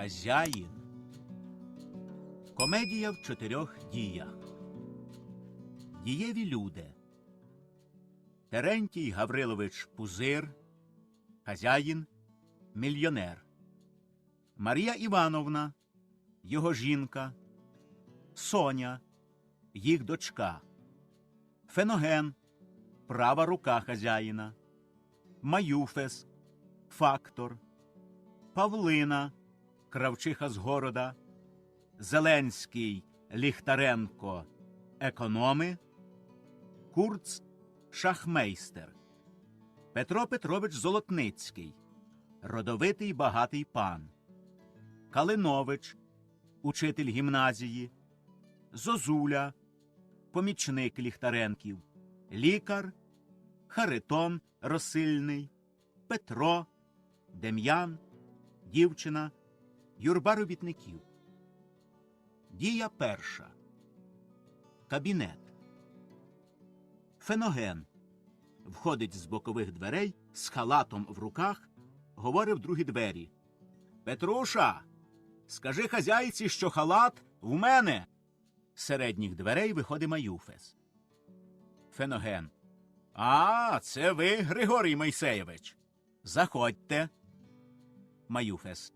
Хазяїн. Комедія в 4 діях. Дієві люди. Терентій Гаврилович Пузир, хазяїн, мільйонер. Марія Івановна, його жінка. Соня, їх дочка. Феноген, права рука хазяїна. Маюфес, фактор. Павлина, кравчиха з города. Зеленський, Ліхтаренко, економи. Курц, шахмейстер. Петро Петрович Золотницький, родовитий багатий пан. Калинович, учитель гімназії. Зозуля, помічник Ліхтаренків. Лікар, Харитон Росильний. Петро, Дем'ян, дівчина, юрба робітників. Дія перша. Кабінет. Феноген входить з бокових дверей з халатом в руках, говорить в другі двері. «Петруша, скажи хазяйці, що халат в мене!» З середніх дверей виходить Маюфес. Феноген. «А, це ви, Григорій Мойсеєвич. Заходьте». Маюфес.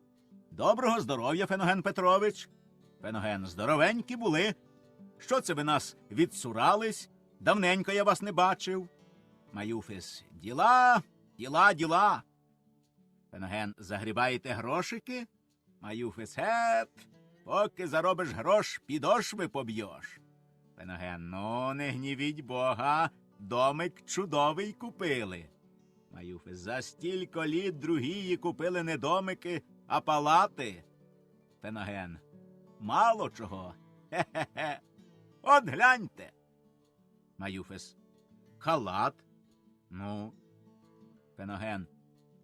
«Доброго здоров'я, Феноген Петрович». Феноген. «Здоровенькі були. Що це ви нас відсурались? Давненько я вас не бачив». Маюфес. «Діла, діла, діла». Феноген. «Загрібаєте грошики?» Маюфес. «Гет, поки заробиш грош, підошви поб'єш». Феноген. «Ну, не гнівіть Бога, домик чудовий купили». Маюфес. «За стілько літ другії купили не домики, а палати». Феноген. «Мало чого. Хе-хе-хе. От гляньте». Маюфес. «Халат?» «Ну?» Феноген.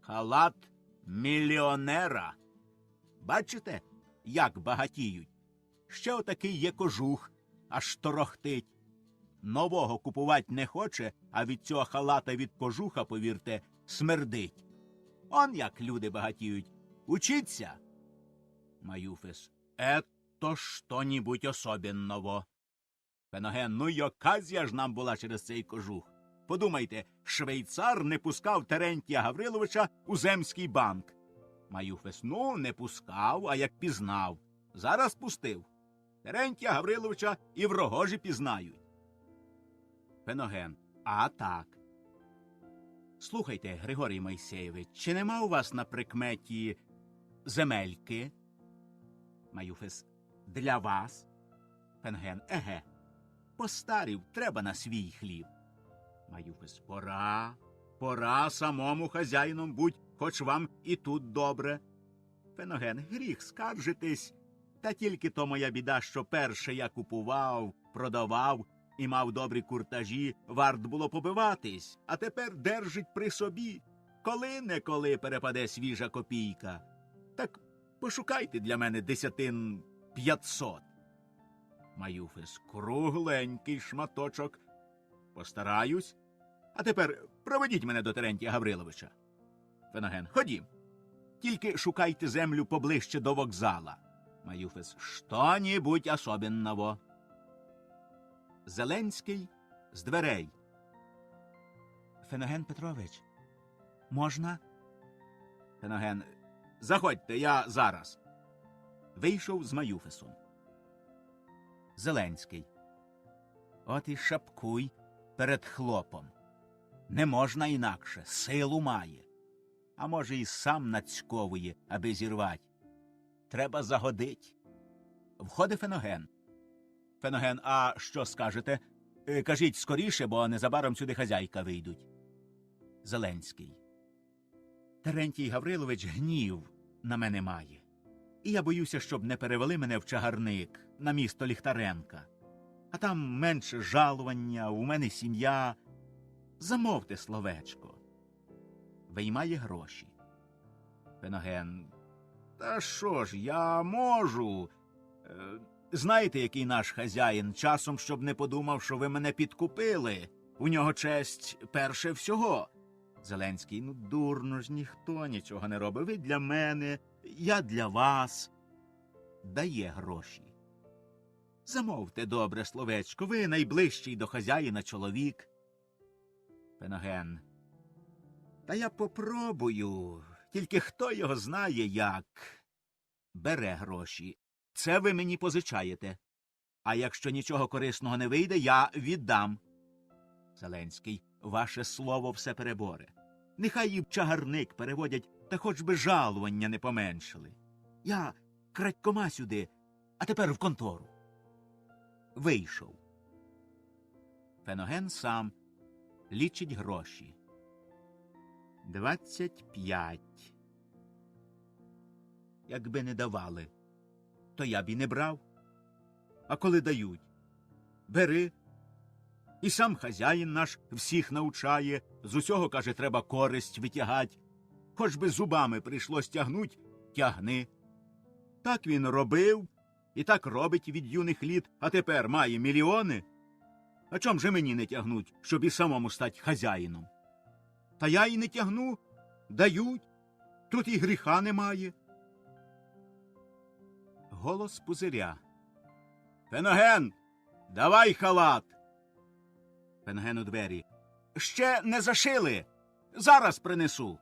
«Халат мільйонера. Бачите, як багатіють? Ще отакий є кожух, аж торохтить. Нового купувати не хоче, а від цього халата від кожуха, повірте, смердить. Он як люди багатіють. Учіться». Маюфес. «Ето що-нібудь особенного». Феноген. «Ну й оказія ж нам була через цей кожух. Подумайте, швейцар не пускав Терентія Гавриловича у земський банк». Маюфес. «Ну, не пускав, а як пізнав. Зараз пустив. Терентія Гавриловича і в Рогожі пізнають». Феноген. «А так. Слухайте, Григорій Мойсеєвич, чи нема у вас на прикметі земельки?» Маюфес. «Для вас?» Феноген. «Еге. Постарів, треба на свій хліб». Маюфес. Пора самому хазяїном будь, хоч вам і тут добре». Феноген. «Гріх скаржитись, та тільки то моя біда, що перше я купував, продавав і мав добрі куртажі, варт було побиватись, а тепер держить при собі. Коли-неколи перепаде свіжа копійка. Так пошукайте для мене 500. Маюфес. «Кругленький шматочок. Постараюсь. А тепер проведіть мене до Терентія Гавриловича». Феноген. «Ходім. Тільки шукайте землю поближче до вокзала». Маюфес. «Що-нібудь особенного». Зеленський з дверей. Феноген Петрович, можна? Феноген. «Заходьте, я зараз». Вийшов з Маюфесом. Зеленський. «От і шапкуй перед хлопом. Не можна інакше, силу має. А може, і сам нацьковує, аби зірвать. Треба загодить». Входить Феноген. Феноген. «А що скажете? Кажіть скоріше, бо незабаром сюди хазяйка вийдуть». Зеленський. «Терентій Гаврилович гнів на мене має. І я боюся, щоб не перевели мене в чагарник на місто Ліхтаренка. А там менше жалування, у мене сім'я. Замовте словечко». Виймає гроші. Феноген. «Та що ж, я можу. Знаєте, який наш хазяїн, часом, щоб не подумав, що ви мене підкупили. У нього честь перше всього». Зеленський. «Ну, дурно ж, ніхто нічого не робить. Ви для мене, я для вас. дає гроші. Замовте добре словечко, ви найближчий до хазяїна чоловік. Феноген. Та я попробую, тільки хто його знає як. Бере гроші. Це ви мені позичаєте. А якщо нічого корисного не вийде, я віддам. Зеленський. Ваше слово все переборе. Нехай і в чагарник переводять, та хоч би жалування не поменшили. Я крадькома сюди, а тепер в контору. Вийшов. Феноген сам лічить гроші. 25. Якби не давали, то я б і не брав. А коли дають, бери. І сам хазяїн наш всіх навчає, з усього, каже, треба користь витягать. Хоч би зубами прийшлось тягнуть, тягни. Так він робив, і так робить від юних літ, а тепер має мільйони. А чом же мені не тягнуть, щоб і самому стать хазяїном? Та я і не тягну, дають, тут і гріха немає. Голос пузиря. Феноген, давай халат. Феноген у двері. Ще не зашили. Зараз принесу.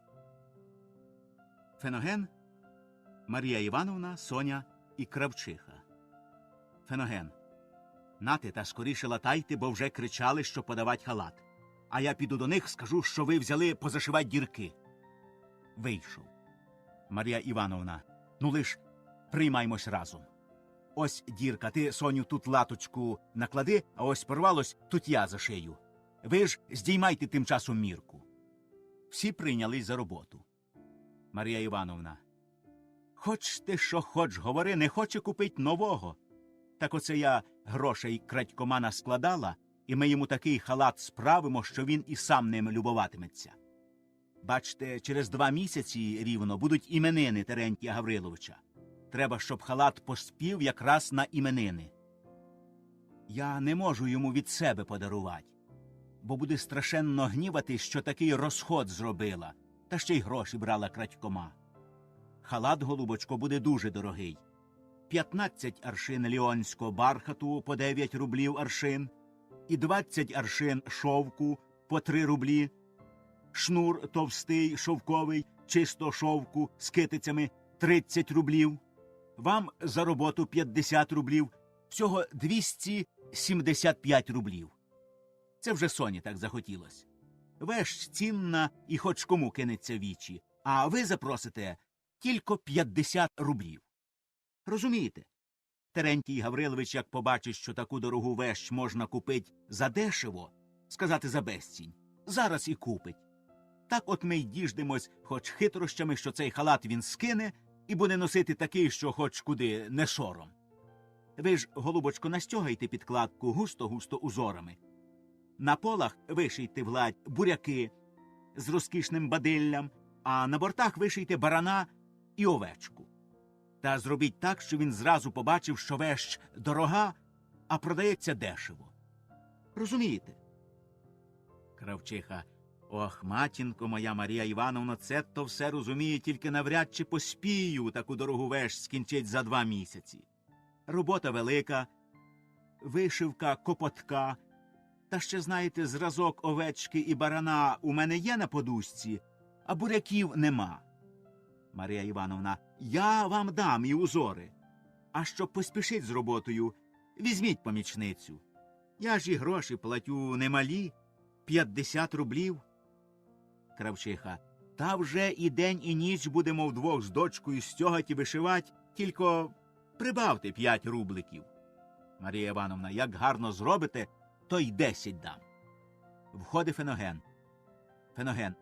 Феноген, Марія Івановна, Соня і Кравчиха. Феноген. Нате та скоріше латайте, бо вже кричали, що подавать халат. А я піду до них, скажу, що ви взяли позашивать дірки. Вийшов. Марія Івановна. Ну лиш приймаймось разом. Ось дірка, ти, Соню, тут латочку наклади, а ось порвалось, тут я зашию. Ви ж здіймайте тим часом мірку. Всі прийнялись за роботу. Марія Івановна. Хоч ти що хоч, говори, не хоче купить нового. Так оце я грошей крадькома наскладала, і ми йому такий халат справимо, що він і сам ним любоватиметься. Бачте, через 2 місяці рівно будуть іменини Терентія Гавриловича. Треба, щоб халат поспів якраз на іменини. Я не можу йому від себе подарувати, бо буде страшенно гнівати, що такий розход зробила, та ще й гроші брала крадькома. Халат, голубочко, буде дуже дорогий. 15 аршин ліонського бархату по 9 рублів аршин, і 20 аршин шовку по 3 рублі, шнур товстий, шовковий, чисто шовку з китицями 30 рублів. Вам за роботу 50 рублів, всього 275 рублів. Це вже Соні так захотілось. Вещь цінна і хоч кому кинеться вічі, а ви запросите тільки 50 рублів. Розумієте? Терентій Гаврилович, як побачить, що таку дорогу вещь можна купити задешево, сказати за безцінь, зараз і купить. Так от ми й діждемось хоч хитрощами, що цей халат він скине і буде носити такий, що хоч куди не сором. Ви ж, голубочко, настягайте підкладку густо-густо узорами. На полах вишийте вгладь буряки з розкішним бадиллям, а на бортах вишийте барана і овечку. Та зробіть так, що він зразу побачив, що вещь дорога, а продається дешево. Розумієте? Кравчиха. Ох, матінко моя, Марія Івановна, це то все розуміє, тільки навряд чи поспію таку дорогу вещь скінчить за 2 місяці. Робота велика, вишивка копотка, та ще, знаєте, зразок овечки і барана у мене є на подушці, а буряків нема. Марія Івановна, я вам дам і узори. А щоб поспішить з роботою, візьміть помічницю. Я ж і гроші платю немалі, 50 рублів. Кравчиха, та вже і день, і ніч будемо вдвох з дочкою стягать і вишивать, тільки прибавте 5 рубликів. Марія Івановна, як гарно зробите, то й 10 дам. Входить Феноген. Феноген,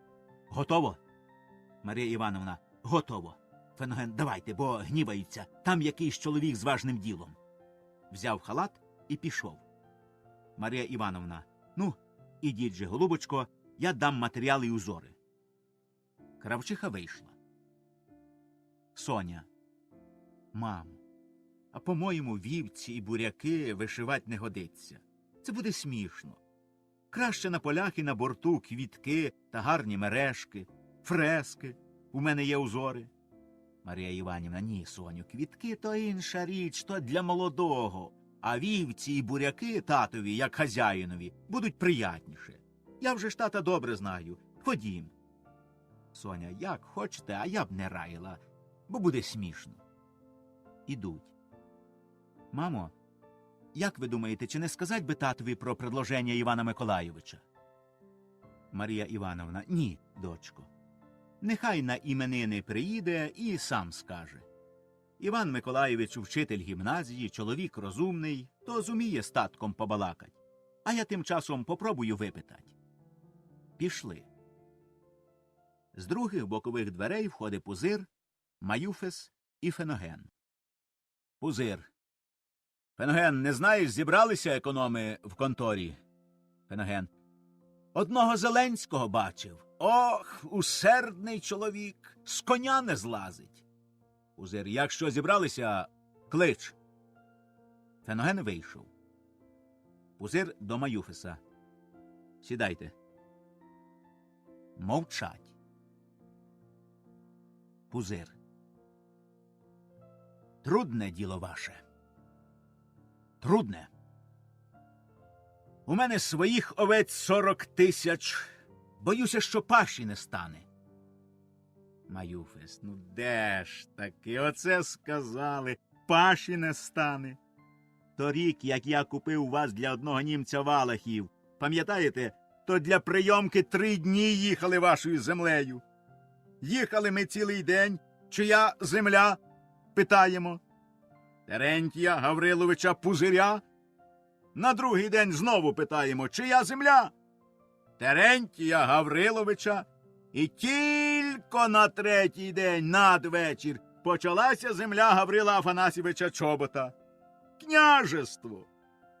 готово? Марія Івановна, готово. Феноген, давайте, бо гніваються, там якийсь чоловік з важним ділом. Взяв халат і пішов. Марія Івановна, ну, ідіть же, голубочко, я дам матеріали і узори. Кравчиха вийшла. Соня. Мамо, а по-моєму вівці і буряки вишивать не годиться. Це буде смішно. Краще на полях і на борту квітки та гарні мережки, фрески. У мене є узори. Марія Іванівна, ні, Соню, квітки то інша річ, то для молодого. А вівці і буряки татові, як хазяїнові, будуть приятніше. Я вже ж тата добре знаю. Ходім. Соня, як хочете, а я б не раїла, бо буде смішно. Ідуть. Мамо, як ви думаєте, чи не сказать би татові про предложення Івана Миколайовича? Марія Івановна, ні, дочко. Нехай на іменини приїде і сам скаже. Іван Миколайович вчитель гімназії, чоловік розумний, то зуміє з татком побалакать. А я тим часом попробую випитать. Пішли. З других бокових дверей входить Пузир, Маюфес і Феноген. Пузир. Феноген, не знаєш, зібралися економи в конторі? Феноген. Одного Зеленського бачив. Ох, усердний чоловік, з коня не злазить. Пузир, якщо зібралися, клич. Феноген вийшов. Пузир до Маюфеса. Сідайте. Мовчать. Пузир. Трудне діло ваше. Трудне. У мене своїх овець 40 тисяч. Боюся, що паші не стане. Маюфес, ну де ж таки, оце сказали, паші не стане. Торік, як я купив у вас для одного німця валахів, пам'ятаєте, то для прийомки 3 дні їхали вашою землею. Їхали ми цілий день, чия земля, питаємо. Терентія Гавриловича Пузиря. На другий день знову питаємо, чия земля? Терентія Гавриловича. І тільки на третій день, надвечір, почалася земля Гаврила Афанасьовича Чобота. Княжество!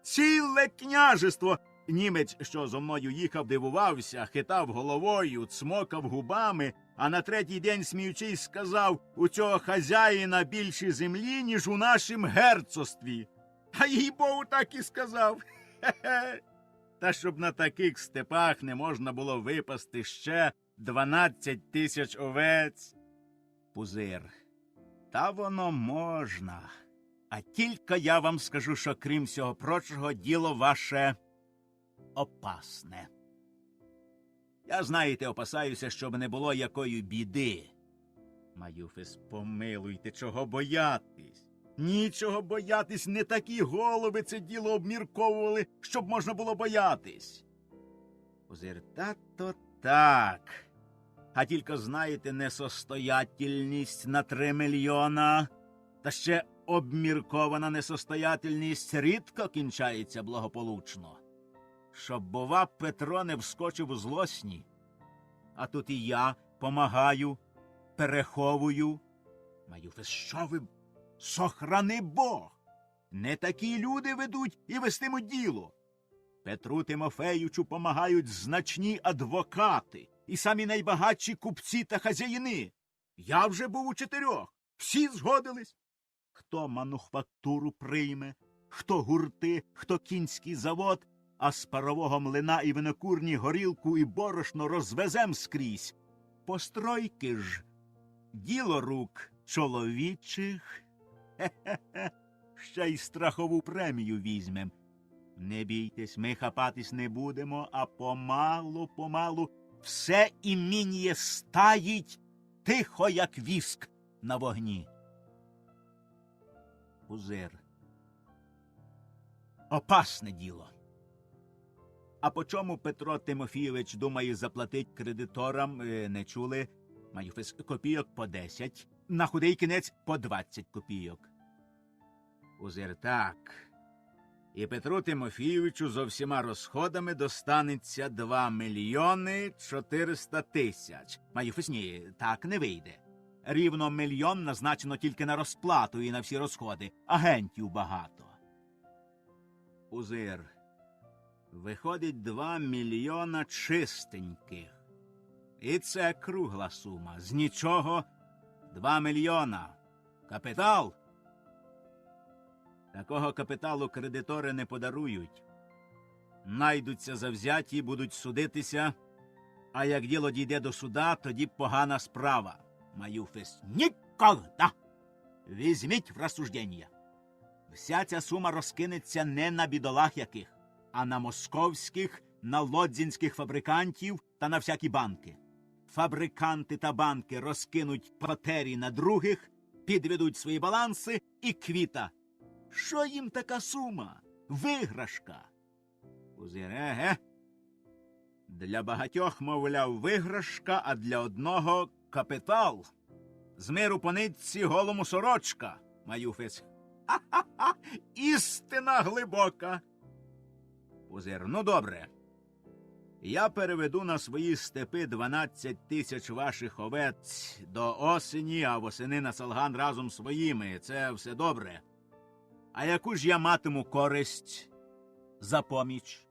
Ціле княжество! Німець, що зо мною їхав, дивувався, хитав головою, цмокав губами, а на третій день, сміючись, сказав, у цього хазяїна більше землі, ніж у нашім герцогстві. А їй-богу так і сказав. Хе-хе. Та щоб на таких степах не можна було випасти ще 12 тисяч овець. Пузир. Та воно можна. А тільки я вам скажу, що крім всього прочого, діло ваше опасне. Я, знаєте, опасаюся, щоб не було якої біди. Маюфес, помилуйте, чого боятись? Нічого боятись, не такі голови це діло обмірковували, щоб можна було боятись. Пузир, та-то так. А тільки, знаєте, несостоятельність на 3 мільйона, та ще обміркована несостоятельність рідко кінчається благополучно. Щоб, бува, Петро не вскочив у злосні. А тут і я помагаю, переховую. Маюфес, що ви, сохрани Бог! Не такі люди ведуть і вестимуть діло. Петру Тимофеючу помагають значні адвокати і самі найбагатші купці та хазяїни. Я вже був у 4. Всі згодились. Хто мануфактуру прийме, хто гурти, хто кінський завод, а з парового млина і винокурні горілку і борошно розвезем скрізь. Постройки ж, діло рук чоловічих. Хе-хе-хе, ще й страхову премію візьмем. Не бійтесь, ми хапатись не будемо, а помалу все імінє стаїть тихо, як віск на вогні. Пузир. Опасне діло. А по чому Петро Тимофійович думає заплатить кредиторам, не чули? Маюфес, копійок по 10, на худий кінець по 20 копійок. Пузир, так. І Петру Тимофійовичу зо всіма розходами достанеться 2 мільйони 400 тисяч. Маюфес, ні, так не вийде. Рівно 1 мільйон назначено тільки на розплату і на всі розходи. Агентів багато. Пузир. Виходить 2 мільйона чистеньких. І це кругла сума. З нічого 2 мільйона. Капітал? Такого капіталу кредитори не подарують. Найдуться завзяті, будуть судитися, а як діло дійде до суда, тоді погана справа. Маюфес, Никогда! Візьміть в розсуждення. Вся ця сума розкинеться не на бідолах яких, а на московських, на лодзінських фабрикантів та на всякі банки. Фабриканти та банки розкинуть папері на других, підведуть свої баланси і квіта. Що їм така сума? Виграшка. Пузир, еге. Для багатьох, мовляв, виграшка, а для одного – капітал. З миру по нитці голому сорочка, Маюфис. Ха-ха-ха! Істина глибока. Пузир, ну добре. Я переведу на свої степи 12 тисяч ваших овець до осені, а восени на Салган разом своїми. Це все добре. А яку ж я матиму користь за поміч?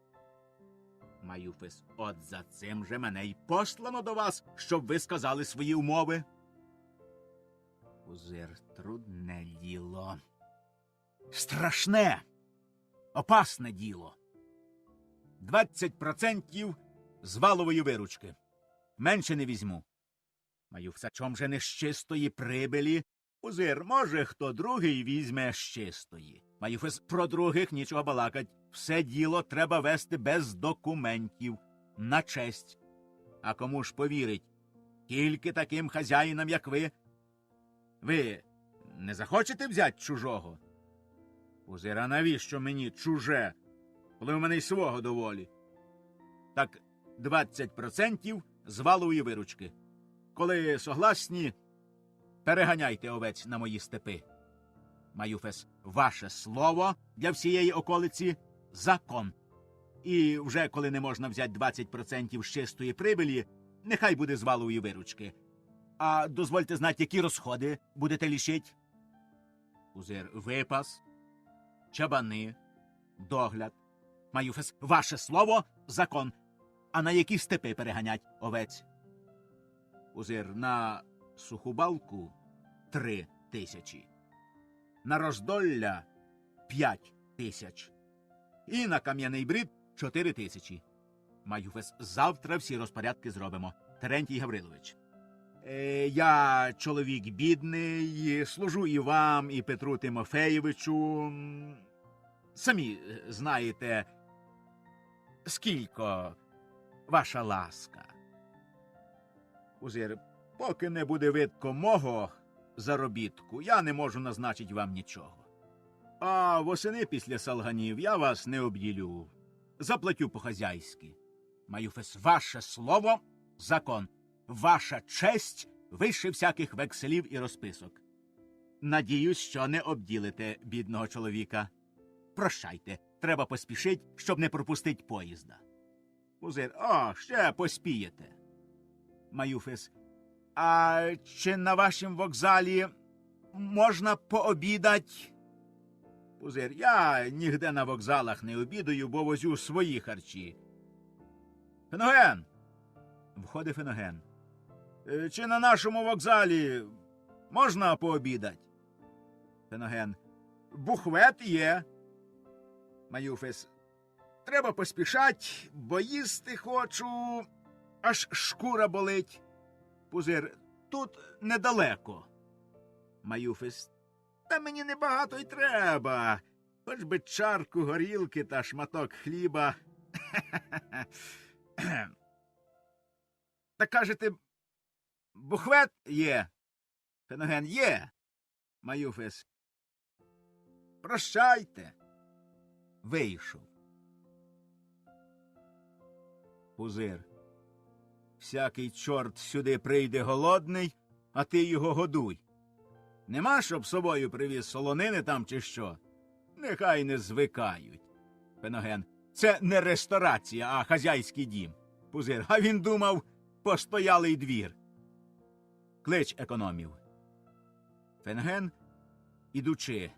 Маюфис, от за цим же мене й послано до вас, щоб ви сказали свої умови. Пузир, трудне діло. Страшне, опасне діло. 20% з валової виручки. Менше не візьму. Маюфис, а чом же не з чистої прибилі? Пузир, може, хто другий візьме з чистої. Маюфис, про других нічого балакать. Все діло треба вести без документів, на честь. А кому ж повірить? Тільки таким хазяїнам, як ви. Ви не захочете взяти чужого? Пузир, а навіщо мені чуже, коли в мене й свого доволі? Так 20% з валової виручки. Коли согласні, переганяйте овець на мої степи. Маюфис, ваше слово для всієї околиці – закон. І вже коли не можна взяти 20% з чистої прибилі, нехай буде з валової виручки. А дозвольте знати, які розходи будете лічить? Пузир, випас, чабани, догляд. Маюфис, ваше слово – закон. А на які степи переганять овець? Пузир, на суху 3 тисячі. На роздолля 5 тисяч. І на кам'яний брід 4 тисячі. Маюфис, завтра всі розпорядки зробимо. Терентій Гаврилович. Я чоловік бідний, служу і вам, і Петру Тимофеєвичу. Самі знаєте, скілько ваша ласка. Пузир, поки не буде видко мого заробітку, я не можу назначити вам нічого. А восени після Салганів я вас не обділю. Заплатю по-хазяйськи. Маюфис, ваше слово – закон. Ваша честь вище всяких векселів і розписок. Надіюсь, що не обділите бідного чоловіка. Прощайте, треба поспішить, щоб не пропустить поїзда. Пузир, ще поспієте. Маюфис, а чи на вашім вокзалі можна пообідать? Пузир, я нігде на вокзалах не обідаю, бо возю свої харчі. Феноген! Входить Феноген. Чи на нашому вокзалі можна пообідать? Феноген. Бухвет є. Маюфис. Треба поспішать, бо їсти хочу, аж шкура болить. Пузир. Тут недалеко. Маюфис. Та мені небагато й треба. Хоч би чарку горілки та шматок хліба. Та кажете, бухвет є? Феноген, є. Маюфис. Прощайте. Вийшов. Пузир. Всякий чорт сюди прийде голодний, а ти його годуй. Нема, щоб собою привіз солонини там чи що? Нехай не звикають. Феноген. Це не ресторація, а хазяйський дім. Пузир. А він думав, постоялий двір. Клич економів. Феноген, ідучи.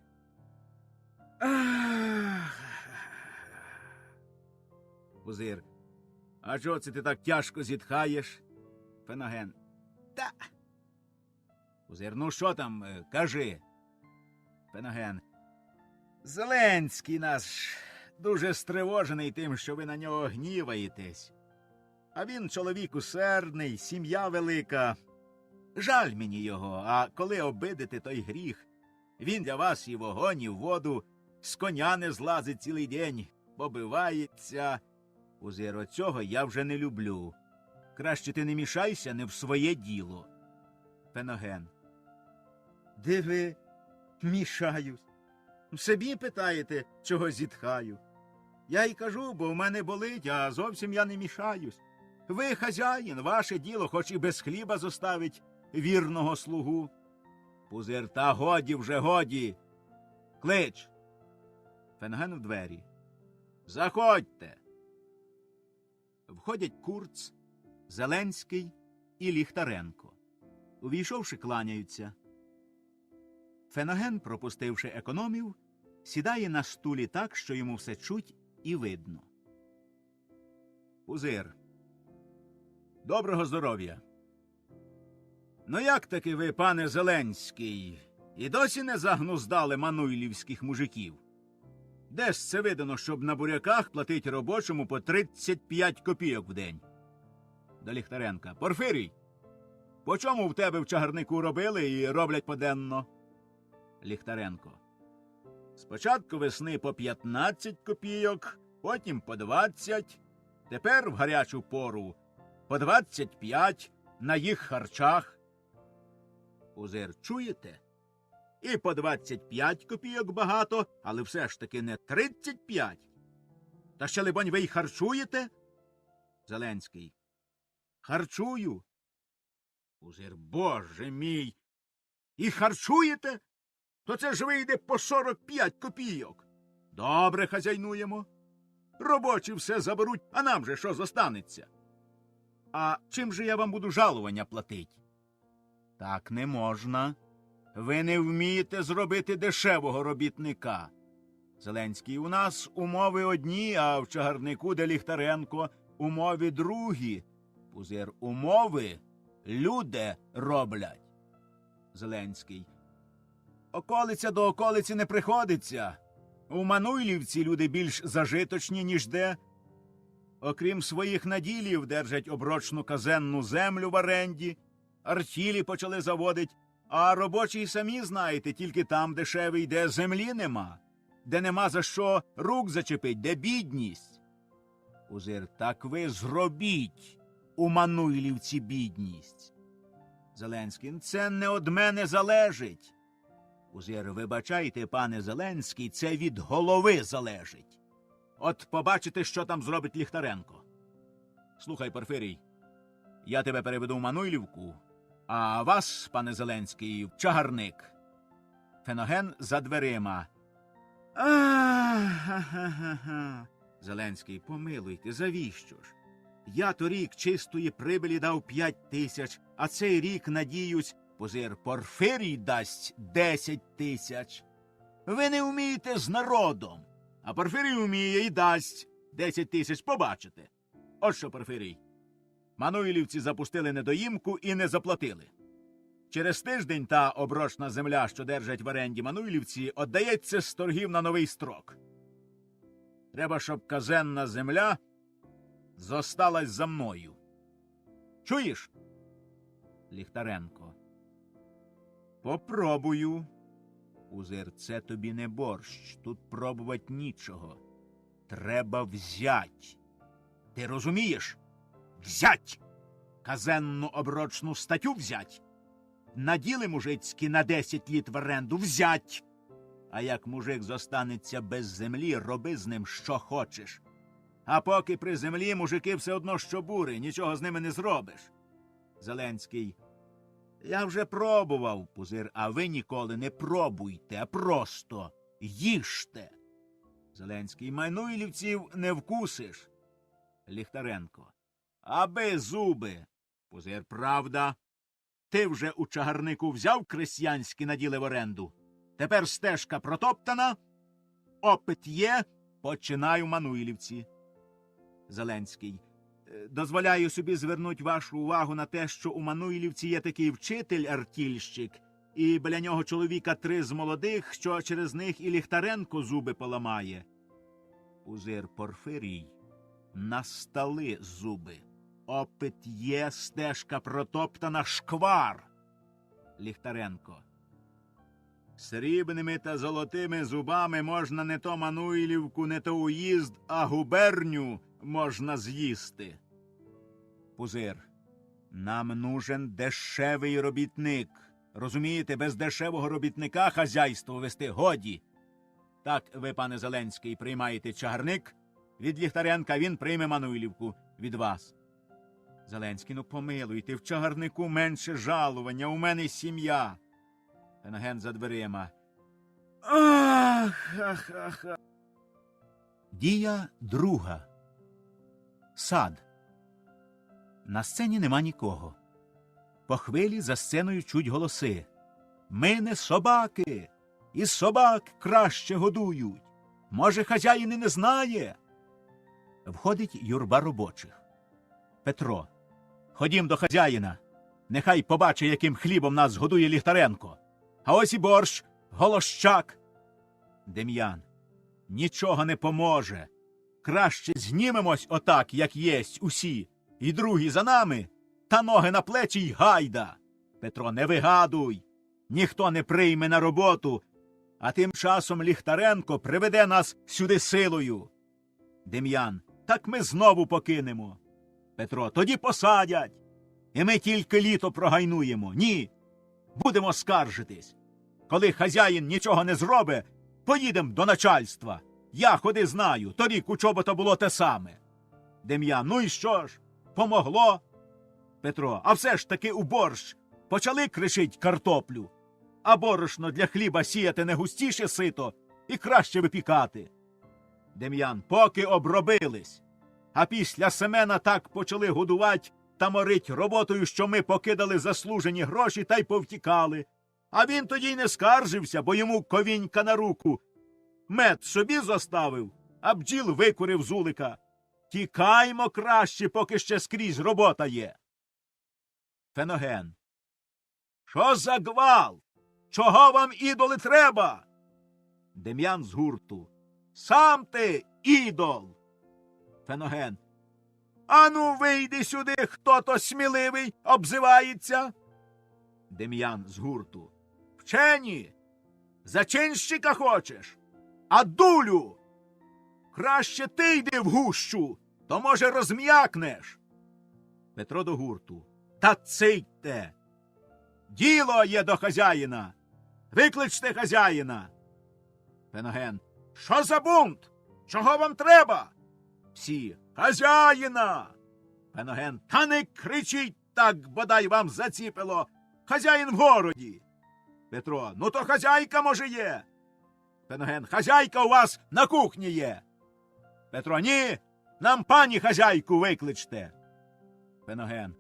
Пузир. А чого це ти так тяжко зітхаєш? Феноген. Та. Пузир. Ну що там, кажи. Феноген. Зеленський наш дуже стривожений тим, що ви на нього гніваєтесь. А він чоловік усердний, сім'я велика. Жаль мені його, а коли обидите той гріх, він для вас і вогонь, і в воду, з коня не злазить цілий день, побивається. Пузир, оцього я вже не люблю. Краще ти не мішайся не в своє діло. Феноген. Диви, мішаюсь. В собі питаєте, чого зітхаю. Я й кажу, бо в мене болить, а зовсім я не мішаюсь. Ви хазяїн, ваше діло, хоч і без хліба зоставить вірного слугу. Пузир, та годі вже, годі. Клич. Феноген в двері. Заходьте. Входять Курц, Зеленський і Ліхтаренко. Увійшовши, кланяються. Феноген, пропустивши економів, сідає на стулі так, що йому все чуть і видно. Пузир. Доброго здоров'я. Ну як таки ви, пане Зеленський, і досі не загнуздали мануйлівських мужиків? Де ж це видано, щоб на буряках платить робочому по 35 копійок в день? До Ліхтаренка. Порфирій, по чому в тебе в чагарнику робили і роблять поденно? Ліхтаренко. Спочатку весни по 15 копійок, потім по 20, тепер в гарячу пору по 25 на їх харчах. Пузир, чуєте? І по 25 копійок багато, але все ж таки не 35. Та ще, либонь, ви й харчуєте? Зеленський. Харчую. Пузир, боже мій. І харчуєте? То це ж вийде по 45 копійок. Добре хазяйнуємо. Робочі все заберуть, а нам же що зостанеться? А чим же я вам буду жалування платить? Так не можна. Ви не вмієте зробити дешевого робітника. Зеленський, у нас умови одні, а в чагарнику, де Ліхтаренко, умови другі. Пузир, умови люди роблять. Зеленський. Околиця до околиці не приходиться. У Мануйлівці люди більш зажиточні, ніж де. Окрім своїх наділів, держать оброчну казенну землю в оренді, артілі почали заводить, а робочі й самі знаєте, тільки там дешевий, де землі нема, де нема за що рук зачепить, де бідність. Пузир, так ви зробіть у Мануйлівці бідність. Зеленський, це не од мене залежить. Пузир, вибачайте, пане Зеленський, це від голови залежить. От побачите, що там зробить Ліхтаренко. Слухай, Порфирій, я тебе переведу в Мануйлівку, а вас, пане Зеленський, в чагарник. Феноген за дверима. А-ха-ха-ха. Зеленський, помилуйте, завіщо ж? Я торік чистої прибилі дав 5 тисяч, а цей рік, надіюсь, Пузир, Порфирій дасть 10 тисяч. Ви не вмієте з народом, а Порфирій вміє і дасть 10 тисяч, побачите. От що, Порфирій, Мануйлівці запустили недоїмку і не заплатили. Через тиждень та оброчна земля, що держать в оренді Мануйлівці, отдається з торгів на новий строк. Треба, щоб казенна земля зосталась за мною. Чуєш? Ліхтаренко. Попробую. Пузир, це тобі не борщ, тут пробувати нічого. Треба взять. Ти розумієш? Взять! Казенну оброчну статтю взять. Наділи мужицькі на 10 літ в оренду взять. А як мужик зостанеться без землі, роби з ним що хочеш. А поки при землі мужики все одно що бури, нічого з ними не зробиш. Зеленський. Я вже пробував, Пузир, а ви ніколи не пробуйте, а просто їжте. Зеленський. Мануйлівців не вкусиш. Ліхтаренко. Аби зуби. Пузир. Правда. Ти вже у чагарнику взяв крестьянські наділи в оренду. Тепер стежка протоптана, опит є, починаю Мануйлівці. Зеленський. Дозволяю собі звернути вашу увагу на те, що у Мануйлівці є такий вчитель-артільщик, і біля нього чоловіка 3 з молодих, що через них і Ліхтаренко зуби поламає. Пузир. Порфирій. Настали зуби. Опит є, стежка протоптана, шквар. Ліхтаренко. Срібними та золотими зубами можна не то Мануйлівку, не то уїзд, а губерню можна з'їсти. Пузир. Нам нужен дешевий робітник. Розумієте, без дешевого робітника хазяйство вести годі. Так ви, пане Зеленський, приймаєте чагарник від Ліхтаренка, він прийме Мануйлівку від вас. Зеленський, ну помилуйте, в чагарнику менше жалування, у мене сім'я. Феноген за дверима. Ах, ах, ах. Дія друга. Сад. На сцені нема нікого. По хвилі за сценою чуть голоси. Ми не собаки, і собак краще годують. Може, хазяїн і не знає. Входить юрба робочих. Петро. Ходім до хазяїна. Нехай побачить, яким хлібом нас годує Ліхтаренко. А ось і борщ, голощак. Дем'ян. Нічого не поможе. Краще знімемось отак, як єсть усі. І другі за нами, та ноги на плечі й гайда. Петро, не вигадуй. Ніхто не прийме на роботу, а тим часом Ліхтаренко приведе нас сюди силою. Дем'ян. Так ми знову покинемо. Петро. Тоді посадять. І ми тільки літо прогайнуємо. Ні. Будемо скаржитись. Коли хазяїн нічого не зробить, поїдемо до начальства. Я ходи знаю, торік у чобота було те саме. Дем'ян. Ну і що ж? Помогло? Петро. А все ж таки у борщ почали кришить картоплю. А борошно для хліба сіяти не густіше сито і краще випікати. Дем'ян. Поки обробились. А після Семена так почали годувати та морить роботою, що ми покидали заслужені гроші та й повтікали. А він тоді й не скаржився, бо йому ковінька на руку. Мед собі зоставив, а бджіл викурив з улика. Тікаймо краще, поки ще скрізь робота є. Феноген. Що за гвалт? Чого вам, ідоли, треба? Дем'ян з гурту. Сам ти, ідол. Феноген. Ану, вийди сюди, хто то сміливий обзивається. Дем'ян з гурту. Вчені, зачинщика хочеш? А дулю? Краще ти йди в гущу, то, може, розм'якнеш. Петро до гурту. Та цийте. Діло є до хазяїна. Викличте хазяїна. Феноген. Що за бунт? Чого вам треба? Всі. Хазяїна. Феноген. Та не кричіть так, бодай вам заціпило. Хазяїн в городі. Петро. Ну то хазяйка, може, є. Феноген. Хазяйка у вас на кухні є. Петро. Ні, нам пані хазяйку викличте. Феноген.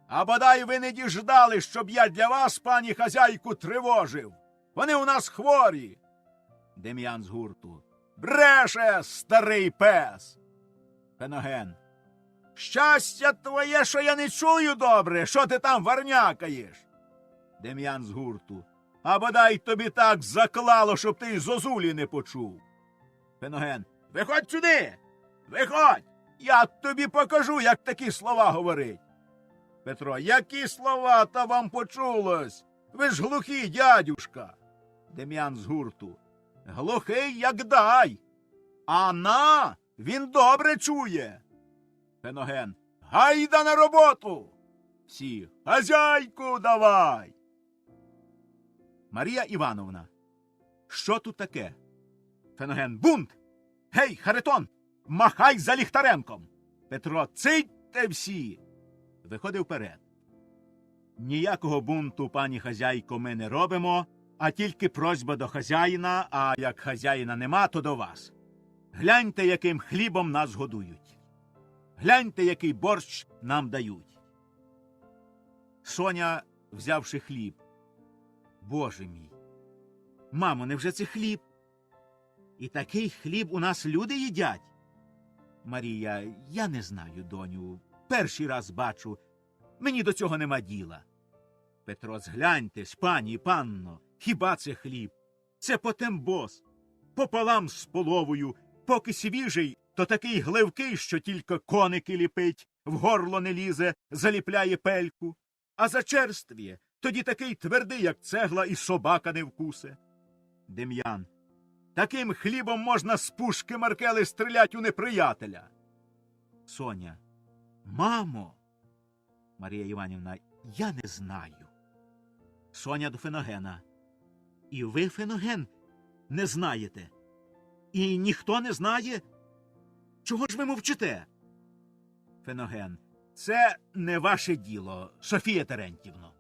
А бодай ви не діждали, щоб я для вас, пані хазяйку, тривожив. Вони у нас хворі. Дем'ян з гурту. Бреше, старий пес. Феноген. Щастя твоє, що я не чую добре, що ти там варнякаєш. Дем'ян з гурту. А бодай тобі так заклало, щоб ти й зозулі не почув. Феноген. Виходь сюди. Виходь. Я тобі покажу, як такі слова говорить. Петро. Які слова, та вам почулось? Ви ж глухий, дядюшка. Дем'ян з гурту. Глухий, як дай. А на, він добре чує. Феноген. Гайда на роботу. Всі. Хазяйку давай. Марія Івановна. Що тут таке? Феноген. Бунт. Гей, Харитон, махай за Ліхтаренком. Петро. Цидьте всі. Виходив вперед. Ніякого бунту, пані хазяйко, ми не робимо, а тільки просьба до хазяїна, а як хазяїна нема, то до вас. Гляньте, яким хлібом нас годують. Гляньте, який борщ нам дають. Соня, взявши хліб. Боже мій. Мамо, невже це хліб? І такий хліб у нас люди їдять? Марія, я не знаю, доню. Перший раз бачу. Мені до цього нема діла. Петро, згляньтесь, пані і панно. Хіба це хліб? Це потембос. Пополам з половою. Поки свіжий, то такий гливкий, що тільки коники ліпить, в горло не лізе, заліпляє пельку. А зачерствіє, Тоді такий твердий, як цегла, і собака не вкусе. Дем'ян. Таким хлібом можна з пушки Маркели стрілять у неприятеля. Соня. Мамо. Марія Іванівна. Я не знаю. Соня до Феногена. І ви, Феноген, не знаєте? І ніхто не знає? Чого ж ви мовчите? Феноген. Це не ваше діло, Софія Терентівно.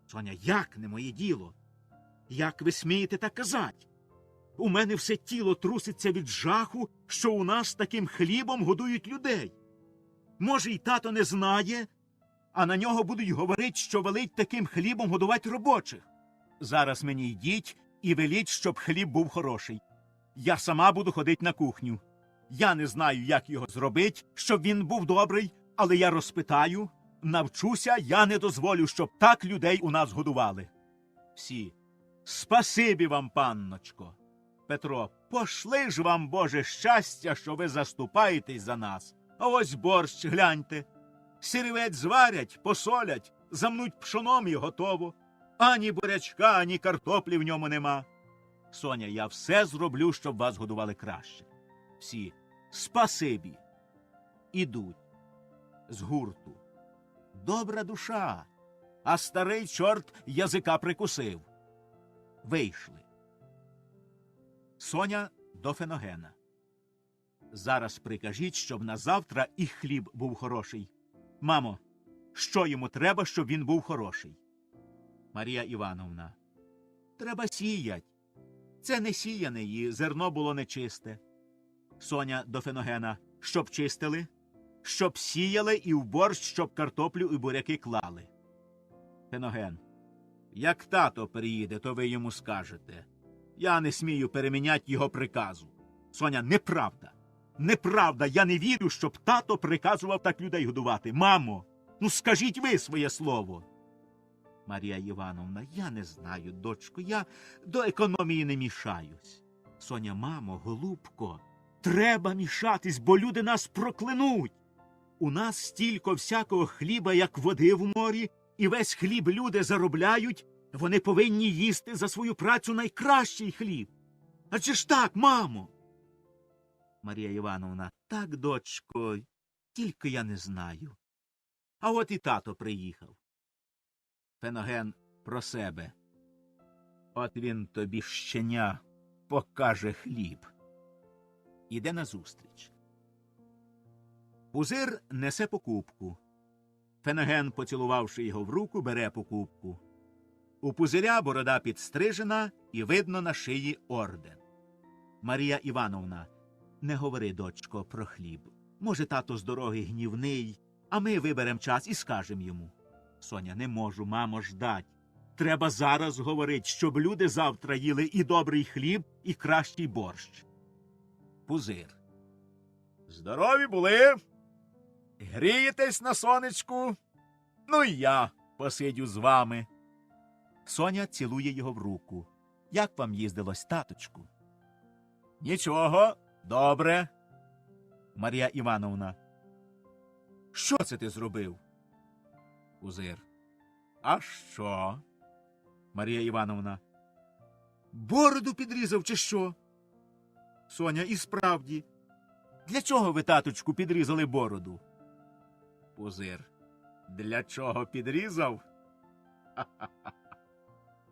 Соня. Як не моє діло? Як ви смієте так казати? У мене все тіло труситься від жаху, що у нас таким хлібом годують людей. Може, й тато не знає, а на нього будуть говорити, що велить таким хлібом годувати робочих. Зараз мені йдіть і веліть, щоб хліб був хороший. Я сама буду ходити на кухню. Я не знаю, як його зробити, щоб він був добрий, але я розпитаю, навчуся, я не дозволю, щоб так людей у нас годували. Всі. Спасибі вам, панночко. Петро, пошли ж вам, Боже, щастя, що ви заступаєтесь за нас. А ось борщ, гляньте. Сірівець зварять, посолять, замнуть пшоном і готово. Ані бурячка, ані картоплі в ньому нема. Соня, я все зроблю, щоб вас годували краще. Всі. Спасибі. Ідуть. З гурту. Добра душа. А старий чорт язика прикусив. Вийшли. Соня до Феногена. Зараз прикажіть, щоб на завтра і хліб був хороший. Мамо, що йому треба, щоб він був хороший? Марія Івановна. Треба сіять. Це не сіяне, і зерно було нечисте. Соня до Феногена. Щоб чистили? Щоб сіяли і в борщ, щоб картоплю і буряки клали. Феноген. Як тато приїде, то ви йому скажете. Я не смію переміняти його приказу. Соня, неправда. Неправда, я не вірю, щоб тато приказував так людей годувати. Мамо, ну скажіть ви своє слово. Марія Івановна, я не знаю, дочко, я до економії не мішаюсь. Соня, мамо, голубко, треба мішатись, бо люди нас проклянуть. У нас стільки всякого хліба, як води в морі, і весь хліб люди заробляють, вони повинні їсти за свою працю найкращий хліб. Адже ж так, мамо? Марія Івановна, так, дочко, тільки я не знаю. А от і тато приїхав. Феноген про себе. От він тобі, щеня, покаже хліб. Іде назустріч. Пузир несе покупку. Феноген, поцілувавши його в руку, бере покупку. У пузиря борода підстрижена і видно на шиї орден. Марія Івановна, не говори, дочко, про хліб. Може, тато з дороги гнівний, а ми виберем час і скажем йому. Соня, не можу, мамо, ждать. Треба зараз говорить, щоб люди завтра їли і добрий хліб, і кращий борщ. Пузир. Здорові були. Грієтесь на сонечку. Ну і я посидю з вами. Соня цілує його в руку. Як вам їздилось, таточку? Нічого, добре. Марія Івановна. Що це ти зробив? Пузир. А що? Марія Івановна. Бороду підрізав чи що? Соня, і справді. Для чого ви, таточку, підрізали бороду? Пузир. Для чого підрізав? Ха-ха-ха.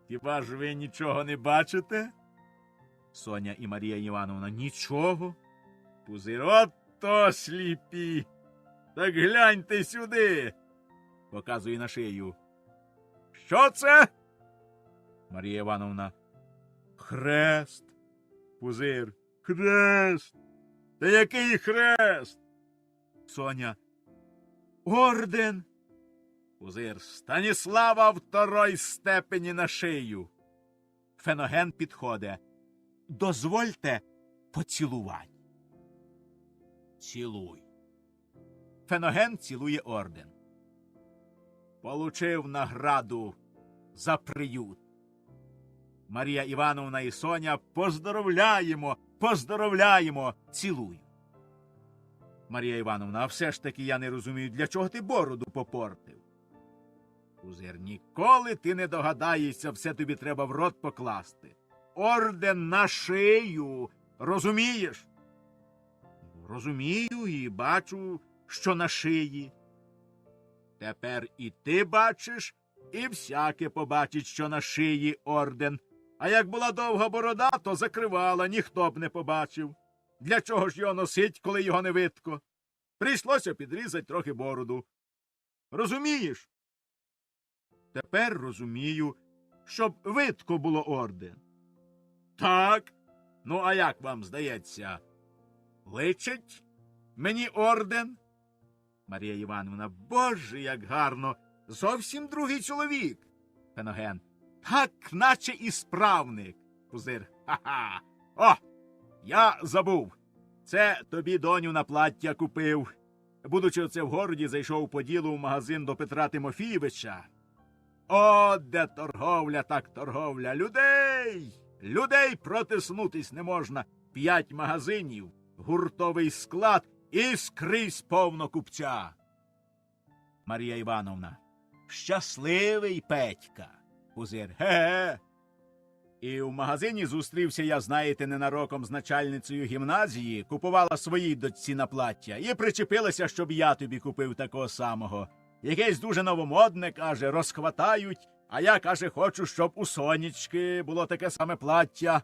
Хіба ж ви нічого не бачите? Соня і Марія Івановна. Нічого. Пузир. Ото сліпі. Так гляньте сюди. Показує на шию. Що це? Марія Івановна. Хрест. Пузир. Хрест. Та який хрест? Соня. Орден. Пузир. Станіслава второй степені на шию. Феноген підходить. Дозвольте поцілувати. Цілуй. Феноген цілує орден. Получив награду за приют. Марія Івановна і Соня, поздоровляємо, поздоровляємо, цілуй. Марія Івановна, а все ж таки я не розумію, для чого ти бороду попортив? Пузир, ніколи ти не догадаєшся, все тобі треба в рот покласти. Орден на шию, розумієш? Розумію і бачу, що на шиї. Тепер і ти бачиш, і всяке побачить, що на шиї орден. А як була довга борода, то закривала, ніхто б не побачив. Для чого ж його носить, коли його не видко? Прийшлося підрізати трохи бороду. Розумієш? Тепер розумію, щоб видко було орден. Так? Ну, а як вам здається? Личить мені орден? Марія Івановна, Боже, як гарно! Зовсім другий чоловік. Феноген. Так, наче і справник. Пузир. Ха-ха. О, я забув. Це тобі, доню, на плаття купив. Будучи оце в городі, зайшов по ділу в магазин до Петра Тимофійовича. О, де торговля, так торговля. Людей протиснутись не можна. 5 магазинів, гуртовий склад і скрізь повно купця. Марія Івановна. Щасливий Петька. Пузир. Ге-ге. І в магазині зустрівся я, знаєте, ненароком з начальницею гімназії, купувала своїй дочці на плаття і причепилася, щоб я тобі купив такого самого. Якесь дуже новомодне, каже, розхватають, а я, каже, хочу, щоб у Сонечки було таке саме плаття.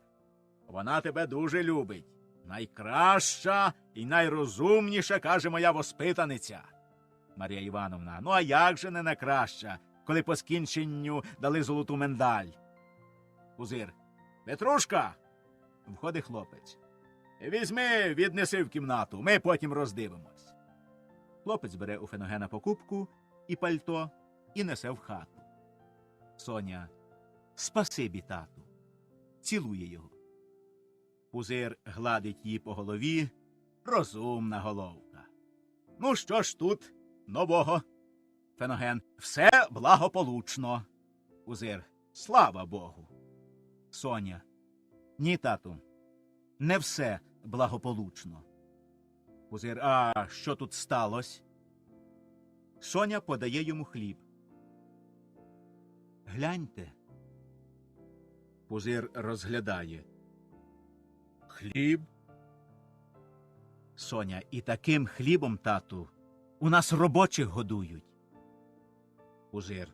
Вона тебе дуже любить. Найкраща і найрозумніша, каже, моя воспитаниця. Марія Івановна, ну а як же не найкраща, коли по скінченню дали золоту медаль? Пузир. Петрушка! Входить хлопець. Візьми, віднеси в кімнату, ми потім роздивимось. Хлопець бере у Феногена покупку і пальто і несе в хату. Соня. Спасибі, тату. Цілує його. Пузир гладить її по голові. Розумна головка. Ну що ж тут нового? Феноген. Все благополучно. Пузир. Слава Богу. Соня. Ні, тату. Не все благополучно. Пузир. А що тут сталося? Соня подає йому хліб. Гляньте. Пузир розглядає. Хліб? Соня. І таким хлібом, тату, у нас робочих годують. Пузир.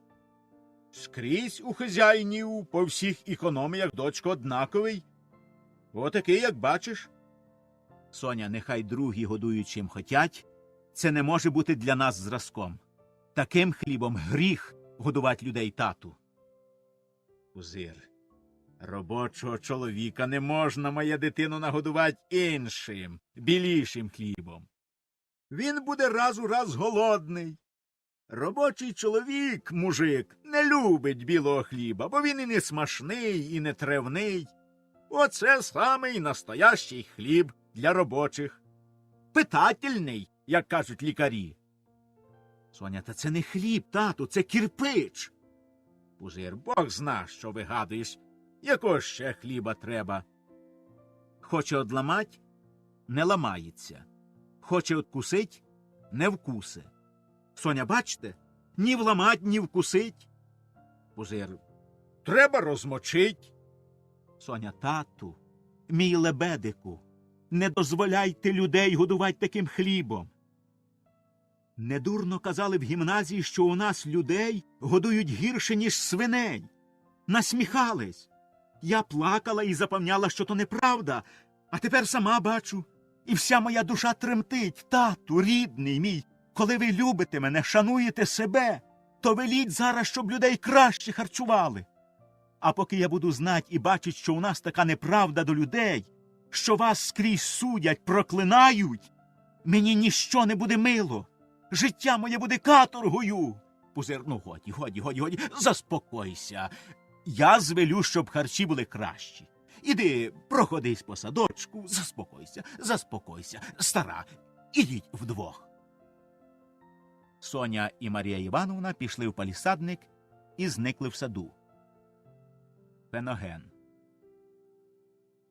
Скрізь у хазяїнів по всіх економіях, дочко, однаковий. Отакий, як бачиш. Соня, нехай другі годують чим хотять, це не може бути для нас зразком. Таким хлібом гріх годувати людей, тату. Пузир. Робочого чоловіка не можна, моя дитину, нагодувати іншим, білішим хлібом. Він буде раз у раз голодний. Робочий чоловік, мужик, не любить білого хліба, бо він і не смачний, і не тревний. Оце самий настоящий хліб для робочих. Питательний, як кажуть лікарі. Соня, та це не хліб, тату, це кирпич. Пузир, Бог зна, що вигадуєш. Якого ще хліба треба? Хоче одламать – не ламається. Хоче откусить – не вкусе. Соня, бачите, ні вламать, ні вкусить. Пузир, треба розмочить. Соня, тату, мій лебедику, не дозволяйте людей годувати таким хлібом. Недурно казали в гімназії, що у нас людей годують гірше, ніж свиней. Насміхались. Я плакала і запевняла, що то неправда, а тепер сама бачу. І вся моя душа тремтить. Тату, рідний мій, коли ви любите мене, шануєте себе, то веліть зараз, щоб людей краще харчували. А поки я буду знати і бачить, що у нас така неправда до людей, що вас скрізь судять, проклинають, мені ніщо не буде мило. Життя моє буде каторгою. Пузир, ну годі, заспокойся. Я звелю, щоб харчі були кращі. Іди, проходись по садочку, заспокойся. Стара, ідіть вдвох. Соня і Марія Івановна пішли в палісадник і зникли в саду. Феноген.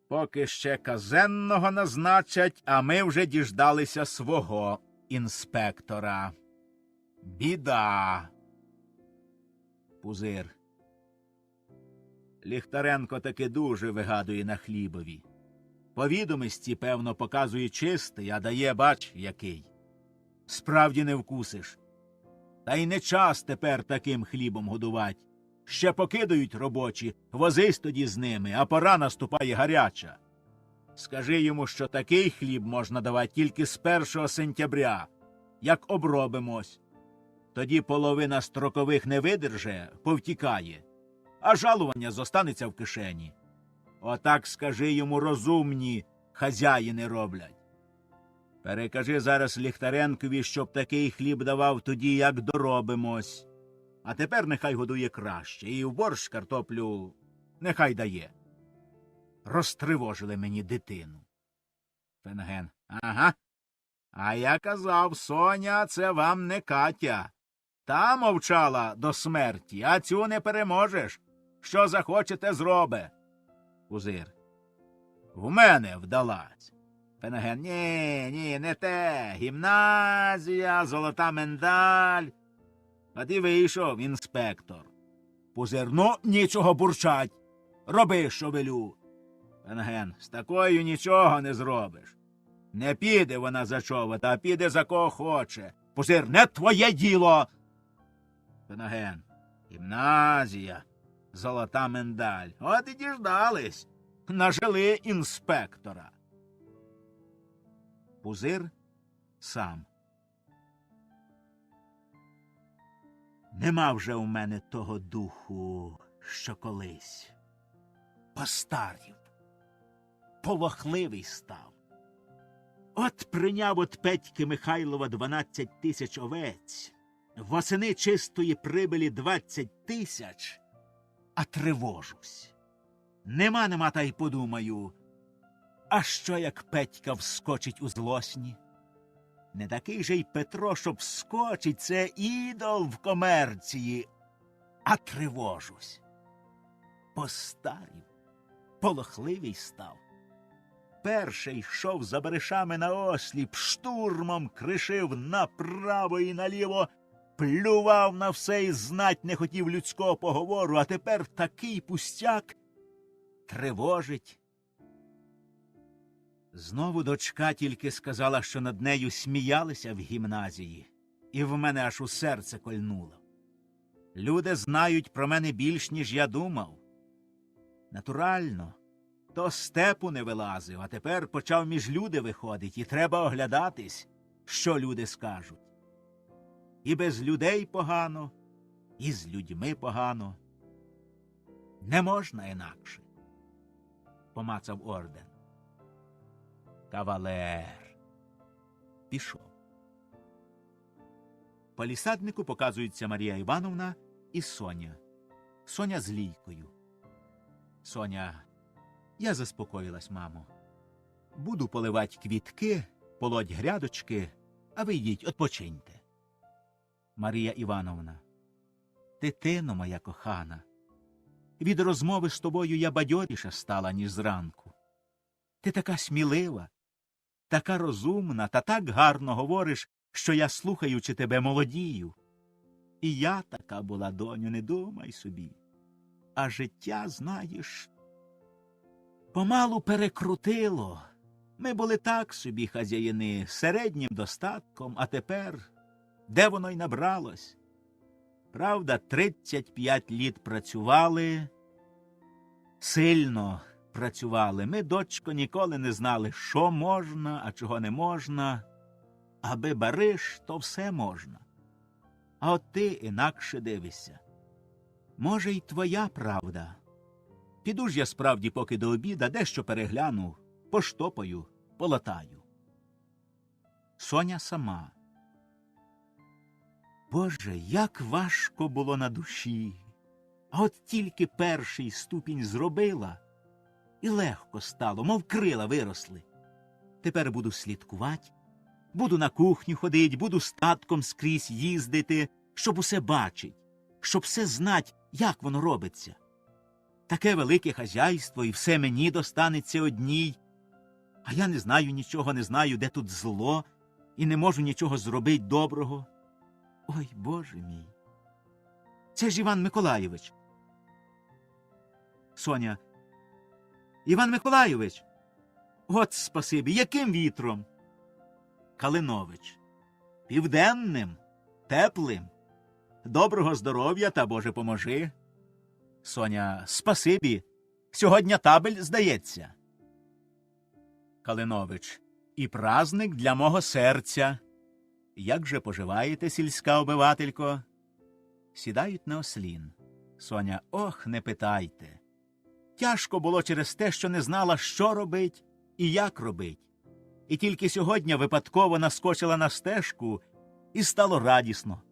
Поки ще казенного назначать, а ми вже діждалися свого інспектора. Біда. Пузир. Ліхтаренко таки дуже вигадує на хлібові. По відомості, певно, показує чистий, а дає, бач, який. Справді не вкусиш. Та й не час тепер таким хлібом годувати. Ще покидають робочі, возись тоді з ними, а пора наступає гаряча. Скажи йому, що такий хліб можна давати тільки з 1 сентября, як обробимось. Тоді половина строкових не видерже, повтікає, а жалування зостанеться в кишені. Отак скажи йому, розумні хазяїни роблять. Перекажи зараз Ліхтаренкові, щоб такий хліб давав тоді, як доробимось. А тепер нехай годує краще, і в борщ картоплю нехай дає. Розтривожили мені дитину. Фенген. Ага. А я казав, Соня, це вам не Катя. Та мовчала до смерті, а цю не переможеш. Що захочете, зробе. Пузир. В мене вдалась. Фенеген. Ні, не те. Гімназія, золота медаль. А ти вийшов, інспектор. Пузир. Ну, нічого бурчать. Роби, що велю. Фенеген. З такою нічого не зробиш. Не піде вона за човета, а піде за кого хоче. Пузир. Не твоє діло. Фенеген. Гімназія, золота медаль. От і діждались. Нажили інспектора. Пузир сам. Нема вже у мене того духу, що колись. Постарів, полохливий став. От прийняв от Петьки Михайлова 12 тисяч овець, восени чистої прибилі 20 тисяч, а тривожусь. Нема, та й подумаю, а що як Петька вскочить у злосні? Не такий же й Петро, щоб вскочить, це ідол в комерції, а тривожусь. Постарів, полохливий став. Перший йшов за баришами на осліп, штурмом кришив направо і наліво, плював на все і знать не хотів людського поговору, а тепер такий пустяк тривожить. Знову дочка тільки сказала, що над нею сміялися в гімназії, і в мене аж у серце кольнуло. Люди знають про мене більш, ніж я думав. Натурально, то степу не вилазив, а тепер почав між люди виходить, і треба оглядатись, що люди скажуть. І без людей погано, і з людьми погано. Не можна інакше. Помацав орден. Кавалер. Пішов. По лісаднику показуються Марія Івановна і Соня. Соня з Лійкою. Соня. Я заспокоїлась, мамо. Буду поливати квітки, полоть грядочки, а ви йдіть, odpoчиньте. Марія Івановна. Дитино моя кохана, від розмови з тобою я бадьоріша стала, ніж зранку. Ти така смілива, така розумна та так гарно говориш, що я, слухаючи тебе, молодію. І я така була, доню, не думай собі. А життя, знаєш, помалу перекрутило. Ми були так собі хазяїни, середнім достатком, а тепер де воно й набралось? Правда, 35 літ працювали, сильно працювали. Ми, дочко, ніколи не знали, що можна, а чого не можна. Аби бариш, то все можна. А от ти інакше дивишся. Може, й твоя правда. Піду ж я справді поки до обіда, дещо перегляну, поштопаю, полатаю. Соня сама. Боже, як важко було на душі. А от тільки перший ступінь зробила, і легко стало, мов крила виросли. Тепер буду слідкувати, буду на кухню ходить, буду статком скрізь їздити, щоб усе бачить, щоб все знать, як воно робиться. Таке велике хазяйство, і все мені достанеться одній. А я не знаю нічого, не знаю, де тут зло, і не можу нічого зробити доброго. Ой, Боже мій! Це ж Іван Миколайович. Соня. Іван Миколайович. От спасибі, яким вітром? Калинович. Південним, теплим. Доброго здоров'я та Боже поможи. Соня. Спасибі. Сьогодні табель, здається. Калинович. І праздник для мого серця. Як же поживаєте, сільська обивателько? Сідають на ослін. Соня. Ох, не питайте. Тяжко було через те, що не знала, що робить і як робить. І тільки сьогодні випадково наскочила на стежку, і стало радісно.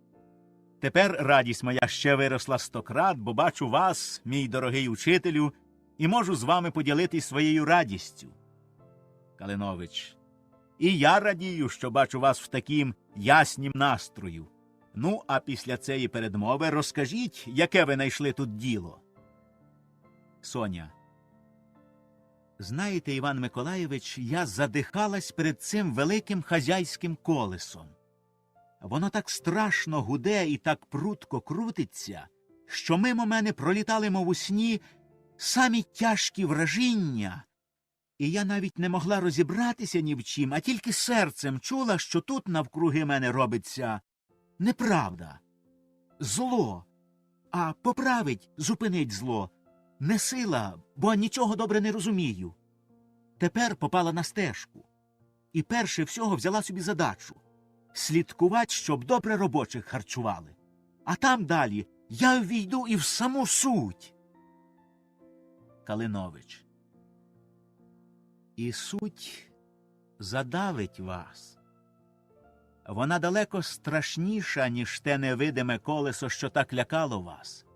Тепер радість моя ще виросла 100 крат, бо бачу вас, мій дорогий учителю, і можу з вами поділитись своєю радістю. Калинович. І я радію, що бачу вас в таким яснім настрою. Ну, а після цієї передмови розкажіть, яке ви знайшли тут діло. Соня. Знаєте, Іван Миколайович, я задихалась перед цим великим хазяйським колесом. Воно так страшно гуде і так прудко крутиться, що мимо мене пролітали, мов у сні, самі тяжкі вражіння, і я навіть не могла розібратися ні в чим, а тільки серцем чула, що тут навкруги мене робиться неправда, зло, а поправить, зупинить зло не сила, бо нічого добре не розумію. Тепер попала на стежку. І перше всього взяла собі задачу – слідкувати, щоб добре робочих харчували. А там далі я ввійду і в саму суть. Калинович. І суть задавить вас. Вона далеко страшніша, ніж те невидиме колесо, що так лякало вас.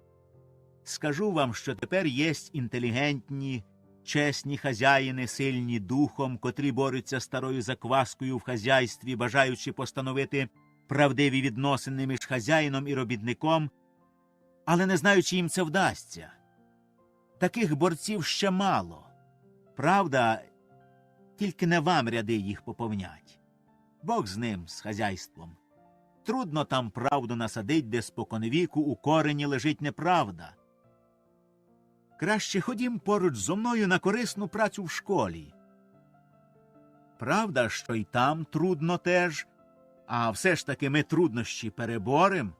Скажу вам, що тепер єсть інтелігентні, чесні хазяїни, сильні духом, котрі борються старою закваскою в хазяйстві, бажаючи постановити правдиві відносини між хазяїном і робітником, але не знаючи, їм це вдасться. Таких борців ще мало. Правда, тільки не вам ряди їх поповнять. Бог з ним, з хазяйством. Трудно там правду насадить, де споконвіку у корені лежить неправда. Краще ходім поруч зо мною на корисну працю в школі. Правда, що й там трудно теж, а все ж таки ми труднощі переборем.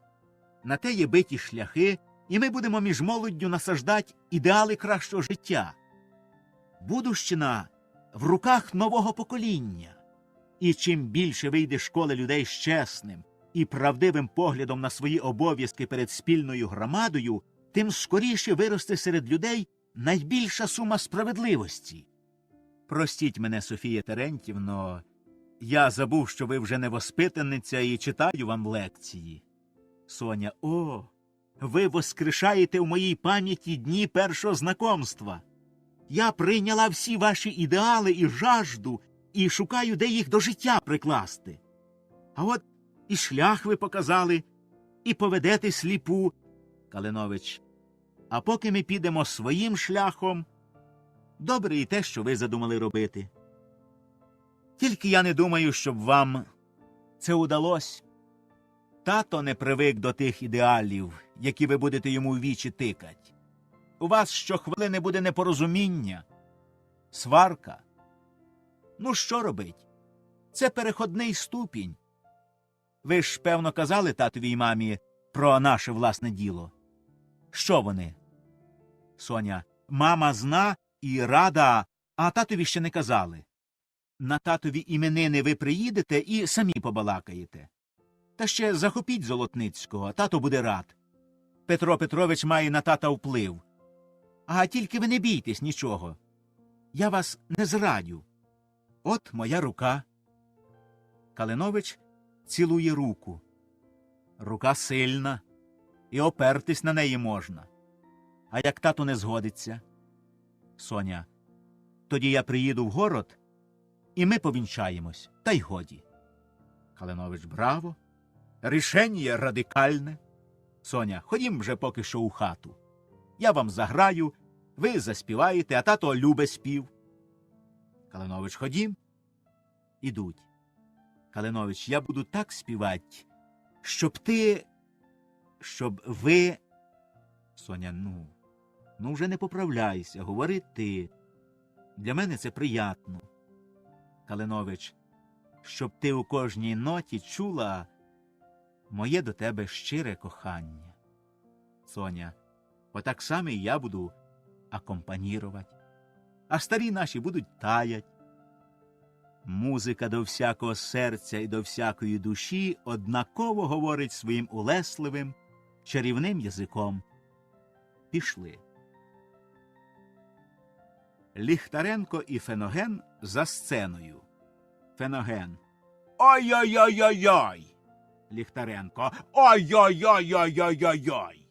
На те є биті шляхи, і ми будемо між молоддю насаждати ідеали кращого життя. Будущина в руках нового покоління. І чим більше вийде школи людей з чесним і правдивим поглядом на свої обов'язки перед спільною громадою, тим скоріше виросте серед людей найбільша сума справедливості. Простіть мене, Софія Терентівно, я забув, що ви вже не воспитаниця і читаю вам лекції. Соня. О, ви воскрешаєте в моїй пам'яті дні першого знакомства. Я прийняла всі ваші ідеали і жажду, і шукаю, де їх до життя прикласти. А от і шлях ви показали, і поведете сліпу. Калинович. А поки ми підемо своїм шляхом, добре і те, що ви задумали робити. Тільки я не думаю, щоб вам це удалось. Тато не привик до тих ідеалів, які ви будете йому в вічі тикать. У вас щохвилини буде непорозуміння, сварка. Ну, що робить? Це переходний ступінь. Ви ж, певно, казали татові й мамі про наше власне діло. Що вони? Соня. Мама зна і рада, а татові ще не казали. На татові іменини ви приїдете і самі побалакаєте. Та ще захопіть Золотницького, тато буде рад. Петро Петрович має на тата вплив. А тільки ви не бійтесь нічого. Я вас не зрадю. От моя рука. Калинович цілує руку. Рука сильна, і опертись на неї можна. А як тато не згодиться? Соня. Тоді я приїду в город, і ми повінчаємось, та й годі. Калинович. Браво! Рішення радикальне. Соня. Ходім вже поки що у хату. Я вам заграю, ви заспіваєте, а тато любить спів. Калинович. Ходім. Ідуть. Калинович. Я буду так співати, щоб ви Соня, ну вже не поправляйся, говори ти. Для мене це приятно. Калинович, щоб ти у кожній ноті чула моє до тебе щире кохання. Соня, отак само і я буду акомпанірувати, а старі наші будуть таять. Музика до всякого серця і до всякої душі однаково говорить своїм улесливим, чарівним язиком. Пішли. Ліхтаренко і Феноген за сценою. Феноген. Ой-ой-ой-ой-ой! Ліхтаренко. Ой-ой-ой-ой-ой-ой-ой!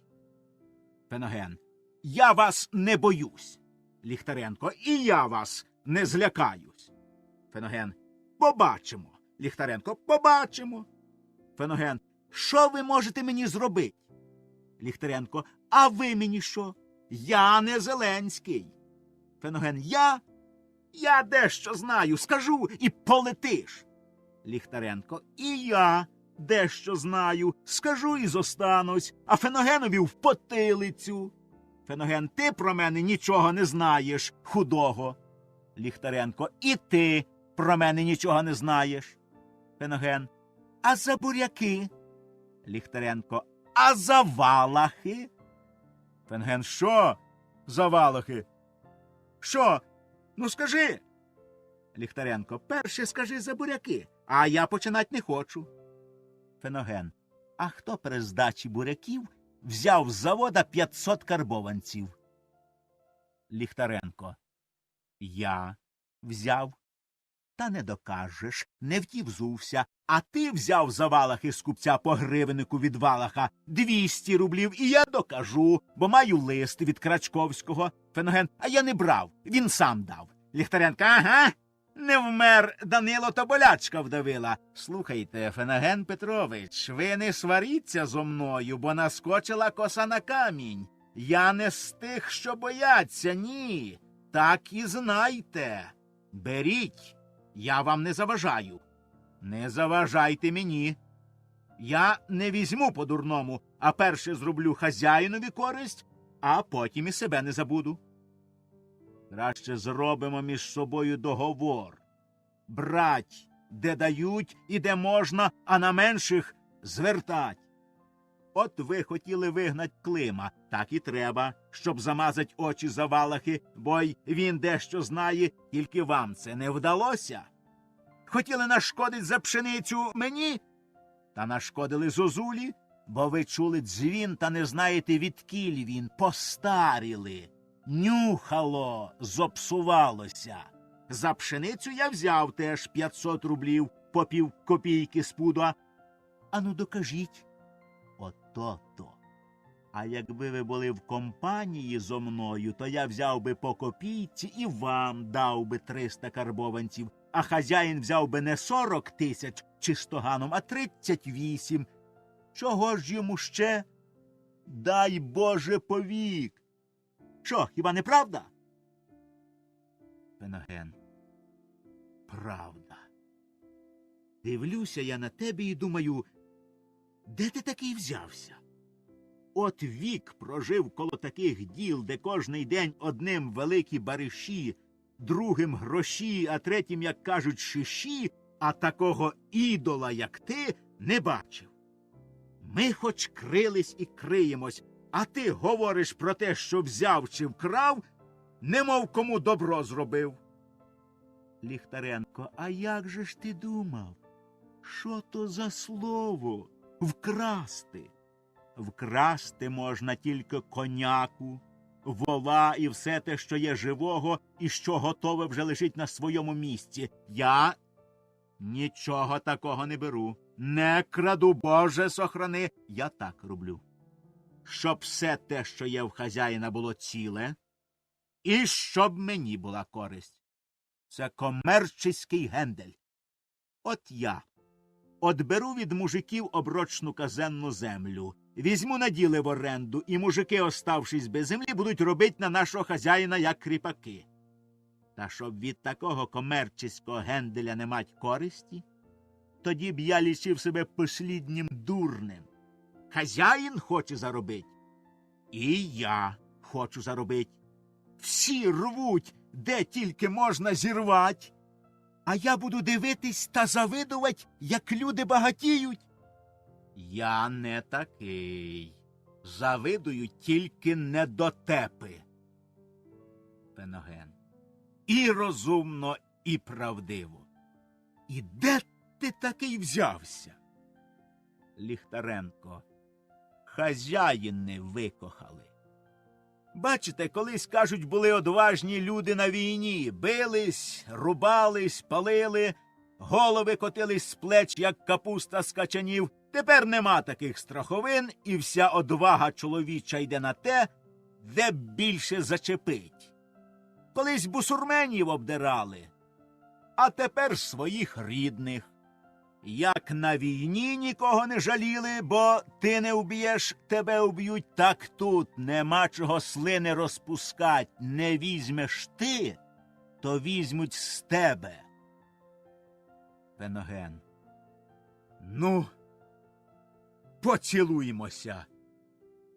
Феноген. Я вас не боюсь. Ліхтаренко. І я вас не злякаюсь. Феноген. Побачимо. Ліхтаренко. Побачимо. Феноген. Що ви можете мені зробити? Ліхтаренко. А ви мені що? Я не Зеленський. Феноген. Я дещо знаю. Скажу і полетиш. Ліхтаренко. І я дещо знаю. Скажу і зостанусь. А Феногенові в потилицю. Феноген. Ти про мене нічого не знаєш, худого. Ліхтаренко. І ти про мене нічого не знаєш. Феноген. А за буряки? Ліхтаренко. А за валахи? Феноген. Що за валахи? Що? Ну скажи. Ліхтаренко. Перше скажи за буряки, а я починать не хочу. Феноген. А хто при здачі буряків взяв з завода 500 карбованців? Ліхтаренко. Я взяв. Та не докажеш, не втівзувся, а ти взяв за валахи з купця по гривеннику від валаха 200 рублів, і я докажу, бо маю лист від Крачковського. Феноген. А я не брав, він сам дав. Ліхтаренко. Ага, не вмер Данило, то болячка вдавила. Слухайте, Феноген Петрович, ви не сваріться зо мною, бо наскочила коса на камінь. Я не з тих, що бояться, ні. Так і знайте. Беріть. Я вам не заважаю. Не заважайте мені. Я не візьму по-дурному, а перше зроблю хазяїнові користь, а потім і себе не забуду. Краще зробимо між собою договор. Брать, де дають і де можна, а на менших звертать. От ви хотіли вигнать Клима, так і треба, щоб замазать очі за валахи, бо й він дещо знає, тільки вам це не вдалося. Хотіли нашкодить за пшеницю мені, та нашкодили зозулі, бо ви чули дзвін та не знаєте, відкіль він, постаріли. Нюхало, зопсувалося. За пшеницю я взяв теж 500 рублів по пів копійки з пуда. Ану докажіть. Ото-то. А якби ви були в компанії зо мною, то я взяв би по копійці і вам дав би 300 карбованців, а хазяїн взяв би не 40 тисяч чистоганом, а 38. Чого ж йому ще? Дай Боже повік. Що, хіба не правда? Феноген. Правда. Дивлюся я на тебе і думаю, де ти такий взявся? От вік прожив коло таких діл, де кожний день одним великі бариші, другим гроші, а третім, як кажуть, шиші, а такого ідола, як ти, не бачив. Ми хоч крились і криємось, а ти говориш про те, що взяв чи вкрав, немов кому добро зробив. Ліхтаренко, а як же ж ти думав? Що то за слово? Вкрасти. Вкрасти можна тільки коняку, вола і все те, що є живого і що готове вже лежить на своєму місці. Я нічого такого не беру. Не краду, Боже сохрани. Я так роблю. Щоб все те, що є в хазяїна, було ціле, і щоб мені була користь. Це комерческий гендель. От я отберу від мужиків оброчну казенну землю, візьму на діле в оренду, і мужики, оставшись без землі, будуть робити на нашого хазяїна як кріпаки. Та щоб від такого комерчеського генделя не мать користі, тоді б я лічив себе посліднім дурнем. Хазяїн хоче заробити. І я хочу заробить. Всі рвуть, де тільки можна зірвать. А я буду дивитись та завидувати, як люди багатіють. Я не такий. Завидують тільки недотепи. Феноген. І розумно, і правдиво. І де ти такий взявся? Ліхтаренко. Хазяїни викохали. Бачите, колись, кажуть, були одважні люди на війні. Бились, рубались, палили, голови котились з плеч, як капуста з качанів. Тепер нема таких страховин, і вся одвага чоловіча йде на те, де більше зачепить. Колись бусурменів обдирали, а тепер своїх рідних. Як на війні нікого не жаліли, бо ти не вб'єш, тебе вб'ють, так тут нема чого слини розпускать. Не візьмеш ти, то візьмуть з тебе. Феноген. Ну, поцілуємося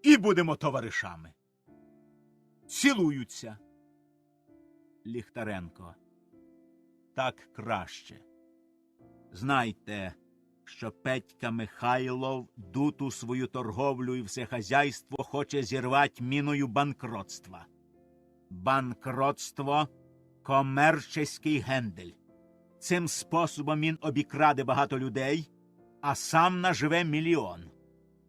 і будемо товаришами. Цілуються. Ліхтаренко. Так краще. Знайте, що Петька Михайлов дуту свою торговлю і все хазяйство хоче зірвать міною банкротства. Банкротство – комерческий гендель. Цим способом він обікраде багато людей, а сам наживе мільйон.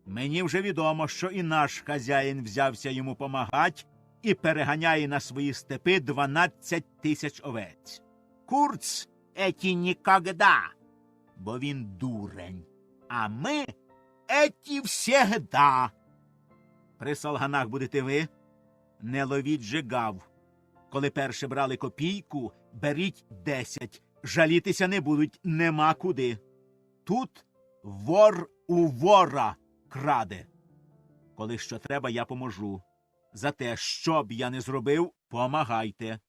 Мені вже відомо, що і наш хазяїн взявся йому помагать і переганяє на свої степи 12 тисяч овець. Курц еті нікогда, бо він дурень, а ми еті всегда. При солганах будете ви, не ловіть же гав. Коли перше брали копійку, беріть 10, жалітися не будуть, нема куди. Тут вор у вора краде. Коли що треба, я поможу. За те, що б я не зробив, помагайте.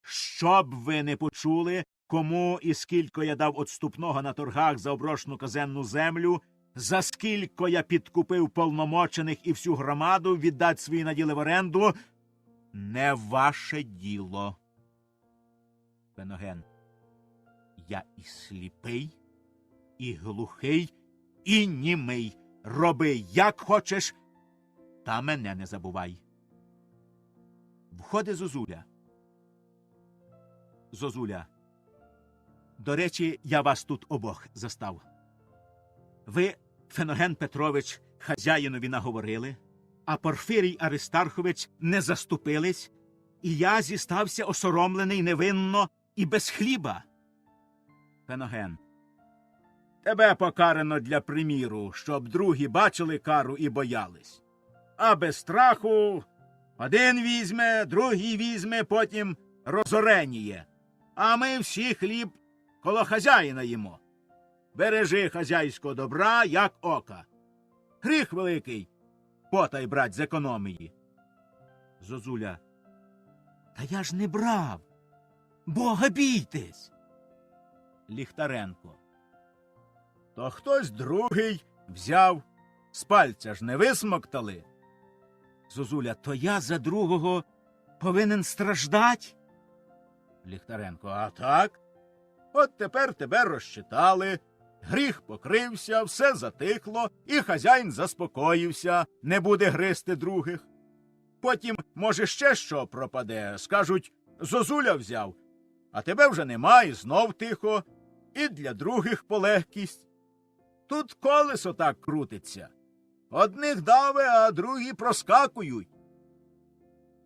Щоб ви не почули, кому і скільки я дав отступного на торгах за оброшену казенну землю, за скільки я підкупив повномочених і всю громаду віддать свої наділи в оренду, не ваше діло. Феноген. Я і сліпий, і глухий, і німий. Роби, як хочеш, та мене не забувай. Входить Зозуля. Зозуля. До речі, я вас тут обох застав. Ви, Феноген Петрович, хазяїнові наговорили, а Порфирій Аристархович не заступились, і я зістався осоромлений невинно і без хліба. Феноген. Тебе покарано для приміру, щоб другі бачили кару і боялись. А без страху один візьме, другий візьме, потім розореніє. А ми всі хліб коло хазяїна їмо. Бережи хазяйського добра, як ока. Гріх великий, потай брать з економії. Зозуля. Та я ж не брав. Бога бійтесь. Ліхтаренко. То хтось другий взяв, з пальця ж не висмоктали. Зозуля. То я за другого повинен страждать? Ліхтаренко. А так? От тепер тебе розчитали, гріх покрився, все затихло, і хазяїн заспокоївся, не буде гризти других. Потім, може, ще що пропаде, скажуть, Зозуля взяв, а тебе вже нема, і знов тихо, і для других полегкість. Тут колесо так крутиться. Одних даве, а другі проскакують.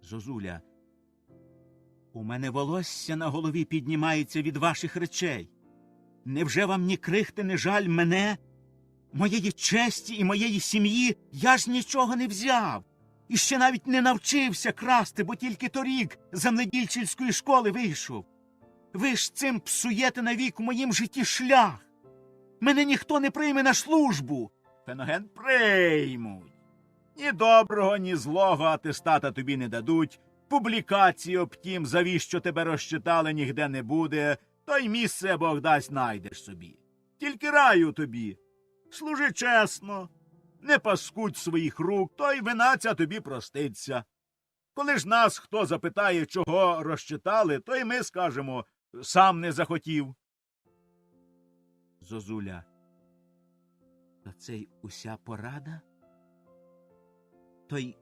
Зозуля. У мене волосся на голові піднімається від ваших речей. Невже вам ні крихти не жаль мене, моєї честі і моєї сім'ї? Я ж нічого не взяв. І ще навіть не навчився красти, бо тільки торік з земледільчицької школи вийшов. Ви ж цим псуєте навік в моїм житті шлях. Мене ніхто не прийме на службу. Феноген. Приймуть. Ні доброго, ні злого атестата тобі не дадуть. Публікації об тім, завіщо тебе розчитали, нігде не буде, то й місце Бог дасть найдеш собі. Тільки раю тобі. Служи чесно, не паскудь своїх рук, то й вина ця тобі проститься. Коли ж нас хто запитає, чого розчитали, то й ми скажемо, сам не захотів. Зозуля. То це й уся порада? То й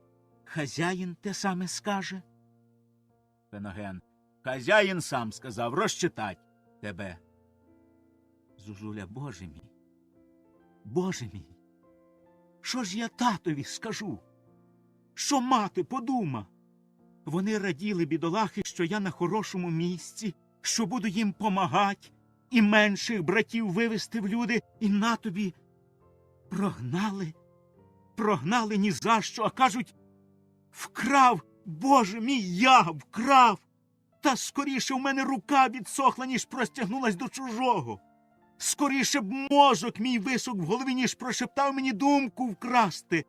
хазяїн те саме скаже? Феноген. Хазяїн сам сказав розчитать тебе. Зозуля, Боже мій, Боже мій, що ж я татові скажу? Що мати подума? Вони раділи, бідолахи, що я на хорошому місці, що буду їм помагать, і менших братів вивести в люди, і на тобі прогнали. Прогнали ні за що, а кажуть, вкрав, Боже мій, я вкрав. Та скоріше в мене рука відсохла, ніж простягнулась до чужого. Скоріше б мозок мій висох в голові, ніж прошептав мені думку вкрасти.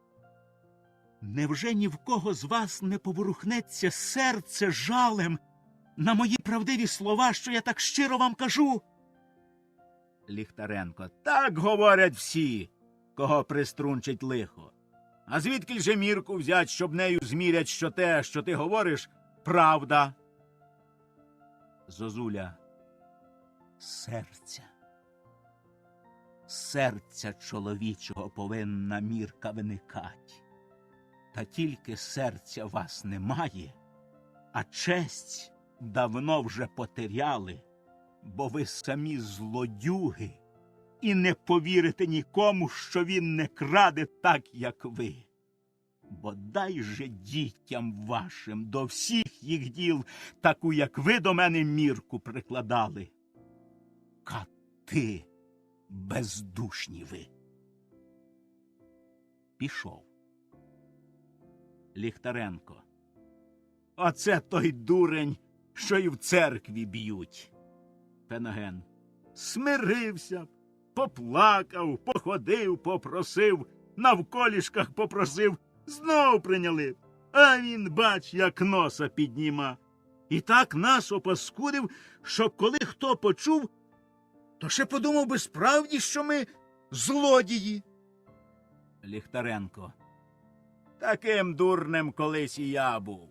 Невже ні в кого з вас не поворухнеться серце жалем на мої правдиві слова, що я так щиро вам кажу? Ліхтаренко. Так говорять всі, кого приструнчить лихо. А звідки же мірку взять, щоб нею змірять, що те, що ти говориш, правда? Зозуля. Серця. Серця чоловічого повинна мірка виникать. Та тільки серця вас немає, а честь давно вже потеряли, бо ви самі злодюги і не повірите нікому, що він не краде так, як ви. Бодай же дітям вашим до всіх їх діл таку, як ви до мене мірку прикладали. Кати бездушні ви. Пішов. Ліхтаренко. Оце той дурень, що й в церкві б'ють. Феноген. Смирився б, поплакав, походив, попросив, навколішках попросив, знов прийняли б. А він, бач, як носа підніма. І так нас опаскудив, що коли хто почув, то ще подумав би справді, що ми злодії. Ліхтаренко. Таким дурнем колись і я був.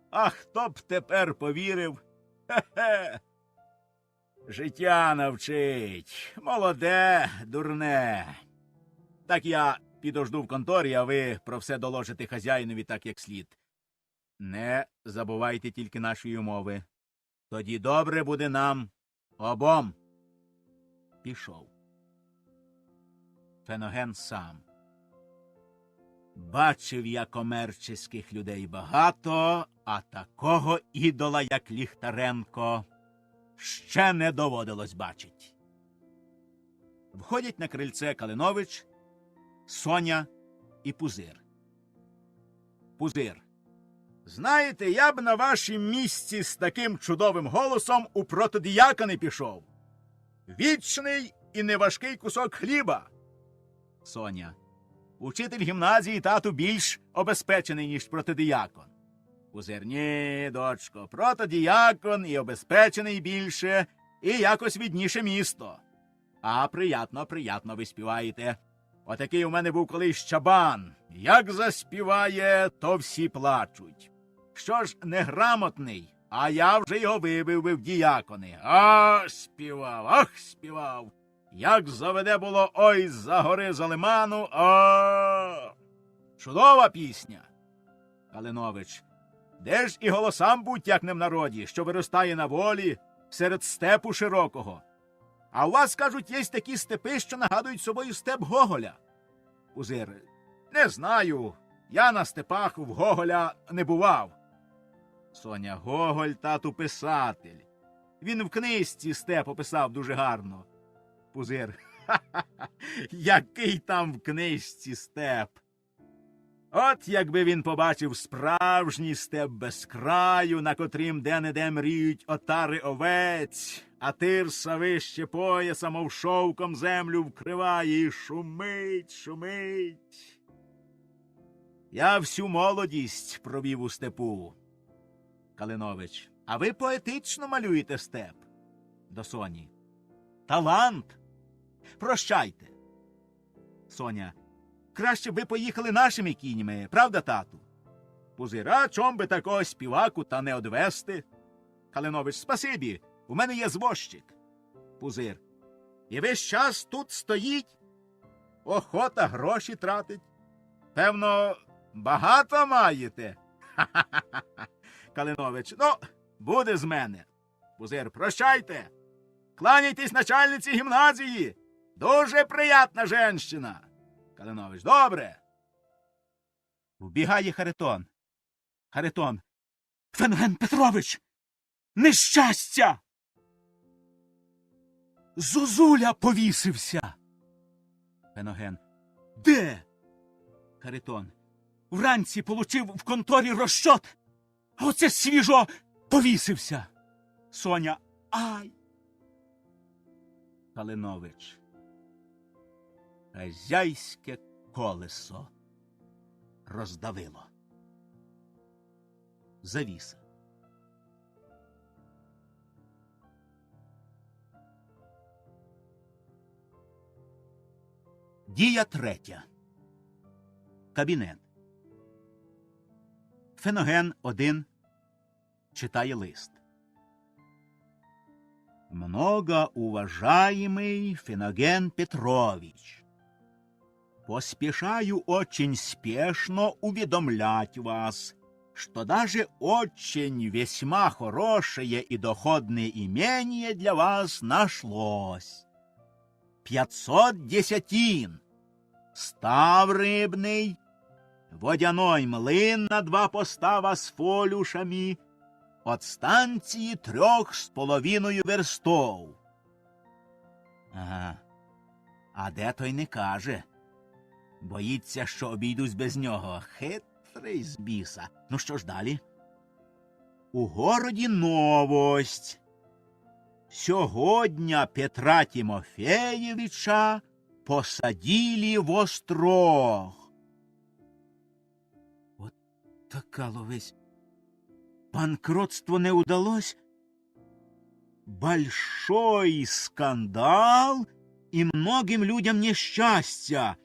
А хто б тепер повірив? Хе-хе. Життя навчить. Молоде, дурне. Так я підожду в конторі, а ви про все доложите хазяїнові так, як слід. Не забувайте тільки нашої умови. Тоді добре буде нам обом. Пішов. Феноген сам. Бачив я комерческих людей багато, а такого ідола, як Ліхтаренко, ще не доводилось бачить. Входять на крильце Калинович, Соня і Пузир. Пузир. Знаєте, я б на вашім місці з таким чудовим голосом у протодіякони пішов. Вічний і неважкий кусок хліба. Соня. Учитель гімназії, тату, більш обезпечений, ніж протодіякон. Пузир. Ні, дочко, протодіякон і обезпечений більше, і якось відніше місто. А приятно, приятно ви співаєте. Отакий у мене був колись чабан. Як заспіває, то всі плачуть. Що ж, неграмотний, а я вже його вибив в діякони. Співав, ах, співав. Як заведе було ой за гори за лиману, чудова пісня. Калинович. Де ж і голосам будь, як не в народі, що виростає на волі серед степу широкого. А у вас, кажуть, є такі степи, що нагадують собою степ Гоголя. Пузир. Не знаю. Я на степах в Гоголя не бував. Соня. Гоголь, тату, писатель. Він в книжці степ описав дуже гарно. Пузир. Ха-ха-ха. Який там в книжці степ. От якби він побачив справжній степ без краю, на котрім де-не-де мріють отари овець, а тирса вище пояса, мов шовком землю вкриває і шумить, шумить. Я всю молодість провів у степу. Калинович. А ви поетично малюєте степ? До Соні. Талант. Прощайте. Соня. краще б ви поїхали нашими кіньми, правда, тату? Пузир, а чом би такого співаку та не одвести? Калинович, спасибі, у мене є звозчик. Пузир, і весь час тут стоїть? Охота гроші тратить. Певно, багато маєте? Ха-ха-ха. Калинович, ну, буде з мене. Пузир, прощайте. Кланяйтесь начальниці гімназії. Дуже приятна женщина. Калинович, добре. Вбігає Харитон. Харитон. Феноген Петрович! Нещастя! Зозуля повісився. Феноген. Де? Харитон. Вранці получив в конторі розчот, а оце свіжо повісився. Соня. Ай. Калинович. Хазяйське колесо роздавило. Завіса. Дія третя. Кабінет. Феноген один читає лист. Многоуважаемый Феноген Петрович, поспешаю очень спешно уведомлять вас, что даже очень весьма хорошее и доходное имение для вас нашлось. 500 десятин, став рибний, водяной млин на 2 постава з фолюшами, от станції 3,5 верстов. Ага, а де той не каже. Боїться, що обійдусь без нього. Хитрий з біса. Ну що ж далі? У городі новость. Сьогодні Петра Тимофеєвича посадили в острог. От така ловись. Банкротство не удалось? Большой скандал и многим людям несчастья.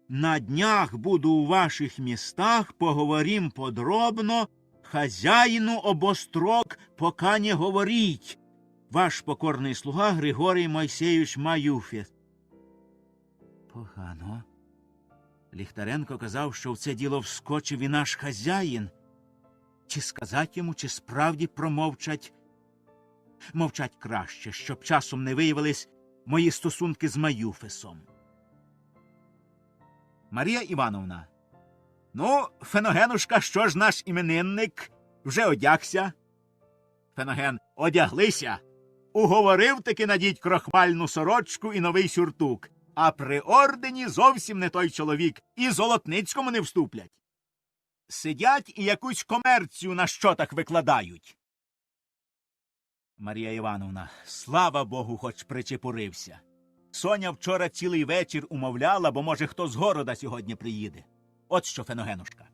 На днях буду у ваших местах, поговорим подробно, хозяину об острог пока не говорить. Ваш покорний слуга Григорій Мойсеєвич Маюфєв. Погано. Ліхтаренко казав, що в це діло вскочив і наш хазяїн. Чи сказать йому, чи справді промовчать? Мовчать краще, щоб часом не виявились мої стосунки з Маюфесом. Марія Івановна. Ну, Феногенушка, що ж наш іменинник? Вже одягся? Феноген. Одяглися. Уговорив таки надіть крохмальну сорочку і новий сюртук. А при ордені зовсім не той чоловік. І Золотницькому не вступлять. Сидять і якусь комерцію на щотах викладають. Марія Івановна, слава Богу, хоч причепурився. Соня вчора цілий вечір умовляла, бо, може, хто з города сьогодні приїде. От що, Феногенушка.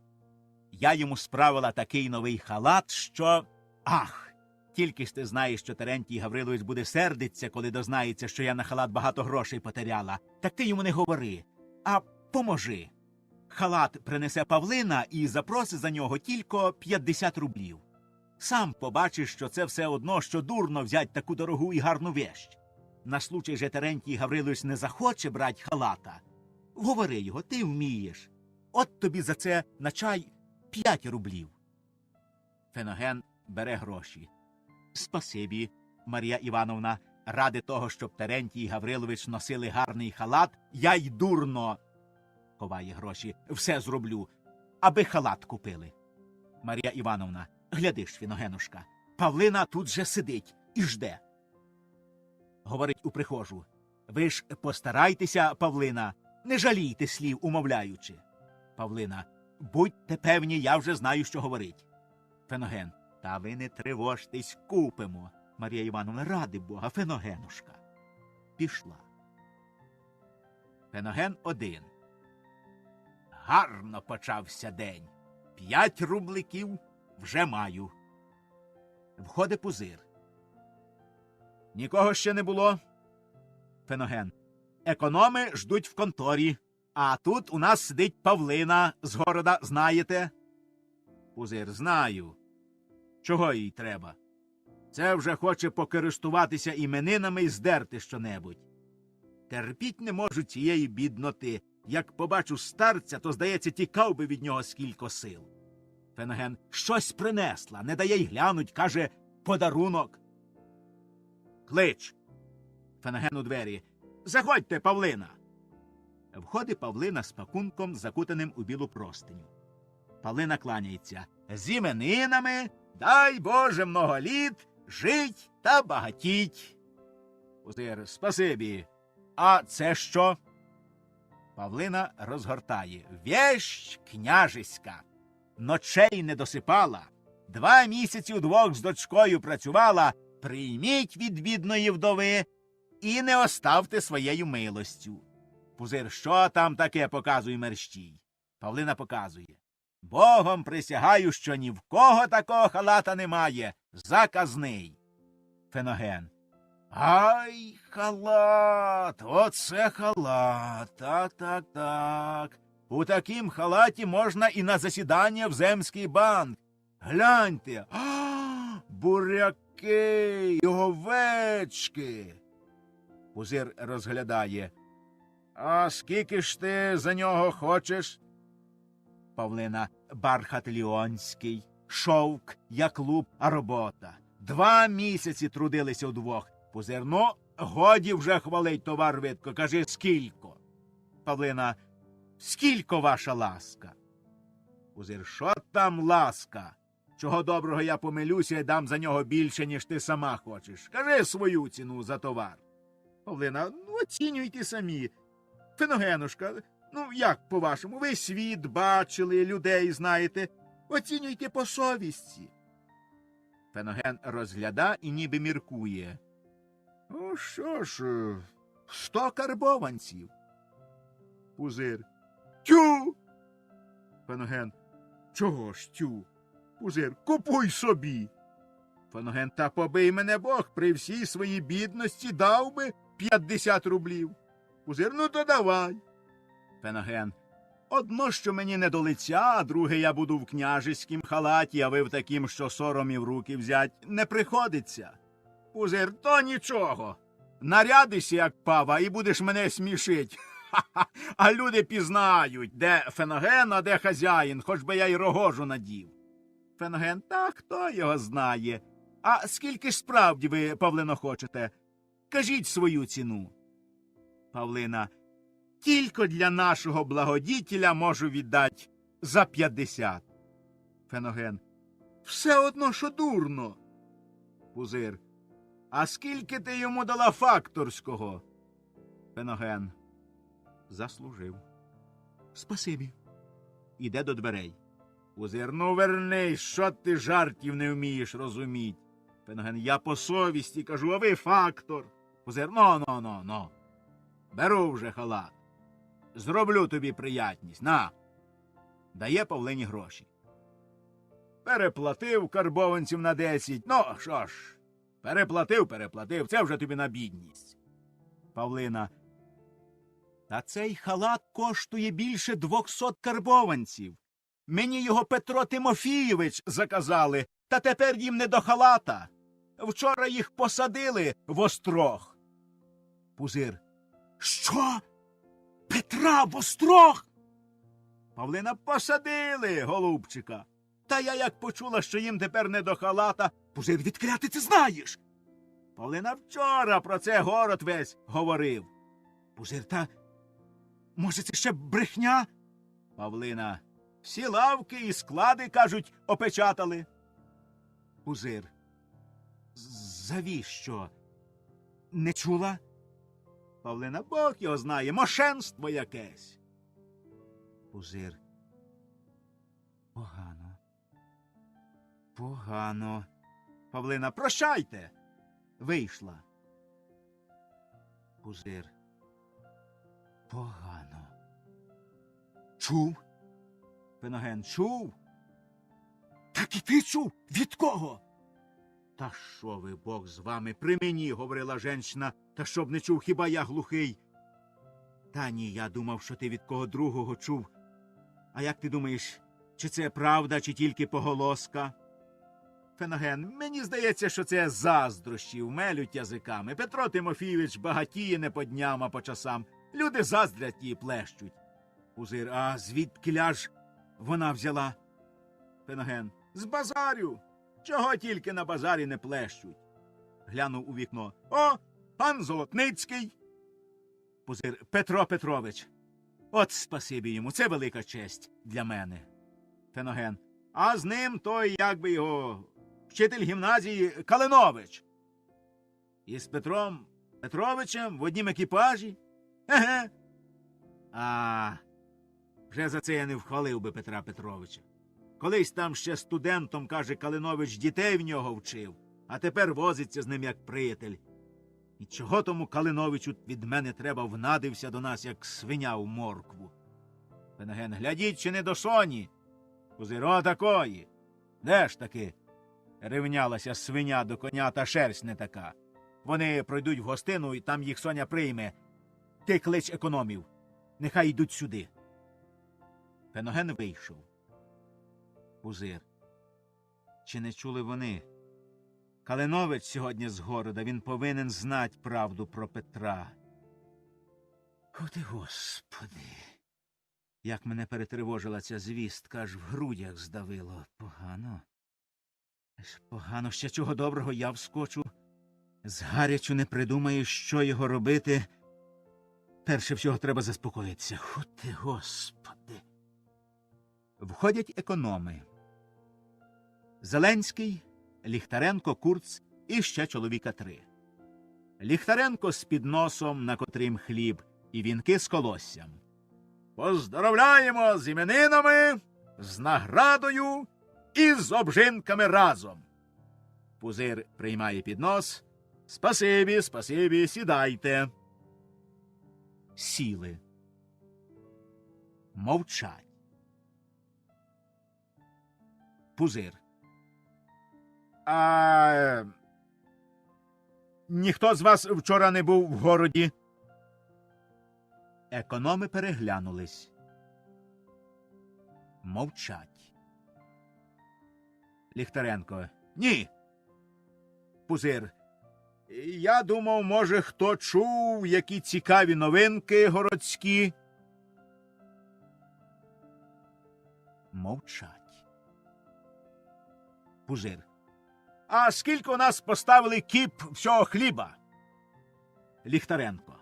Я йому справила такий новий халат, що... Ах! Тільки ж ти знаєш, що Терентій Гаврилович буде сердиться, коли дознається, що я на халат багато грошей потеряла. Так ти йому не говори, а поможи. Халат принесе Павлина і запроси за нього тільки 50 рублів. Сам побачиш, що це все одно, що дурно взять таку дорогу і гарну вещь. На случай же Терентій Гаврилович не захоче брать халата. Говори його, ти вмієш. От тобі за це на чай 5 рублів. Феноген бере гроші. Спасибі, Марія Івановна. Ради того, щоб Терентій Гаврилович носили гарний халат, я й дурно, ховає гроші, все зроблю, аби халат купили. Марія Івановна, глядиш, Феногенушка, Павлина тут же сидить і жде. Говорить у прихожу. Ви ж постарайтеся, Павлина, не жалійте слів, умовляючи. Павлина, будьте певні, я вже знаю, що говорить. Феноген, та ви не тривожтесь, купимо. Марія Івановна, ради Бога, Феногенушка. Пішла. Феноген 1. Гарно почався день. 5 рубликів вже маю. Входить Пузир. Нікого ще не було. Феноген. Економи ждуть в конторі. А тут у нас сидить Павлина з города, знаєте? Пузир, знаю. Чого їй треба? Це вже хоче покористуватися іменинами і здерти щонебудь. Терпіть не можу цієї бідноти. Як побачу старця, то, здається, тікав би від нього скілько сил. Феноген щось принесла, не дає й глянуть, каже, подарунок. Клич. Феноген у двері. Заходьте, Павлина. Входить Павлина з пакунком, закутаним у білу простиню. Павлина кланяється. З іменинами, дай Боже много літ, жить та багатіть. Пузир, спасибі. А це що? Павлина розгортає. Вещь княжеська. Ночей не досипала. 2 місяці удвох з дочкою працювала. Прийміть від бідної вдови і не оставте своєю милостю. Пузир, що там таке, показує мерщій. Павлина показує. Богом присягаю, що ні в кого такого халата немає. Заказний. Феноген. Ай, халат, оце халат, так. У такім халаті можна і на засідання в земський банк. Гляньте, буряки, і овечки. Пузир розглядає. А скільки ж ти за нього хочеш? Павлина, бархат ліонський, шовк, як луп, а робота. 2 місяці трудилися удвох. Пузир, ну, годі вже хвалить товар видко, кажи, скілько? Павлина, скілько ваша ласка? Пузир, що там ласка? Чого доброго я помилюся і дам за нього більше, ніж ти сама хочеш. Кажи свою ціну за товар. Павлина, ну, оцінюйте самі. Феногенушка, ну, як по-вашому, ви світ бачили, людей знаєте. Оцінюйте по совісті. Феноген розгляда і ніби міркує. Ну, що ж, 100 карбованців. Пузир. Тю! Феноген. Чого ж тю? Пузир. Купуй собі. Феноген. Та побий мене Бог, при всій своїй бідності дав би 50 рублів. Пузир. Ну, то давай. Феноген. Одно, що мені не до лиця, а друге, я буду в княжеськім халаті, а ви в таким, що сором і в руки взять, не приходиться. Пузир, то нічого. Нарядишся, як пава, і будеш мене смішить. Ха-ха. А люди пізнають, де Феноген, а де хазяїн, хоч би я й рогожу надів. Феноген, та хто його знає. А скільки ж справді ви, Павлино, хочете? Кажіть свою ціну. Павлина, тільки для нашого благодітеля можу віддати за 50. Феноген, все одно, що дурно. Пузир, а скільки ти йому дала факторського? Феноген, заслужив. Спасибі. Іде до дверей. Пузир, ну вернись, що ти жартів не вмієш розуміть. Феноген, я по совісті кажу, а ви фактор. Пузир, ну. Беру вже халат. Зроблю тобі приятність. На. Дає Павлині гроші. Переплатив карбованців на 10. Ну, що ж, переплатив. Це вже тобі на бідність. Павлина. Та цей халат коштує більше 200 карбованців. Мені його Петро Тимофійович заказали, та тепер їм не до халата. Вчора їх посадили в острог. Пузир. Що? Петра в острог? Павлина, посадили, голубчика. Та я як почула, що їм тепер не до халата. Пузир, відкляти ти знаєш. Павлина, вчора про це город весь говорив. Пузир, та може це ще брехня? Павлина, всі лавки і склади, кажуть, опечатали. Пузир, завіщо? Не чула? Павлина, Бог його знає, мошенство якесь. Пузир. Погано. Павлина, прощайте. Вийшла. Пузир. Погано. Чув? Феноген, чув? Так і ти чув? Від кого? Та що ви, Бог з вами, при мені, говорила женщина, та щоб не чув, хіба я глухий. Та ні, я думав, що ти від кого другого чув. А як ти думаєш, чи це правда, чи тільки поголоска? Феноген, мені здається, що це заздрощі мелють язиками. Петро Тимофійович багатіє не по дням, а по часам. Люди заздрять і плещуть. Пузир, а звідкиля ж вона взяла? Феноген, з базарю. Чого тільки на базарі не плещуть. Глянув у вікно. О, пан Золотницький. Пузир, Петро Петрович. От спасибі йому, це велика честь для мене. Феноген, а з ним той, як би його, вчитель гімназії Калинович. І з Петром Петровичем в однім екіпажі? Еге. А, вже за це я не вхвалив би Петра Петровича. Колись там ще студентом, каже, Калинович дітей в нього вчив, а тепер возиться з ним як приятель. І чого тому Калиновичу від мене треба внадився до нас, як свиня в моркву? Феноген, глядіть, чи не до соні? Пузир, о такої. Де ж таки ревнялася свиня до коня, та шерсть не така. Вони пройдуть в гостину, і там їх Соня прийме. Ти клич економів. Нехай йдуть сюди. Феноген вийшов. Пузир. Чи не чули вони? Калинович сьогодні з города, він повинен знати правду про Петра. О ти, Господи! Як мене перетривожила ця звістка, аж в грудях здавило. Погано. Погано, ще чого доброго я вскочу. Згарячу не придумаю, що його робити. Перше всього треба заспокоїтися. О ти, Господи! Входять економи. Зеленський, Ліхтаренко, Курц і ще чоловіка 3. Ліхтаренко з підносом, на котрім хліб, і вінки з колоссям. Поздоровляємо з іменинами, з наградою і з обжинками разом. Пузир приймає піднос. Спасибі, спасибі, сідайте. Сіли. Мовчать. Пузир. А ніхто з вас вчора не був в городі? Економи переглянулись. Мовчать. Ліхтаренко. Ні. Пузир. Я думав, може, хто чув, які цікаві новинки городські. Мовчать. Пузир. А скільки у нас поставили кіп всього хліба? Ліхтаренко.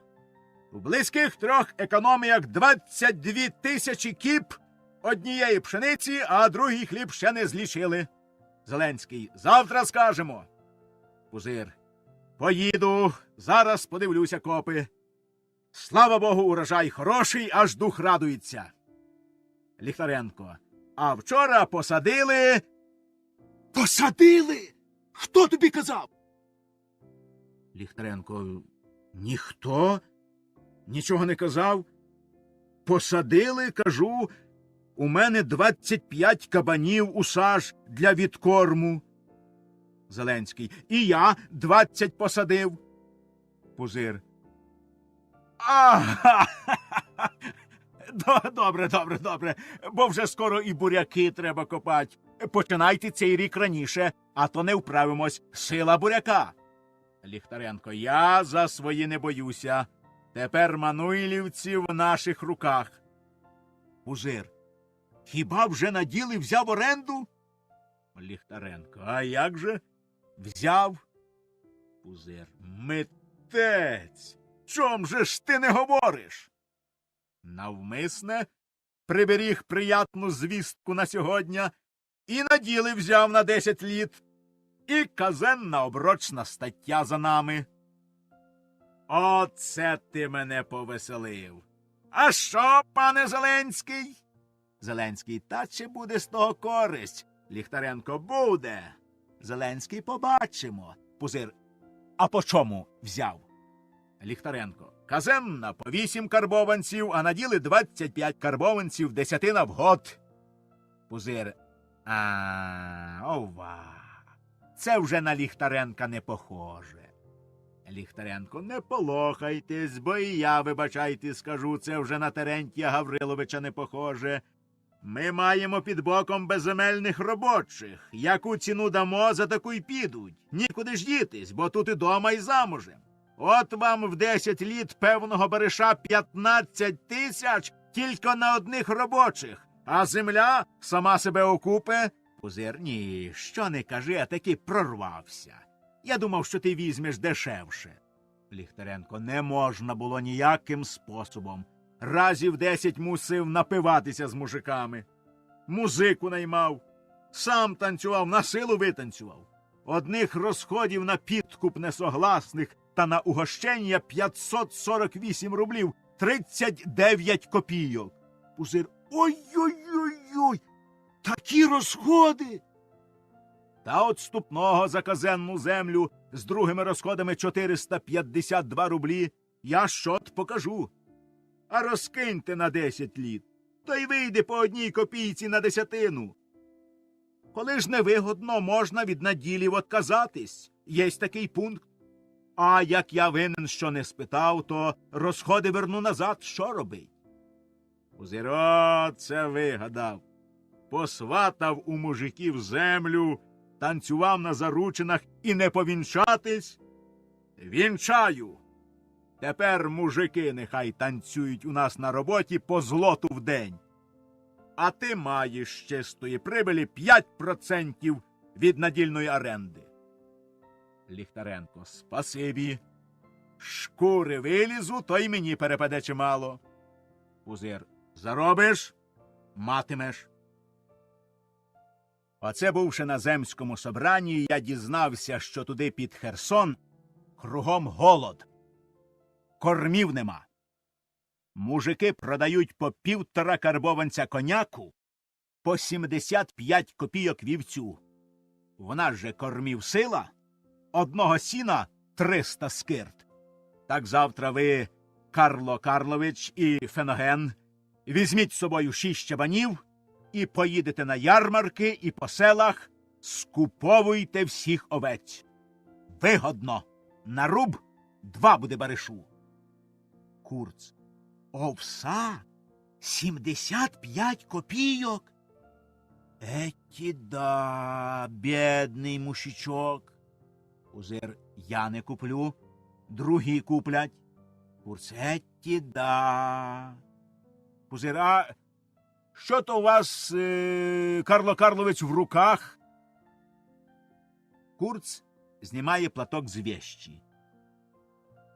У близьких 3 економіях 22 тисячі кіп однієї пшениці, а другий хліб ще не злічили. Зеленський. Завтра скажемо. Пузир. Поїду, зараз подивлюся копи. Слава Богу, урожай хороший, аж дух радується. Ліхтаренко. А вчора посадили... Посадили? Хто тобі казав? Ліхтаренко. Ніхто? Нічого не казав? Посадили, кажу, у мене 25 кабанів у саж для відкорму. Зеленський. І я 20 посадив. Пузир. Ага. Добре, бо вже скоро і буряки треба копати. Починайте цей рік раніше, а то не вправимось. Сила буряка. Ліхтаренко. Я за свої не боюся. Тепер мануйлівці в наших руках. Пузир. Хіба вже на ділі взяв оренду? Ліхтаренко. А як же? Взяв. Пузир. Митець. Чом же ж ти не говориш? Навмисне приберіг приятну звістку на сьогодні і на діли взяв на 10 літ. І казенна оброчна стаття за нами. Оце ти мене повеселив. А що, пане Зеленський? Зеленський. Та чи буде з того користь? Ліхтаренко. Буде. Зеленський. Побачимо. Пузир. А по чому взяв? Ліхтаренко. Казенна по 8 карбованців, а на ділі 25 карбованців, 10 в год. Пузир. Ова. Це вже на Ліхтаренка не похоже. Ліхтаренко, не полохайтесь, бо і я, вибачайте, скажу, це вже на Терентія Гавриловича не похоже. Ми маємо під боком безземельних робочих. Яку ціну дамо, за таку й підуть. Нікуди ж дітись, бо тут і дома, і замужем. От вам в 10 літ певного бариша 15 тисяч тільки на одних робочих, а земля сама себе окупе. Пузир, ні, що не кажи, а таки прорвався. Я думав, що ти візьмеш дешевше. Ліхтаренко, не можна було ніяким способом. Разів 10 мусив напиватися з мужиками. Музику наймав, сам танцював, на силу витанцював. Одних розходів на підкуп несогласних та на угощення 548 рублів, 39 копійок. Пузир, ой-ой-ой-ой, такі розходи! Та отступного за казенну землю з другими розходами 452 рублі я щот покажу. А розкиньте на 10 літ, то й вийде по 1 копійці на десятину. Коли ж невигодно, можна від наділів отказатись. Єсть такий пункт. А як я винен, що не спитав, то розходи верну назад, що робить? Пузиро, це вигадав. Посватав у мужиків землю, танцював на заручинах і не повінчатись? Вінчаю. Тепер мужики нехай танцюють у нас на роботі по злоту в день. А ти маєш з чистої прибилі 5% від надільної оренди. Ліхтаренко, спасибі. Шкури вилізу, то й мені перепаде чимало. Пузир, заробиш – матимеш. Оце, бувши на земському собранні, я дізнався, що туди під Херсон кругом голод. Кормів нема. Мужики продають по 1,5 карбованця коняку, по 75 копійок вівцю. В нас же кормів сила, одного сіна 300 скирт. Так завтра ви, Карло Карлович і Феноген, візьміть з собою 6 чабанів і поїдете на ярмарки і по селах, скуповуйте всіх овець. Вигодно. На руб 2 буде баришу. Курц. Овса? 75 копійок? Еті да, бідний мушичок. Пузир, я не куплю, другі куплять. Курц, еті да. Пузир, а що то у вас, Карло Карлович, в руках? Курц знімає платок з вещі.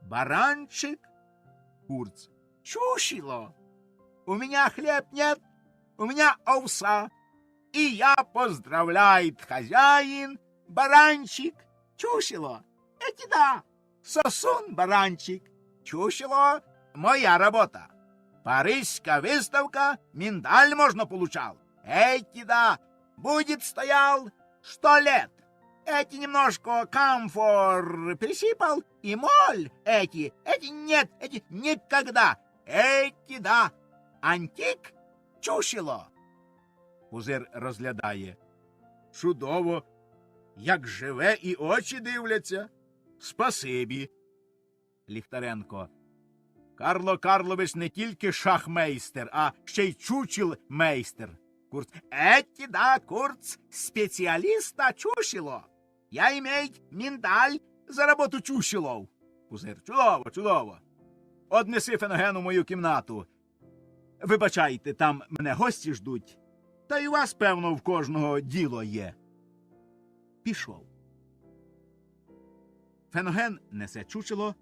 Баранчик? Курц. Чушило. У меня хлеб нет, у меня овса. И я поздравляет хозяин, баранчик, чушило. Эти да, сосун баранчик, чушило, моя работа. Парижская выставка, миндаль можно получал. Эти да, будет стоял 100 лет. Эти немножко камфор присыпал, и моль эти нет, эти никогда. Эти да, антик, чушило. Пузир розглядає. Чудово, як живе і очі дивляться. Спасибі. Ліхтаренко. Карло Карлович не тільки шахмейстер, а ще й чучел-мейстер. Курц. Эти да, Курц, спеціаліста чушило. Я имею миндаль за роботу чушилов. Пузир. Чудово, чудово. Однеси Феногену в мою кімнату. Вибачайте, там мене гості ждуть. Та й у вас, певно, в кожного діло є. Пішов. Феноген несе чучело.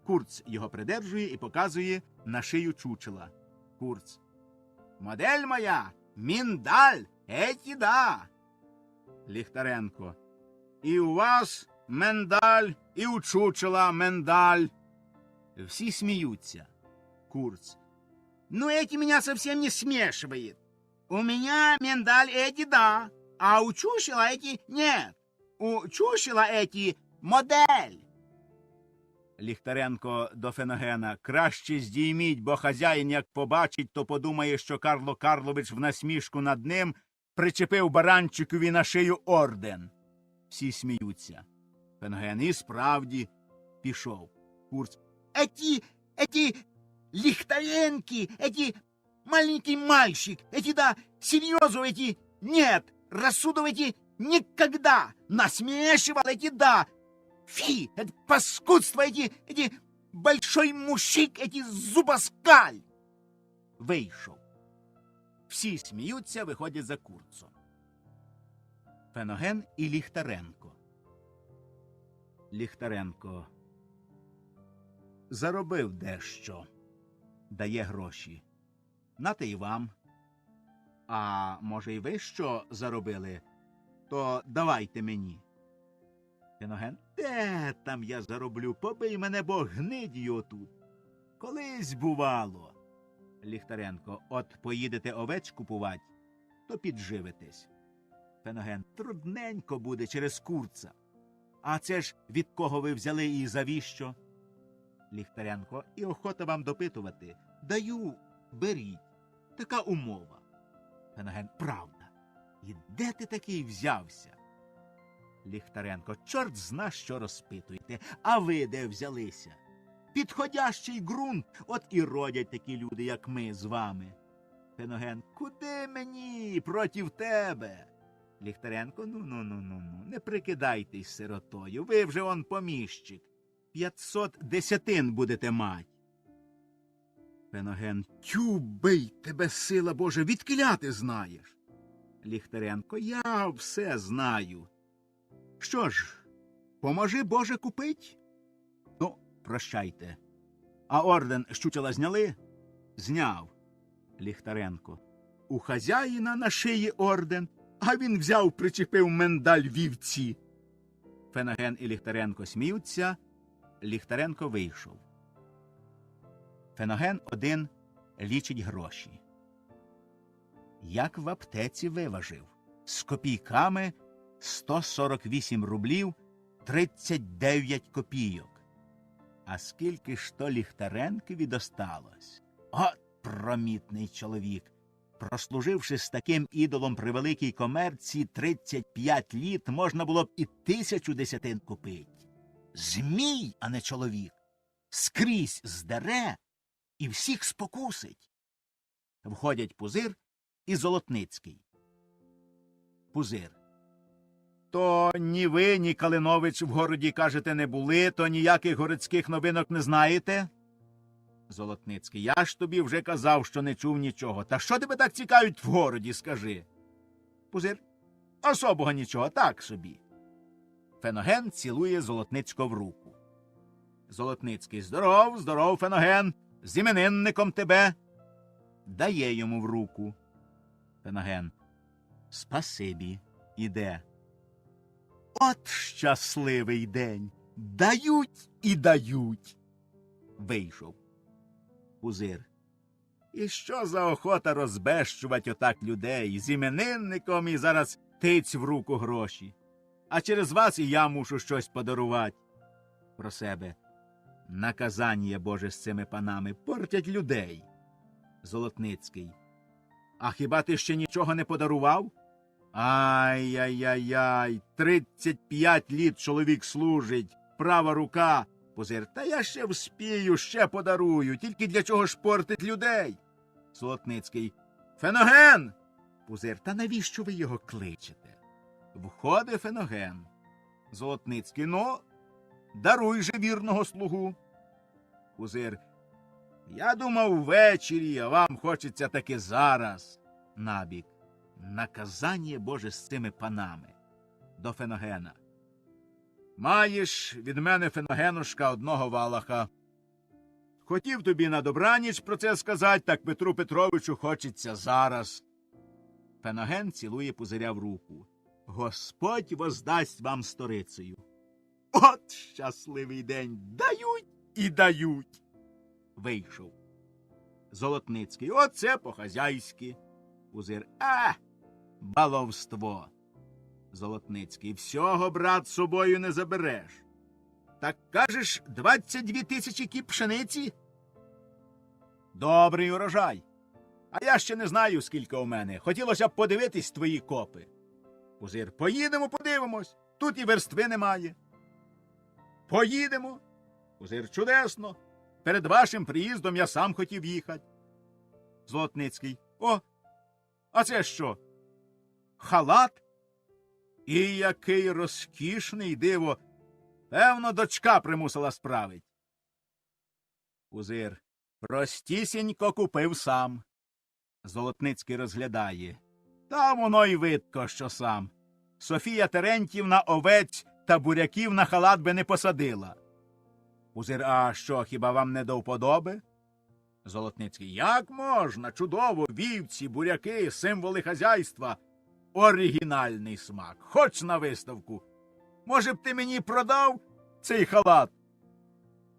Курц його придержує і показує на шию чучела. Курц. Модель моя, миндаль, еті да. Ліхтаренко. І у вас миндаль, і у чучела миндаль. Всі сміються. Курц. Ну, эти меня совсем не смешивает. У меня миндаль эти да, а у чушела эти нет. У чушела эти модель. Ліхтаренко до Феногена. Краще здійміть, бо хазяїн, як побачить, то подумає, що Карло Карлович в насмішку над ним причепив баранчикові на шию орден. Всі сміються. Феноген. І справді, Пішов. Курц. Эти Лихтаренки, эти маленький мальчик, эти да, серьезно, эти нет, рассудов эти никогда, насмешивал эти да. Фи, это паскудство, эти большой мужик, эти зубоскаль. Вийшов. Всі сміються, виходять за Курцом. Феноген і Ліхтаренко. Ліхтаренко заробив дещо. Дає гроші. Нате й вам. А може й ви що заробили? То давайте мені. Феноген. Де там я зароблю? Побий мене Бог гнидію отут. Колись бувало. Ліхтаренко. От поїдете овець купувати, то підживитесь. Феноген. Трудненько буде через Курца. А це ж від кого ви взяли і завіщо? Ліхтаренко. І охота вам допитувати. Даю, беріть. Така умова. Феноген. Правда. І де ти такий взявся? Ліхтаренко. Чорт зна, що розпитуєте. А ви де взялися? Підходящий ґрунт. От і родять такі люди, як ми з вами. Феноген. Куди мені проти тебе? Ліхтаренко. Ну, не прикидайтесь сиротою. Ви вже он поміщик. 500 десятин будете мать. Феноген. Тю, бий тебе, сила Божа, відкіля ти знаєш? Ліхтаренко. Я все знаю. Що ж, поможи, Боже, купить? Ну, прощайте. А орден з чучела зняли? Зняв. Ліхтаренко. У хазяїна на шиї орден, а він взяв, причепив миндаль вівці. Феноген і Ліхтаренко сміються. Ліхтаренко вийшов. Феноген один лічить гроші. Як в аптеці виважив. З копійками 148 рублів 39 копійок. А скільки ж то Ліхтаренкові досталось? От промітний чоловік. Прослуживши з таким ідолом при великій комерції 35 літ, можна було б і 1000 десятин купити. Змій, а не чоловік. Скрізь здере і всіх спокусить. Входять Пузир і Золотницький. Пузир. То ні ви, ні Калинович в городі, кажете, не були, то ніяких городських новинок не знаєте? Золотницький. Я ж тобі вже казав, що не чув нічого. Та що тебе так цікавить в городі, скажи? Пузир. Особого нічого, так собі. Феноген цілує Золотницького в руку. Золотницький. Здоров, здоров, Феноген. З іменинником тебе. Дає йому в руку. Феноген. Спасибі. Іде. От щасливий день. Дають і дають. Вийшов. Пузир. І що за охота розбещувати отак людей з іменинником і зараз тиць в руку гроші? А через вас і я мушу щось подарувати. Про себе. Наказання Боже з цими панами портять людей. Золотницький. А хіба ти ще нічого не подарував? Ай-яй-яй-яй, 35 літ чоловік служить, права рука. Пузир. Та я ще вспію, ще подарую, тільки для чого ж портить людей? Золотницький. Феноген! Пузир. Та навіщо ви його кличете? Входить Феноген. Золотницький. Ну, даруй же вірного слугу. Пузир. Я думав ввечері, а вам хочеться таки зараз. Набік. Наказання Боже з цими панами. До Феногена. Маєш від мене, Феногенушка, одного валаха. Хотів тобі на добраніч про це сказати, так Петру Петровичу хочеться зараз. Феноген цілує Пузиря в руку. Господь воздасть вам сторицею. От щасливий день. Дають і дають. Вийшов. Золотницький. Оце по-хазяйськи. Пузир. Баловство. Золотницький. Всього, брат, з собою не забереш. Так кажеш, 22 тисячі кіп пшениці? Добрий урожай. А я ще не знаю, скільки у мене. Хотілося б подивитись твої копи. Пузир. Поїдемо, подивимось. Тут і верстви немає. Поїдемо. Пузир, чудесно. Перед вашим приїздом я сам хотів їхати. Золотницький, о, а це що? Халат? І який розкішний, диво. Певно, дочка примусила справить. Пузир, простісінько купив сам. Золотницький розглядає. Та воно й видко, що сам. Софія Терентівна овець та буряків на халат би не посадила. Пузир, а що, хіба вам не до вподоби? Золотницький, як можна? Чудово, вівці, буряки, символи хазяйства. Оригінальний смак. Хоч на виставку. Може б ти мені продав цей халат?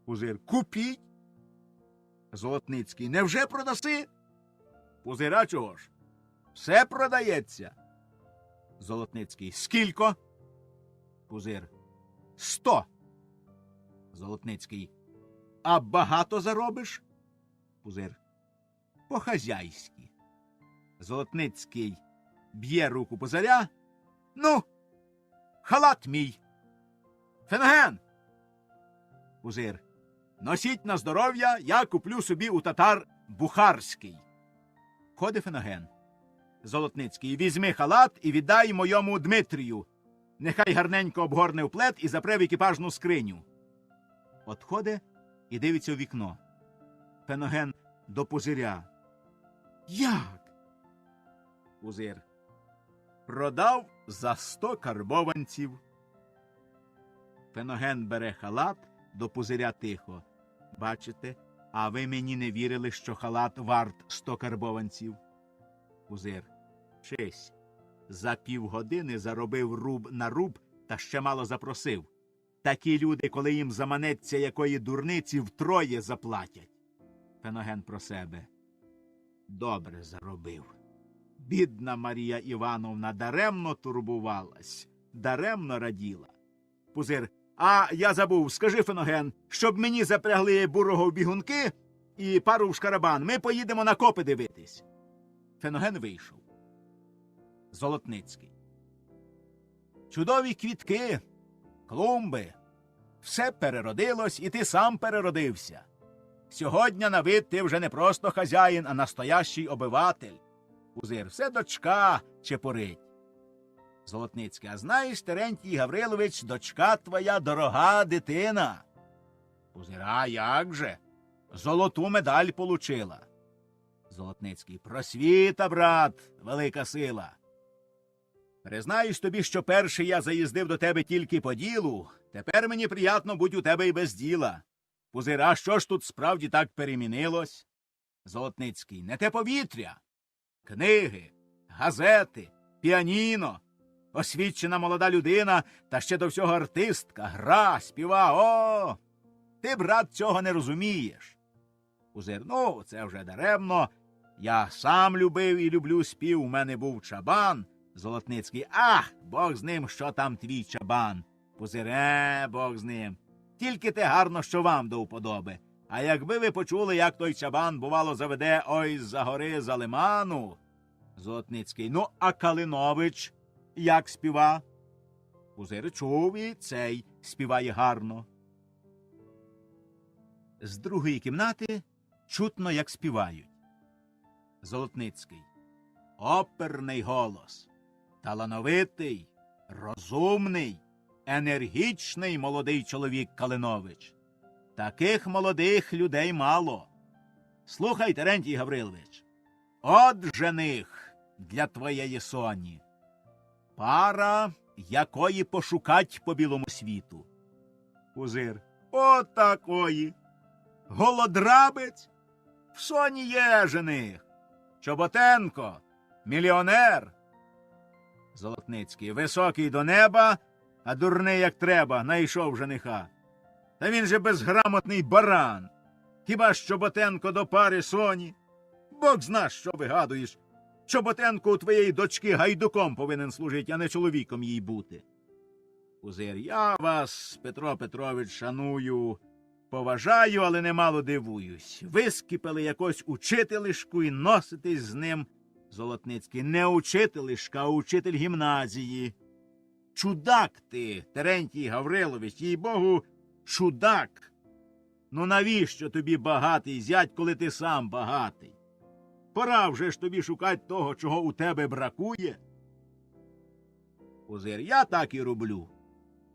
Пузир, купіть. Золотницький, невже продаси? Пузира чого ж? Все продається. Золотницький, скілько? Пузир, 100. Золотницький, а багато заробиш? Пузир, по-хазяйськи. Золотницький б'є руку Пузиря. Ну, халат мій. Феноген. Пузир, носіть на здоров'я, я куплю собі у татар бухарський. Ходить Феноген. Золотницький, візьми халат і віддай моєму Дмитрію. Нехай гарненько обгорне в плед і запре в екіпажну скриню. Отходить і дивиться у вікно. Феноген до Пузиря. Як? Пузир. Продав за 100 карбованців. Феноген бере халат, до Пузиря тихо. Бачите, а ви мені не вірили, що халат варт 100 карбованців. Пузир. Честь. За півгодини заробив руб на руб та ще мало запросив. Такі люди, коли їм заманеться якої дурниці, втроє заплатять. Феноген про себе. Добре заробив. Бідна Марія Івановна даремно турбувалась, даремно раділа. Пузир. А я забув, скажи, Феноген, щоб мені запрягли бурого в бігунки і пару в шкарабан. Ми поїдемо на копи дивитись. Феноген вийшов. Золотницький. Чудові квітки, клумби. Все переродилось, і ти сам переродився. Сьогодні на вид ти вже не просто хазяїн, а настоящий обиватель. Пузир, все дочка чепурить. Золотницький, а знаєш, Терентій Гаврилович, дочка твоя дорога дитина. Пузир, а як же? Золоту медаль получила. Золотницький, просвіта, брат, велика сила. Признаюсь тобі, що перший я заїздив до тебе тільки по ділу, тепер мені приятно будь у тебе і без діла. Пузир, а що ж тут справді так перемінилось? Золотницький, не те повітря. Книги, газети, піаніно, освічена молода людина, та ще до всього артистка, гра, співа, о! Ти, брат, цього не розумієш. Пузир, ну, це вже даремно. Я сам любив і люблю спів, у мене був чабан. Золотницький, ах, Бог з ним, що там твій чабан. Пузир, Бог з ним. Тільки те гарно, що вам до вподоби. А якби ви почули, як той чабан, бувало, заведе ой з-за гори, за лиману. Золотницький, ну, а Калинович як співа? Пузир, чув, і цей співає гарно. З другої кімнати чутно, як співають. Золотницький. Оперний голос. Талановитий, розумний, енергічний молодий чоловік Калинович. Таких молодих людей мало. Слухай, Терентій Гаврилович, от жених для твоєї Соні. Пара, якої пошукать по білому світу. Пузир. От такої. Голодрабець. В Соні є жених. Чоботенко. Мільйонер. Золотницький. Високий до неба, а дурний як треба, найшов жениха. Та він же безграмотний баран. Хіба ж Чоботенко до пари Соні? Бог зна, що вигадуєш. Чоботенко у твоєї дочки гайдуком повинен служити, а не чоловіком їй бути. Пузир, я вас, Петро Петрович, шаную, поважаю, але немало дивуюсь. Вискіпали якось учителишку і носитесь з ним. Золотницький, не учителишка, а учитель гімназії. Чудак ти, Терентій Гаврилович, їй-богу, чудак. Ну навіщо тобі багатий зять, коли ти сам багатий? Пора вже ж тобі шукати того, чого у тебе бракує. Пузир, я так і роблю.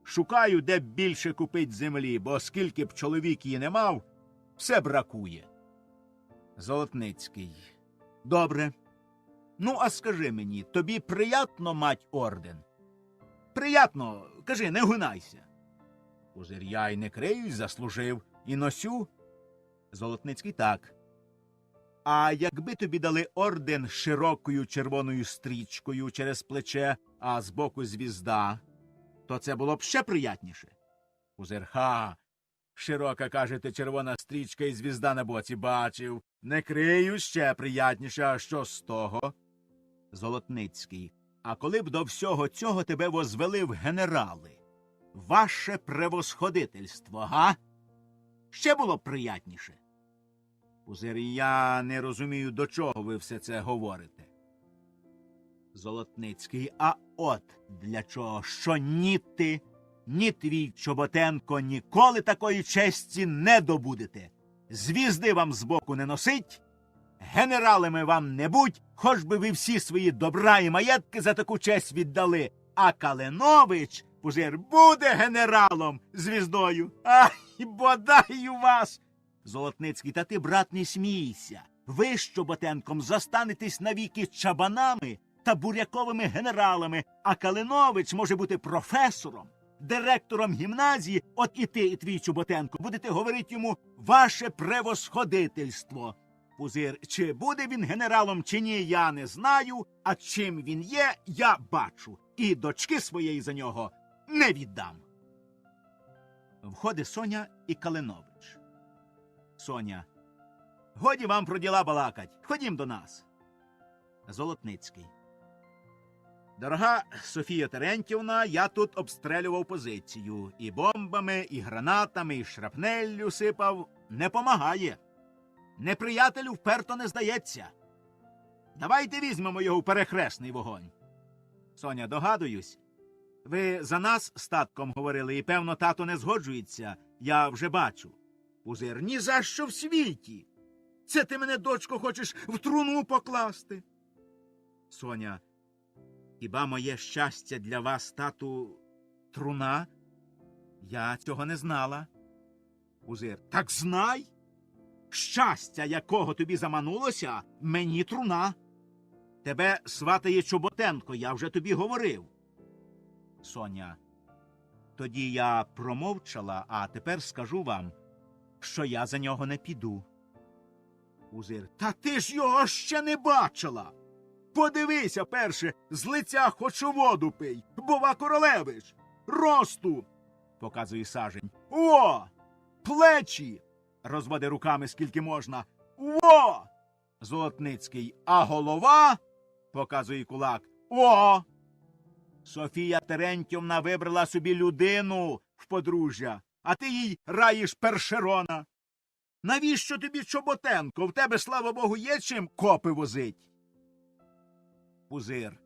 Шукаю, де б більше купить землі, бо скільки б чоловік її не мав, все бракує. Золотницький. Добре. Ну, а скажи мені, тобі приятно мать орден? Приятно, кажи, не гунайся. Пузир, я й не криюсь, заслужив, і носю. Золотницький, так. А якби тобі дали орден з широкою червоною стрічкою через плече, а збоку звізда, то це було б ще приятніше. Пузир, ха, широка, кажете, червона стрічка і звізда на боці бачив. Не крию, ще приятніше, а що з того? Золотницький, а коли б до всього цього тебе возвели в генерали? Ваше превосходительство, га? Ще було б приятніше. Пузир, я не розумію, до чого ви все це говорите. Золотницький, а от для чого, що ні ти, ні твій Чоботенко ніколи такої честі не добудете. Звізди вам збоку не носить, генералами вам не будь, хоч би ви всі свої добра і маєтки за таку честь віддали, а Калинович, Пузир, буде генералом звіздою. Ай, бодай у вас! Золотницький, та ти, брат, не смійся. Ви з Чоботенком зостанетесь навіки чабанами та буряковими генералами, а Калинович може бути професором, директором гімназії, от і ти, і твій Чоботенко будете говорити йому «Ваше превосходительство». Пузир, чи буде він генералом, чи ні, я не знаю, а чим він є, я бачу. І дочки своєї за нього не віддам. Входить Соня і Калинович. Соня. Годі вам про діла балакать. Ходім до нас. Золотницький. Дорога Софія Терентівна, я тут обстрелював позицію. І бомбами, і гранатами, і шрапнеллю сипав. Не помагає. Неприятелю вперто не здається. Давайте візьмемо його в перехресний вогонь. Соня, догадуюсь. Ви за нас з татком говорили, і, певно, тато не згоджується. Я вже бачу. Пузир, ні за що в світі. Це ти мене, дочко, хочеш в труну покласти? Соня, хіба моє щастя для вас, тату, труна? Я цього не знала. Пузир, так знай. Щастя, якого тобі заманулося, мені труна. Тебе сватає Чоботенко, я вже тобі говорив. Соня, тоді я промовчала, а тепер скажу вам, що я за нього не піду. Пузир, та ти ж його ще не бачила. Подивися, перше, з лиця хоч у воду пий, бова Королевич, росту, показує Сажень. О, плечі, розводи руками скільки можна. О, Золотницький, а голова, показує кулак. О, Софія Терентівна вибрала собі людину в подружжя, а ти їй раїш Першерона. Навіщо тобі Чоботенко? В тебе, слава Богу, є чим копи возить? Пузир,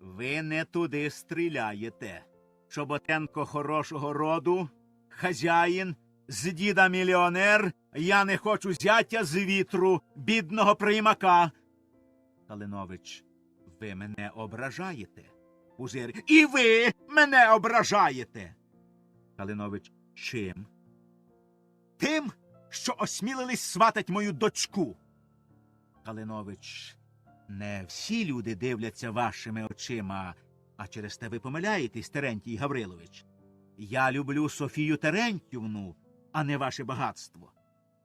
ви не туди стріляєте. Чоботенко хорошого роду, хазяїн, з діда мільйонер, я не хочу зятя з вітру, бідного приймака. Калинович, ви мене ображаєте. Пузир, і ви мене ображаєте. Калинович, чим? Тим, що осмілились сватать мою дочку. Калинович, не всі люди дивляться вашими очима, а через те ви помиляєтесь, Терентій Гаврилович. Я люблю Софію Терентівну, а не ваше багатство.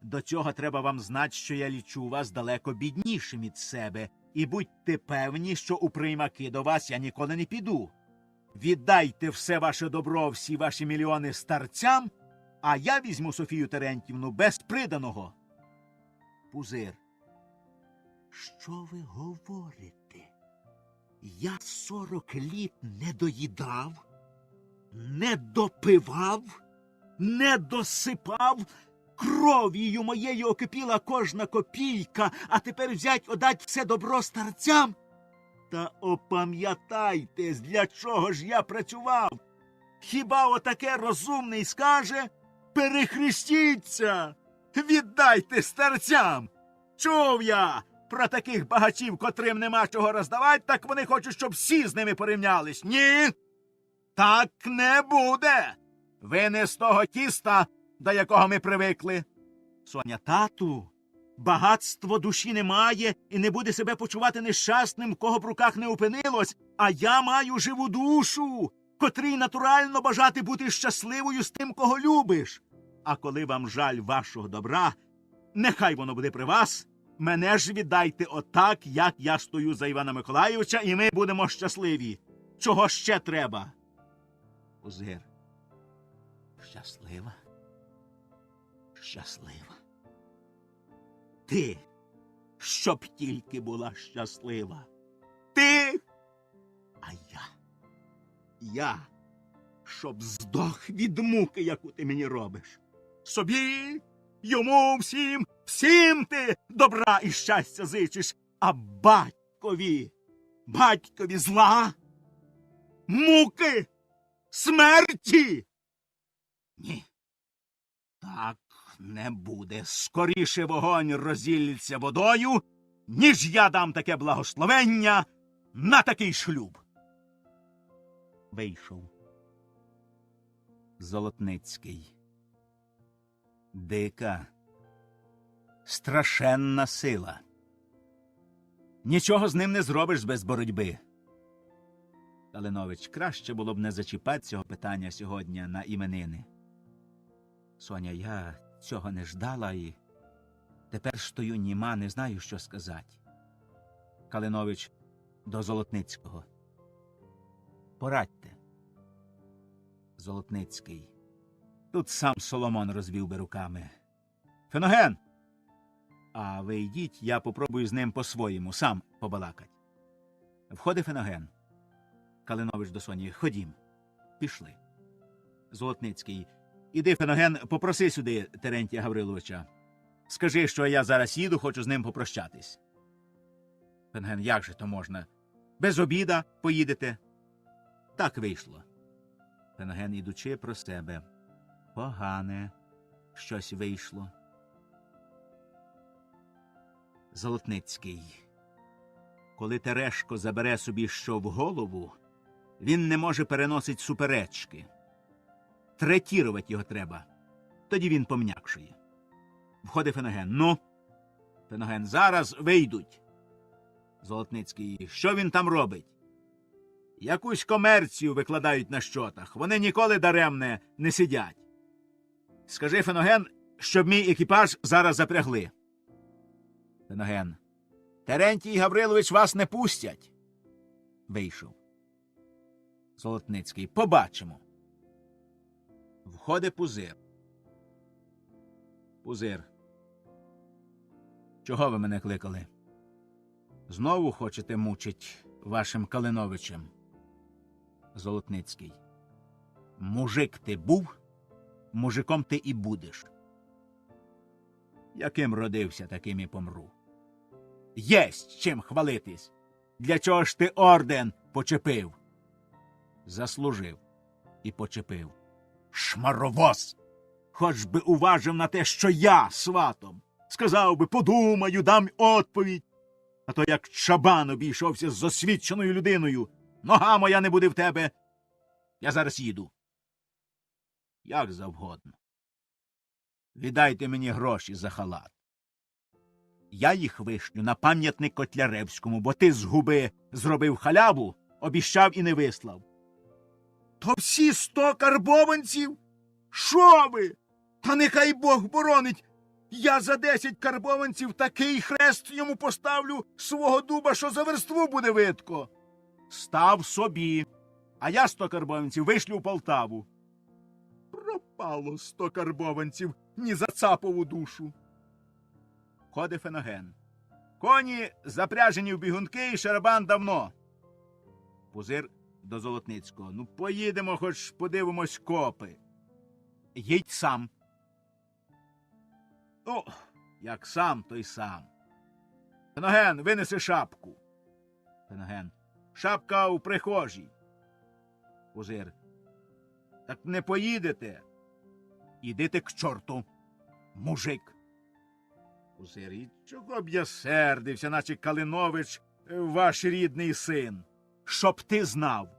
До цього треба вам знати, що я лічу вас далеко біднішим від себе, і будьте певні, що у приймаки до вас я ніколи не піду. Віддайте все ваше добро, всі ваші мільйони старцям, а я візьму Софію Терентівну без приданого. Пузир, що ви говорите? Я 40 літ не доїдав, не допивав, не досипав, кров'ю моєю окипіла кожна копійка, а тепер взять одать все добро старцям? Та опам'ятайтесь, для чого ж я працював? Хіба отаке розумний скаже? перехрестіться, віддайте старцям. Чув я про таких багачів, котрим нема чого роздавати, так вони хочуть, щоб всі з ними порівнялись. Ні, так не буде. Ви не з того тіста, до якого ми привикли. Соня, тату, багатство душі не має і не буде себе почувати нещасним, кого в руках не опинилось, а я маю живу душу, котрій натурально бажати бути щасливою з тим, кого любиш. А коли вам жаль вашого добра, нехай воно буде при вас, мене ж віддайте отак, як я стою за Івана Миколайовича, і ми будемо щасливі. Чого ще треба? Пузир. Щаслива? Щаслива. Ти, щоб тільки була щаслива. Ти, а я, щоб здох від муки, яку ти мені робиш. Собі, йому, всім ти добра і щастя зичиш, а батькові зла, муки, смерті. Ні, так не буде. Скоріше вогонь розілється водою, ніж я дам таке благословення на такий шлюб. Вийшов Золотницький. Дика, страшенна сила. Нічого з ним не зробиш без боротьби. Калинович, краще було б не зачіпати цього питання сьогодні на іменини. Соня, я цього не ждала і тепер стою німа, не знаю, що сказати. Калинович до Золотницького. Порадьте. Золотницький. Тут сам Соломон розвів би руками. Феноген! А ви йдіть, я попробую з ним по-своєму, сам побалакать. Входить Феноген. Калинович до Соні. Ходім. Пішли. Золотницький. Іди, Феноген, попроси сюди Терентія Гавриловича. Скажи, що я зараз їду, хочу з ним попрощатись. Феноген, як же то можна? Без обіда поїдете? Так вийшло. Феноген, ідучи про себе. Погане щось вийшло. Золотницький. Коли Терешко забере собі що в голову, він не може переносить суперечки. Третірувати його треба. Тоді він пом'якшує. Входить Феноген. Ну? Феноген. Зараз вийдуть. Золотницький. Що він там робить? Якусь комерцію викладають на щотах. Вони ніколи даремне не сидять. Скажи, Феноген, щоб мій екіпаж зараз запрягли. Феноген. Терентій Гаврилович вас не пустять. Вийшов. Золотницький. Побачимо. Входить Пузир. Пузир. Чого ви мене кликали? Знову хочете мучить вашим Калиновичем? Золотницький. Мужик ти був, мужиком ти і будеш. Яким родився, таким і помру. Єсть чим хвалитись. Для чого ж ти орден почепив? Заслужив і почепив. Шмаровоз! Хоч би уважив на те, що я сватом. Сказав би, подумаю, дам відповідь. А то як чабан обійшовся з освіченою людиною. Нога моя не буде в тебе. Я зараз їду. Як завгодно. Віддайте мені гроші за халат. Я їх вишлю на пам'ятник Котляревському, бо ти з губи зробив халяву, обіщав і не вислав. То всі 100 карбованців? Що ви? Та нехай Бог боронить. Я за 10 карбованців такий хрест йому поставлю свого дуба, що за верству буде видко. Став собі, а я 100 карбованців вишлю в Полтаву. Пропало 100 карбованців ні за цапову душу. Ходить Феноген. Коні запряжені в бігунки і шарабан давно. Пузир до Золотницького. Ну, поїдемо, хоч подивимось копи. Їдь сам. Ну, як сам, то й сам. Феноген, винеси шапку. Феноген. Шапка у прихожій. Пузир. Так не поїдете. Ідите к чорту, мужик. Пузир, і чого б я сердився, наче Калинович, ваш рідний син? Щоб ти знав.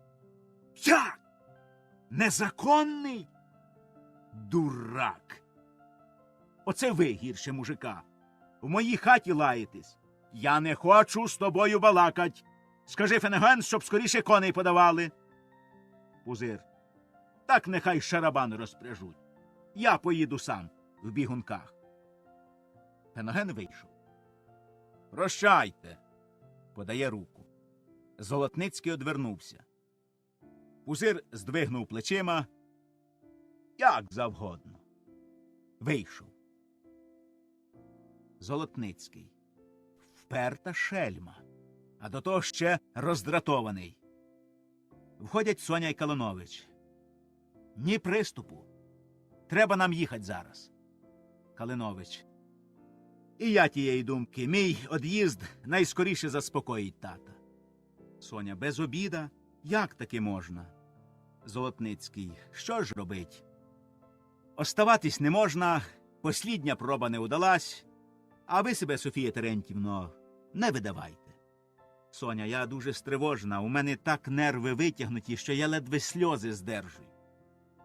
Як? Незаконний? Дурак. Оце ви гірше мужика. В моїй хаті лаєтесь. Я не хочу з тобою балакать. Скажи Фенеген, щоб скоріше коней подавали. Пузир. Так нехай шарабан розпряжуть. Я поїду сам в бігунках. Феноген вийшов. Прощайте, подає руку. Золотницький одвернувся. Пузир здвигнув плечима. Як завгодно. Вийшов. Золотницький. Вперта шельма, а до того ще роздратований. Входять Соня і Калинович. Ні приступу. Треба нам їхати зараз. Калинович. І я тієї думки. Мій од'їзд найскоріше заспокоїть тата. Соня. Без обіда? Як таки можна? Золотницький. Що ж робить? Оставатись не можна, послідня проба не удалась, а ви себе, Софія Терентівно, не видавайте. Соня. Я дуже стривожена, у мене так нерви витягнуті, що я ледве сльози здержую.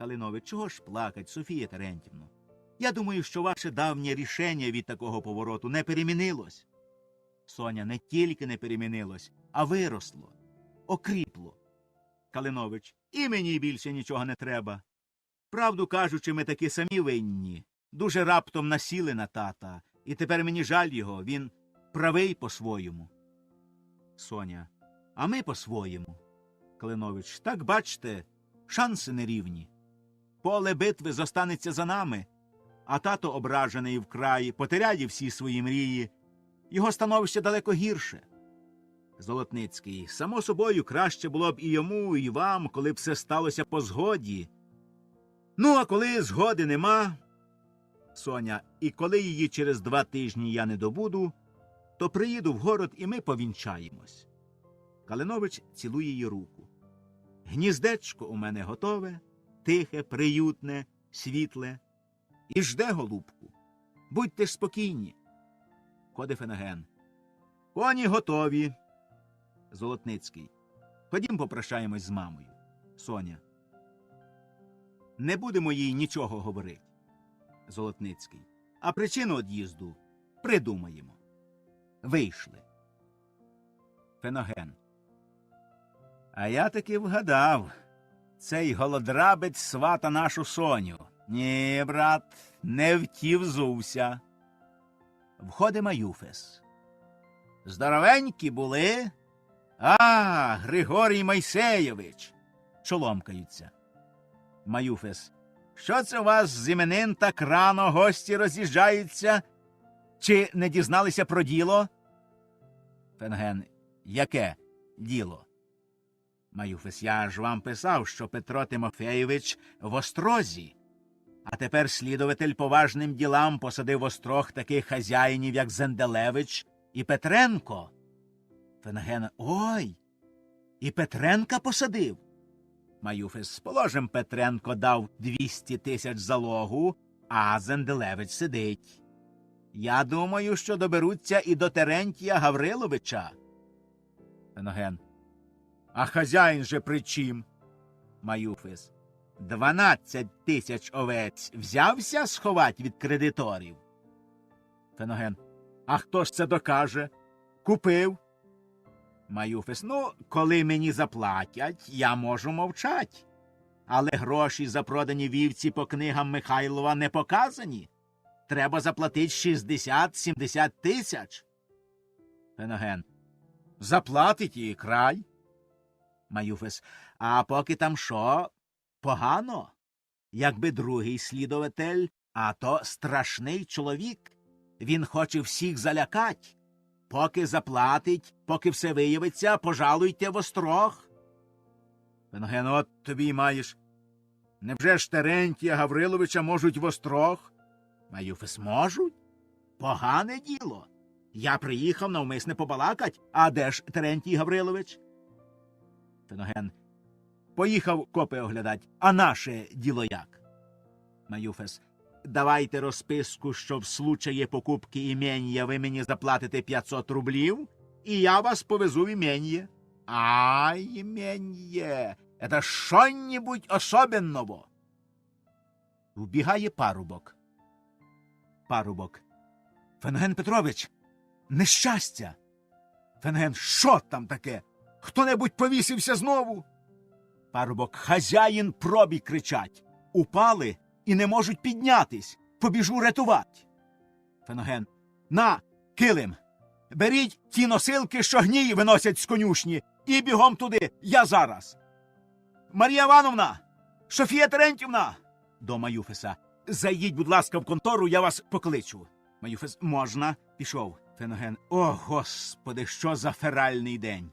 Калинович. Чого ж плакать, Софія Терентівно? Я думаю, що ваше давнє рішення від такого повороту не перемінилось. Соня. Не тільки не перемінилось, а виросло, окріпло. Калинович. І мені більше нічого не треба. Правду кажучи, ми таки самі винні. Дуже раптом насіли на тата, і тепер мені жаль його, він правий по-своєму. Соня. А ми по-своєму. Калинович. Так, бачте, шанси нерівні. Поле битви зостанеться за нами, а тато ображений вкрай, потеряє всі свої мрії. Його становище далеко гірше. Золотницький. Само собою, краще було б і йому, і вам, коли б все сталося по згоді. Ну, а коли згоди нема, Соня, і коли її через 2 тижні я не добуду, то приїду в город, і ми повінчаємось. Калинович цілує її руку. Гніздечко у мене готове, тихе, приютне, світле. І жде, голубку. Будьте ж спокійні. Ходить Фенеген. Коні готові. Золотницький. Ходім попрощаємось з мамою. Соня. Не будемо їй нічого говорити. Золотницький. А причину од'їзду придумаємо. Вийшли. Феноген. А я таки вгадав. Цей голодрабець свата нашу Соню. Ні, брат, не втівзувся. Входить Маюфес. Здоровенькі були. А, Григорій Мойсейович. Чоломкаються. Маюфес. Що це у вас з іменин так рано гості роз'їжджаються? Чи не дізналися про діло? Фенген. Яке діло? Маюфес. Я ж вам писав, що Петро Тимофеєвич в острозі. А тепер слідователь по важним ділам посадив в острог таких хазяїнів, як Зенделевич і Петренко. Фенген. Ой, і Петренка посадив? Маюфес. Положим, Петренко дав 200 тисяч залогу, а Зенделевич сидить. Я думаю, що доберуться і до Терентія Гавриловича. Фенген. А хазяїн же при чим? Маюфес. 12 тисяч овець взявся сховать від кредиторів? Феноген. А хто ж це докаже? Купив? Маюфес. Ну, коли мені заплатять, я можу мовчать. Але гроші за продані вівці по книгам Михайлова не показані. Треба заплатити 60-70 тисяч. Феноген. Заплатить і край. Маюфес. А поки там що? Погано. Якби другий слідователь, а то страшний чоловік. Він хоче всіх залякать. Поки заплатить, поки все виявиться, пожалуйте в острог. Фенген. От тобі й маєш. Невже ж Терентія Гавриловича можуть в острог? Маюфес. Можуть? Погане діло. Я приїхав навмисне побалакать, а де ж Терентій Гаврилович? Феноген. Поїхав копи оглядать, а наше діло як? Маюфес. давайте розписку, що в случаї покупки імення ви мені заплатите 500 рублів, і я вас повезу в імення. А, імення, это що-нибудь особенного. Вбігає парубок. Парубок. Феноген Петрович, нещастя. Феноген, що там таке? Хто-небудь повісився знову? Парубок, хазяїн пробі кричать. Упали і не можуть піднятись. Побіжу рятувати. Феноген, на, килим. Беріть ті носилки, що гній виносять з конюшні, і бігом туди, я зараз. Марія Івановна, Софія Терентівна, до Маюфеса. Зайдіть, будь ласка, в контору, я вас покличу. Маюфес, можна? Пішов. Феноген, о, Господи, що за феральний день.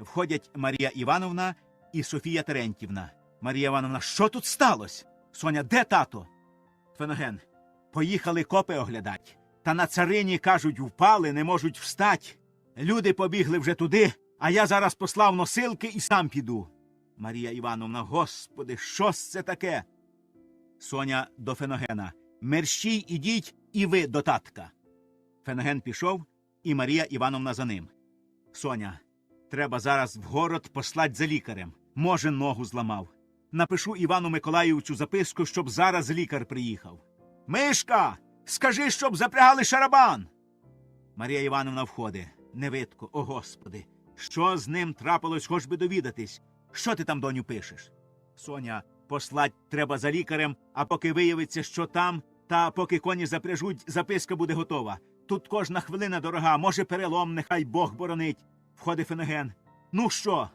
Входять Марія Івановна і Софія Терентівна. Марія Івановна, що тут сталося? Соня, де тато? Феноген, поїхали копи оглядать. Та на царині, кажуть, впали, не можуть встать. Люди побігли вже туди, а я зараз послав носилки і сам піду. Марія Івановна, Господи, що це таке? Соня до Феногена. Мерщій ідіть і ви до татка. Феноген пішов, і Марія Івановна за ним. Соня, треба зараз в город послать за лікарем. Може, ногу зламав. Напишу Івану Миколаївичу записку, щоб зараз лікар приїхав. Мишка, скажи, щоб запрягали шарабан. Марія Івановна входить. Невидко, о Господи, що з ним трапилось, хоч би довідатись. Що ти там, доню, пишеш? Соня, послать треба за лікарем, а поки виявиться, що там, та поки коні запряжуть, записка буде готова. Тут кожна хвилина дорога, може перелом, нехай Бог боронить. Входить Феноген. Ну що?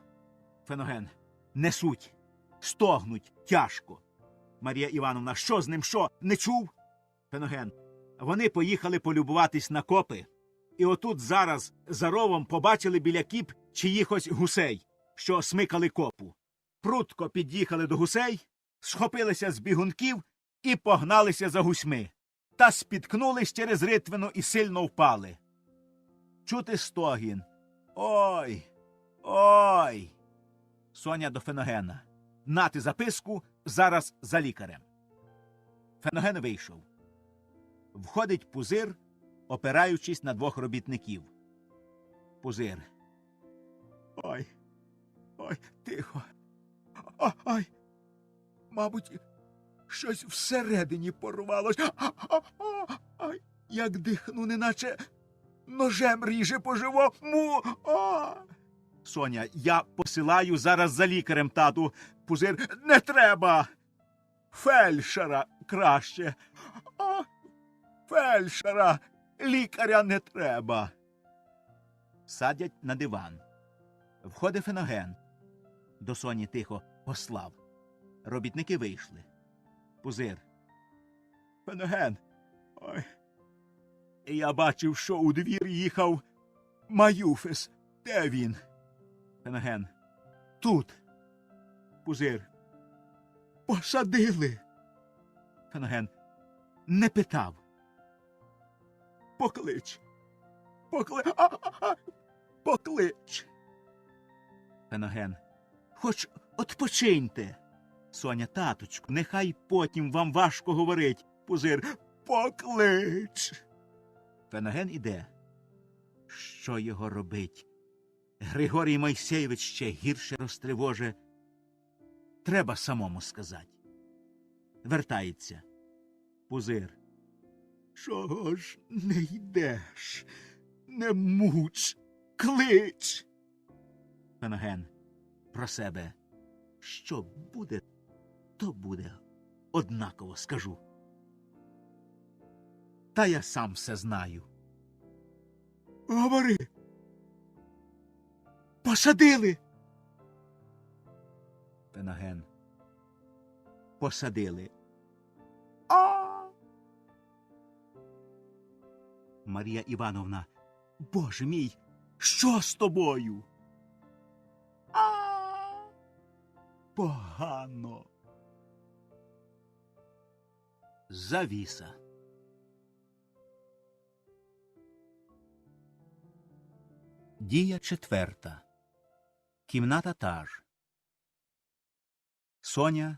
Феноген. Несуть. Стогнуть. Тяжко. Марія Івановна. Що з ним? Що? Не чув? Феноген. Вони поїхали полюбуватись на копи. І отут зараз за ровом побачили біля кіп чиїхось гусей, що смикали копу. Прутко під'їхали до гусей, схопилися з бігунків і погналися за гусьми. Та спіткнулись через ритвину і сильно впали. Чути стогін. Ой, ой. Соня до Феногена. Нати записку, зараз за лікарем. Феноген вийшов. Входить Пузир, опираючись на двох робітників. Пузир. Ой, ой, тихо. Ой, мабуть, щось всередині порвалось. Ай, як дихну, неначе ножем ріже по живому. Соня, я посилаю зараз за лікарем, тату. Пузир, не треба. Фельдшера краще. Фельдшера, лікаря не треба. Садять на диван. Входить Феноген. До Соні тихо послав. Робітники вийшли. Пузир. Феноген. Ой. Я бачив, що у двір їхав Маюфес. Де він? Феноген. Тут. Пузир. Посадили. Феноген. Не питав. Поклич. Поклич. Феноген. Хоч odpoczynьте. Соня, таточку, нехай потім вам важко говорить. Пузир. Поклич. Феноген іде. Що його робить? Григорій Мойсеєвич ще гірше розтривоже. Треба самому сказати. Вертається. Пузир. Чого ж не йдеш? Не муч, клич. Феноген. Про себе. Що буде, то буде. Однаково скажу. Та я сам все знаю. Говори. Посадили. Феноген. Посадили. Марія Івановна. Боже мій, що з тобою? Погано. Завіса. Дія четверта. Кімната та ж. Соня,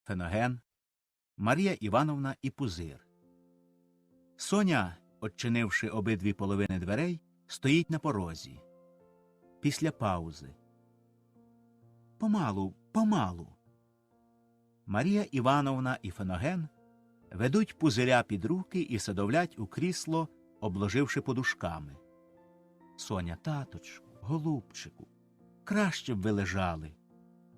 Феноген, Марія Івановна і Пузир. Соня, odчинивши обидві половини дверей, стоїть на порозі. Після паузи. Помалу, помалу. Марія Івановна і Феноген ведуть Пузиря під руки і садовлять у крісло, обложивши подушками. Соня: таточку, голубчику, краще б ви лежали.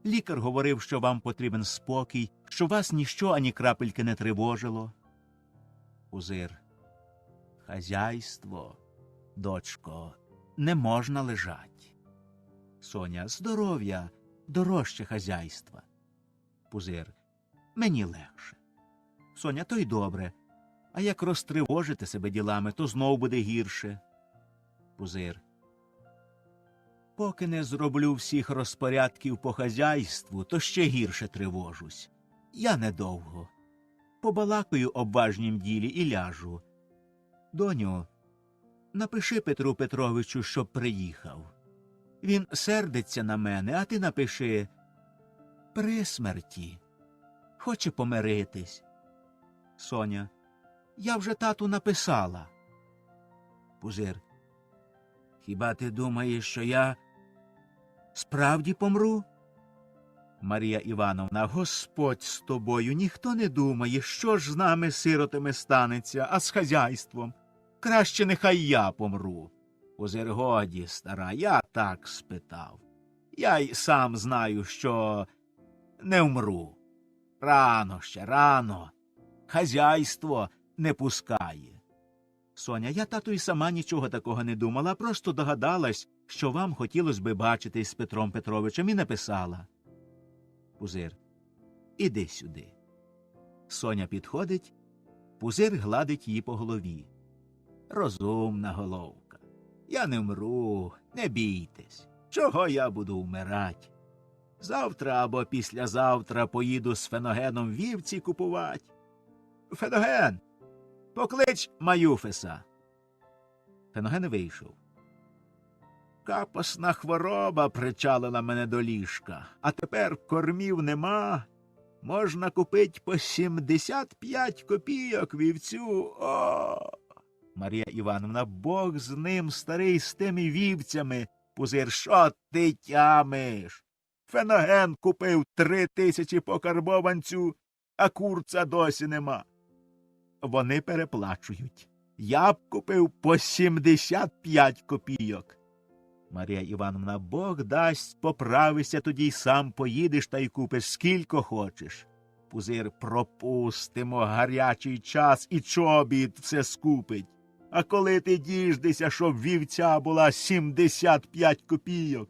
Лікар говорив, що вам потрібен спокій, що вас ніщо ані крапельки не тривожило. Пузир: хазяйство, дочко, не можна лежать. Соня: здоров'я дорожче хазяйства. Пузир: мені легше. Соня: то й добре. А як розтривожите себе ділами, то знов буде гірше. Пузир: поки не зроблю всіх розпорядків по хазяйству, то ще гірше тривожусь. Я недовго. Побалакаю об важнім ділі і ляжу. Доню, напиши Петру Петровичу, щоб приїхав. Він сердиться на мене, а ти напиши: при смерті. Хоче помиритись. Соня: я вже тату написала. Пузир: хіба ти думаєш, що я справді помру? Марія Івановна: Господь з тобою, ніхто не думає, що ж з нами, сиротами, станеться, а з хазяйством. Краще нехай я помру. Пузир: годі, стара, я так спитав. Я й сам знаю, що не вмру. Рано ще, рано. Хазяйство не пускає. Соня: я, тату, й сама нічого такого не думала, просто догадалась, що вам хотілося би бачитись з Петром Петровичем, і написала. Пузир: іди сюди. Соня підходить, Пузир гладить її по голові. Розумна головка. Я не вмру, не бійтесь. Чого я буду вмирать? Завтра або післязавтра поїду з Феногеном вівці купувати. Феноген, поклич Маюфеса. Феноген вийшов. Капосна хвороба причалила мене до ліжка, а тепер кормів нема. Можна купить по 75 копійок вівцю. О! Марія Івановна: Бог з ним, старий, з тими вівцями. Пузир: що ти тямиш? Феноген купив 3000 по карбованцю, а курця досі нема. Вони переплачують. Я б купив по 75 копійок. Марія Івановна: Бог дасть, поправишся, тоді й сам поїдеш та й купиш скільки хочеш. Пузир: пропустимо гарячий час, і чобіт все скупить. А коли ти діждешся, щоб вівця була 75 копійок?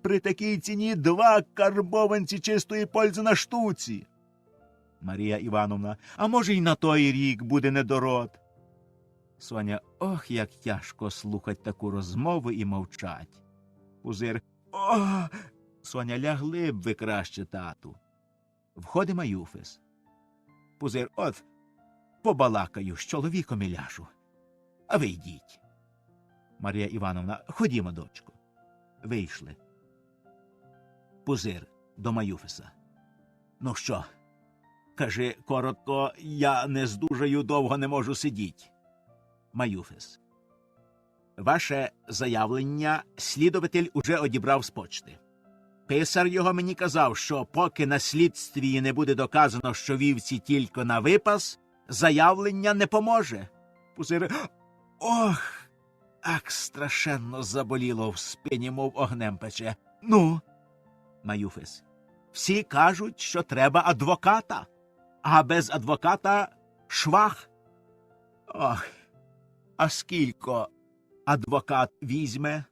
При такій ціні 2 карбованці чистої пользи на штуці. Марія Івановна: а може й на той рік буде недород. Соня: ох, як тяжко слухать таку розмову і мовчать. Пузир: о! Соня: лягли б ви краще, тату. Входить Маюфес. Пузир: от, побалакаю з чоловіком і ляжу. А ви йдіть. Марія Івановна: ходімо, дочко. Вийшли. Пузир до Маюфеса: ну що? Кажи коротко, я не здужаю, довго не можу сидіть. Маюфес: ваше заявлення слідователь уже одібрав з почти. Писар його мені казав, що поки на слідстві не буде доказано, що вівці тільки на випас, заявлення не поможе. Пузир: ох, ак страшенно заболіло в спині, мов огнем пече. Ну? Маюфес: всі кажуть, що треба адвоката, а без адвоката швах. Ох, а скілько адвокат візьме?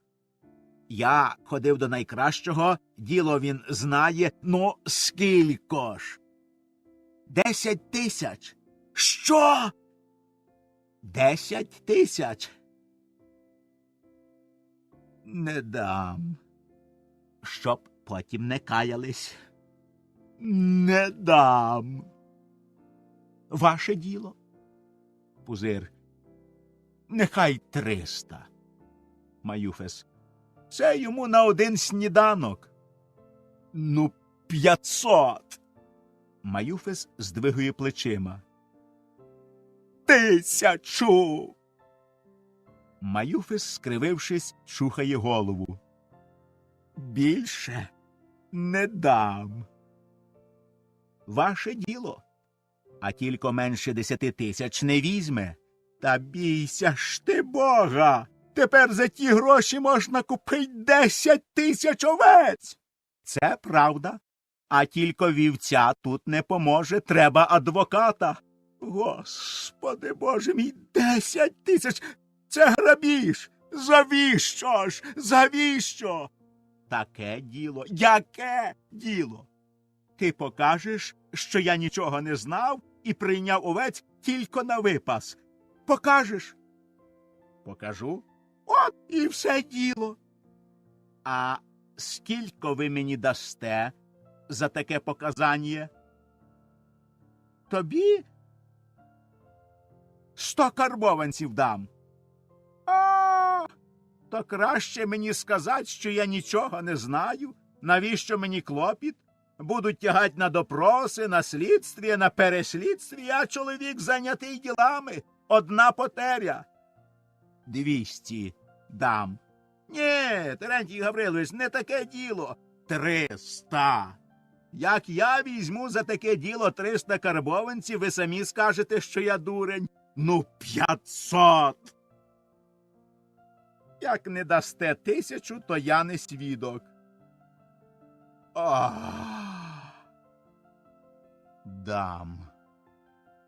Я ходив до найкращого, діло він знає, ну скілько ж? 10 тисяч. Що? 10 тисяч? Не дам. Щоб потім не каялись. Не дам. Ваше діло? Пузир: нехай 300. Маюфес: це йому на один сніданок. Ну, 500. Маюфес здвигує плечима. 1000! Маюфес, скривившись, чухає голову. Більше не дам. Ваше діло. А тільки менше 10 000 не візьме. Та бійся ж ти Бога! Тепер за ті гроші можна купити 10 000 овець. Це правда. А тільки вівця тут не поможе, треба адвоката. Господи Боже мій, 10 000! Це грабіж! Завіщо ж? Завіщо? Таке діло. Яке діло? Ти покажеш, що я нічого не знав і прийняв овець тільки на випас. Покажеш? Покажу. От і все діло. А скільки ви мені дасте за таке показання? Тобі 100 карбованців дам. А, то краще мені сказати, що я нічого не знаю. Навіщо мені клопіт? Будуть тягати на допроси, на слідстві, на переслідстві. Я чоловік зайнятий ділами. Одна потеря. 200 дам. Ні, Терентій Гаврилович, не таке діло. 300. Як я візьму за таке діло 300 карбованців, ви самі скажете, що я дурень. Ну, 500. Як не дасте 1000, то я не свідок. Дам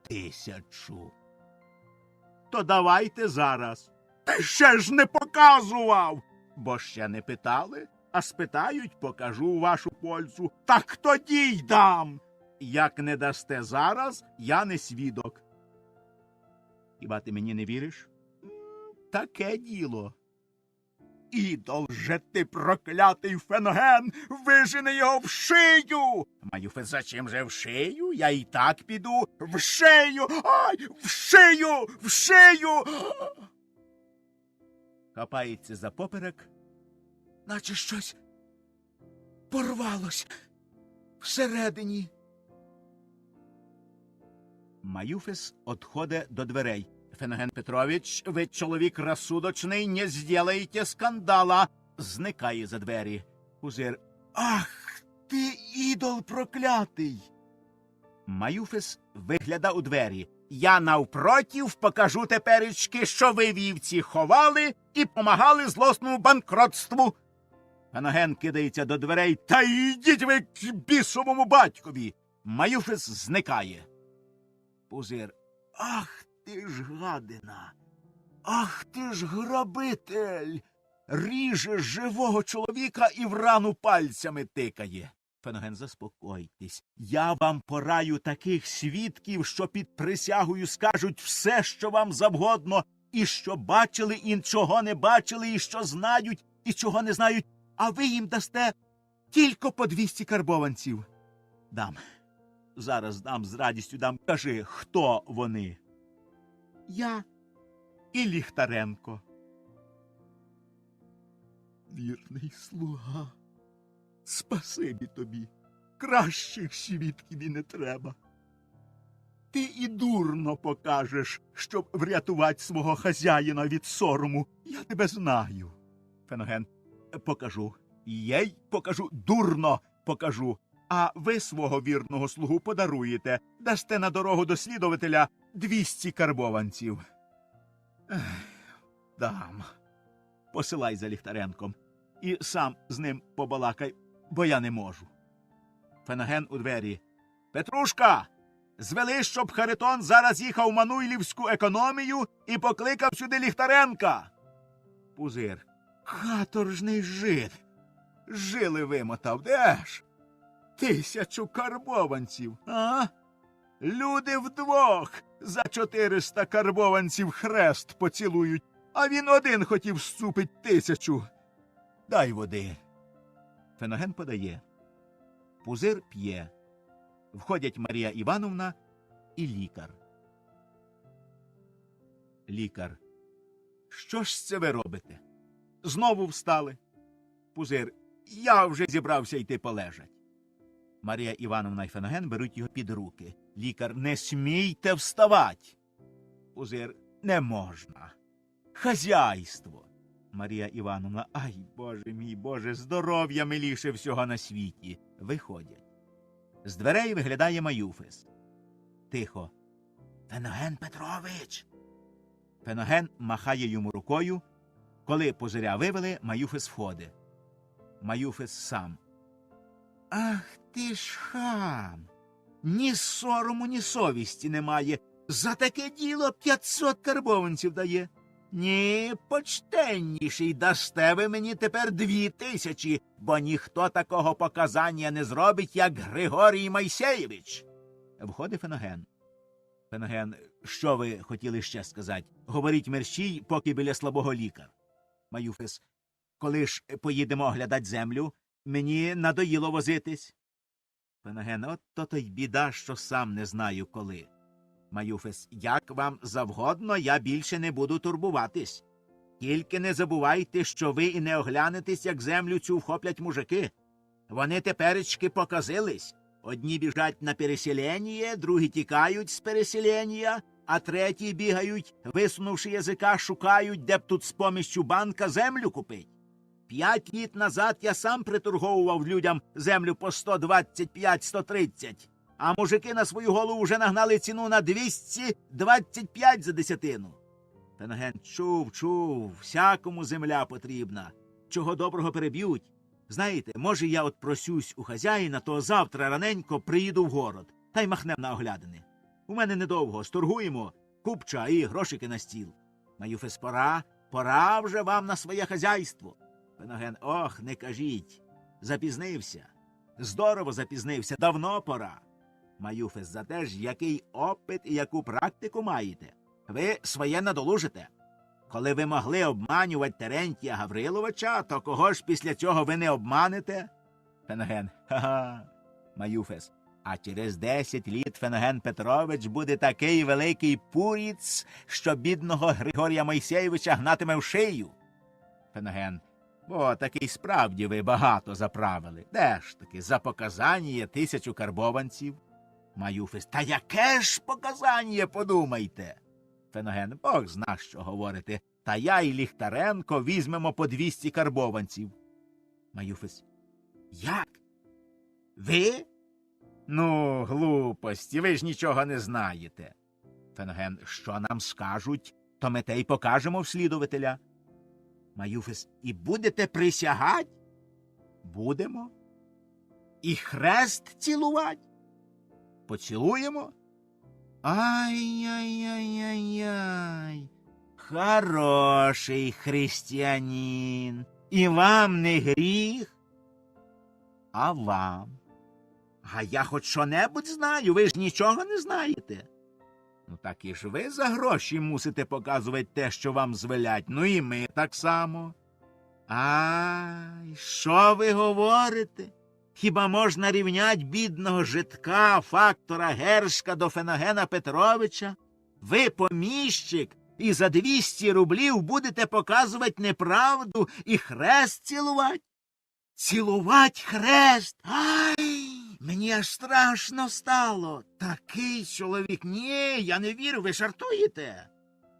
1000. То давайте зараз. Ти ще ж не показував. Бо ще не питали, а спитають, покажу у вашу пользу. Так тоді й дам. Як не дасте зараз, я не свідок. Хіба ти мені не віриш? Таке діло. Ідол же ти, проклятий Феноген, вижени його в шию! Маюфес, зачем же в шию? Я і так піду. В шию! Ай! В шию! В шию! Хапається за поперек, наче щось порвалось всередині. Маюфес одходить до дверей. Феноген Петрович, ви чоловік розсудочний, не зробите скандала. Зникає за двері. Пузир. Ах, ти ідол проклятий. Маюфес вигляда у двері. Я навпротив покажу теперечки, що ви вівці ховали і помагали злосному банкротству. Феноген кидається до дверей. Та йдіть ви к бісовому батькові. Маюфес зникає. Пузир. Ах, ти ж гадина! Ах ти ж грабитель! Ріже живого чоловіка і в рану пальцями тикає. Феноген, заспокойтесь. Я вам пораю таких свідків, що під присягою скажуть все, що вам завгодно, і що бачили, і чого не бачили, і що знають, і чого не знають, а ви їм дасте тільки по 200 карбованців. Дам. Зараз дам, з радістю дам. Кажи, хто вони? Я і Ліхтаренко. Вірний слуга, спасибі тобі. Кращих свідків і не треба. Ти і дурно покажеш, щоб врятувати свого хазяїна від сорому. Я тебе знаю. Феноген, покажу. Єй покажу, дурно покажу. А ви свого вірного слугу подаруєте, дасте на дорогу до слідователя 200 карбованців. Дам. Посилай за Ліхтаренком. І сам з ним побалакай, бо я не можу. Феноген у двері. Петрушка, звели, щоб Харитон зараз їхав в Мануйлівську економію і покликав сюди Ліхтаренка. Пузир. Каторжний жид. Жили вимотав, де ж? 1000 карбованців, а? Люди вдвох за 400 карбованців хрест поцілують, а він один хотів зцупить 1000. Дай води. Феноген подає. Пузир п'є. Входять Марія Івановна і лікар. Лікар. Що ж це ви робите? Знову встали. Пузир. Я вже зібрався йти полежать. Марія Івановна і Феноген беруть його під руки. Лікар: не смійте вставать. Пузир: не можна. Хазяйство. Марія Івановна: ай, Боже мій, Боже, здоров'я миліше всього на світі. Виходять. З дверей виглядає Маюфис. Тихо: Феноген Петрович. Феноген махає йому рукою. Коли Пузиря вивели, Маюфис входить. Маюфис сам: ах ти ж хам! Ні сорому, ні совісті немає. За таке діло 500 карбованців дає. Ні, почтенніший, дасте ви мені тепер 2000, бо ніхто такого показання не зробить, як Григорій Майсеєвич. Входить Феноген. Феноген: що ви хотіли ще сказати? Говоріть мерщій, поки біля слабого лікар. Маюфис: коли ж поїдемо оглядати землю? Мені надоїло возитись. Феноген: от то й біда, що сам не знаю коли. Маюфис: як вам завгодно, я більше не буду турбуватись. Тільки не забувайте, що ви і не оглянетесь, як землю цю вхоплять мужики. Вони теперечки показились. Одні біжать на переселення, другі тікають з переселення, а треті бігають, висунувши язика, шукають, де б тут з поміщу банка землю купить. 5 літ назад я сам приторговував людям землю по 125-130, а мужики на свою голову вже нагнали ціну на 225 за десятину. Феноген: чув, всякому земля потрібна. Чого доброго переб'ють. Знаєте, може, я от просюсь у хазяїна, то завтра раненько приїду в город, та й махнем на оглядини. У мене недовго, сторгуємо, купча і грошики на стіл. Маюфис: пора вже вам на своє хазяйство. Феноген: ох, не кажіть, запізнився. Здорово запізнився, давно пора. Маюфис: зате ж який опит і яку практику маєте. Ви своє надолужите. Коли ви могли обманювати Терентія Гавриловича, то кого ж після цього ви не обманете? Феноген: ха-ха. Маюфис: а через 10 літ Феноген Петрович буде такий великий пуріц, що бідного Григорія Мойсеєвича гнатиме в шию. Феноген: бо такий справді ви багато заправили. Де ж таки за показання 1000 карбованців? Маюфис: та яке ж показання, подумайте. Феноген: Бог зна, що говорити. Та я і Ліхтаренко візьмемо по 200 карбованців. Маюфис: як? Ви? Ну, глупості, ви ж нічого не знаєте. Феноген: що нам скажуть, то ми те й покажемо вслідувателя. Маюфис: і будете присягать? Будемо. І хрест цілувати? Поцілуємо? Ай-яй-яй-яй-яй. Хороший християнин. І вам не гріх? А вам? А я хоч що-небудь знаю, ви ж нічого не знаєте. Ну так і ж ви за гроші мусите показувати те, що вам звелять. Ну і ми так само. Ай, що ви говорите? Хіба можна рівнять бідного житка, фактора Гершка до Феногена Петровича? Ви поміщик, і за 200 рублів будете показувати неправду і хрест цілувати? Цілувати хрест? Ай! Мені аж страшно стало. Такий чоловік. Ні, я не вірю, ви жартуєте.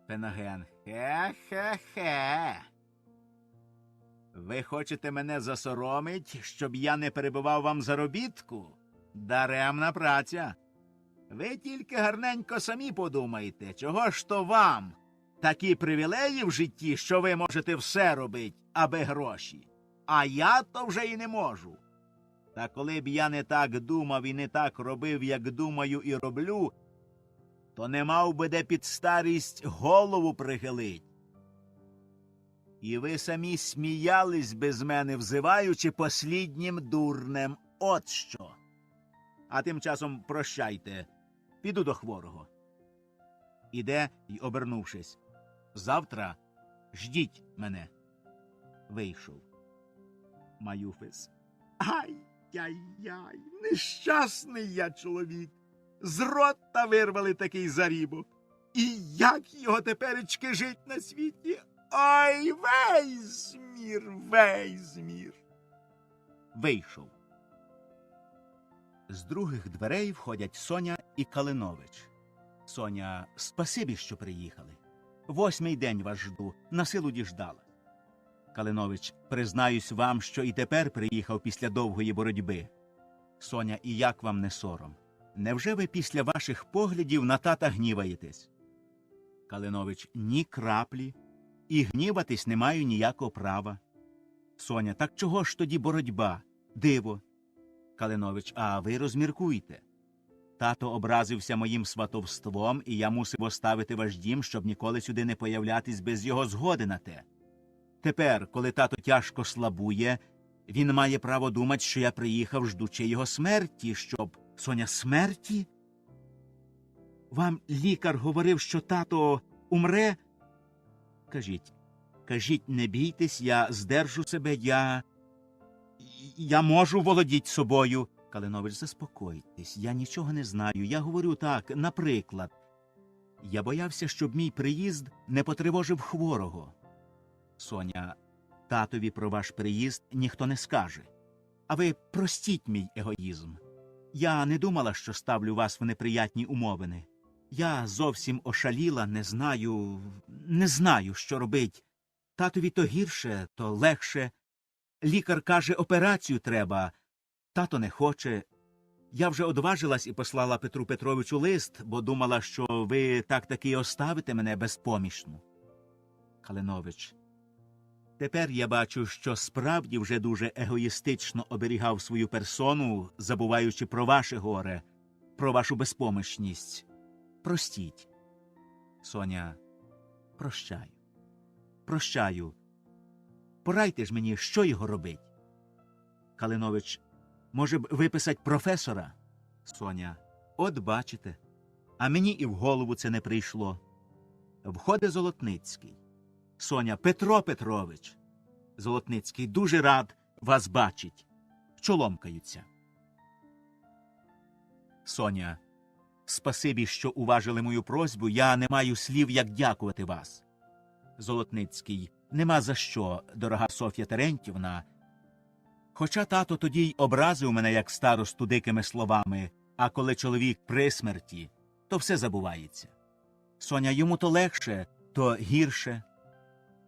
Феноген: хе-хе-хе. Ви хочете мене засоромить, щоб я не перебивав вам заробітку? Даремна праця. Ви тільки гарненько самі подумайте, чого ж то вам такі привілеї в житті, що ви можете все робити, аби гроші, а я то вже і не можу. Та коли б я не так думав і не так робив, як думаю і роблю, то не мав би де під старість голову прихилить. І ви самі сміялись би з мене, взиваючи посліднім дурнем. От що. А тим часом прощайте, піду до хворого. Іде й обернувшись: завтра ждіть мене. Вийшов. Маюфис: ай-яй-яй, нещасний я чоловік. З рота вирвали такий зарібок. І як його теперечки жить на світі? Ой, весь мір, весь мір. Вийшов. З других дверей входять Соня і Калинович. Соня, спасибі, що приїхали. 8-й день вас жду, на силу діждала. Калинович, признаюсь вам, що і тепер приїхав після довгої боротьби. Соня, і як вам не сором? Невже ви після ваших поглядів на тата гніваєтесь? Калинович, ні краплі. І гніватись не маю ніякого права. Соня, так чого ж тоді боротьба? Диво. Калинович, а ви розміркуйте. Тато образився моїм сватовством, і я мусив оставити ваш дім, щоб ніколи сюди не появлятись без його згоди на те. Тепер, коли тато тяжко слабує, він має право думати, що я приїхав, ждучи його смерті, щоб... Соня, смерті? Вам лікар говорив, що тато умре? Кажіть, не бійтесь, я здержу себе, я можу володіть собою. Калинович, заспокойтесь, я нічого не знаю. Я говорю так, наприклад. Я боявся, щоб мій приїзд не потривожив хворого. Соня, татові про ваш приїзд ніхто не скаже. А ви простіть мій егоїзм. Я не думала, що ставлю вас в неприятні умовини. Я зовсім ошаліла, не знаю, що робить. Татові то гірше, то легше. Лікар каже, операцію треба. Тато не хоче. Я вже одважилась і послала Петру Петровичу лист, бо думала, що ви так-таки оставите мене безпомічну. Калинович, тепер я бачу, що справді вже дуже егоїстично оберігав свою персону, забуваючи про ваше горе, про вашу безпомічність. Простіть. Соня, прощаю. Прощаю. Порадьте ж мені, що його робить. Калинович, може б виписать професора? Соня, от бачите. А мені і в голову це не прийшло. Входить Золотницький. Соня, Петро Петрович. Золотницький, дуже рад вас бачить. Чоломкаються. Соня, спасибі, що уважили мою просьбу, я не маю слів, як дякувати вас. Золотницький, нема за що, дорога Соф'я Терентівна. Хоча тато тоді й образив мене як старосту дикими словами, а коли чоловік при смерті, то все забувається. Соня, йому то легше, то гірше.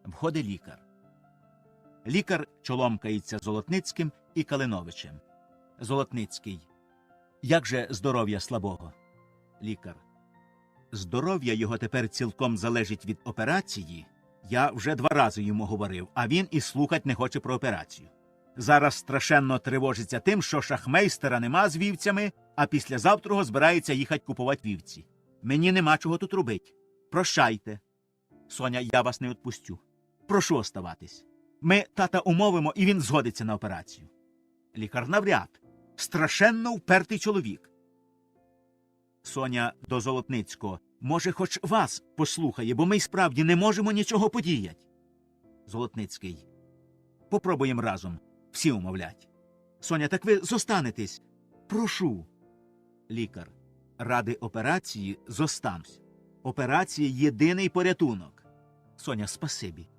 Входить лікар. Лікар чоломкається Золотницьким і Калиновичем. Золотницький. Як же здоров'я слабого? Лікар. Здоров'я його тепер цілком залежить від операції. Я вже 2 рази йому говорив, а він і слухать не хоче про операцію. Зараз страшенно тривожиться тим, що шахмейстера нема з вівцями, а післязавтра збирається їхать купувати вівці. Мені нема чого тут робить. Прощайте. Соня, я вас не відпустю. Прошу оставатись. Ми тата умовимо, і він згодиться на операцію. Лікар, навряд. Страшенно впертий чоловік. Соня до Золотницького. Може, хоч вас послухає, бо ми й справді не можемо нічого подіять. Золотницький. Попробуємо разом. Всі умовлять. Соня, так ви зостанетесь. Прошу. Лікар. Ради операції зостанусь. Операція – єдиний порятунок. Соня, спасибі.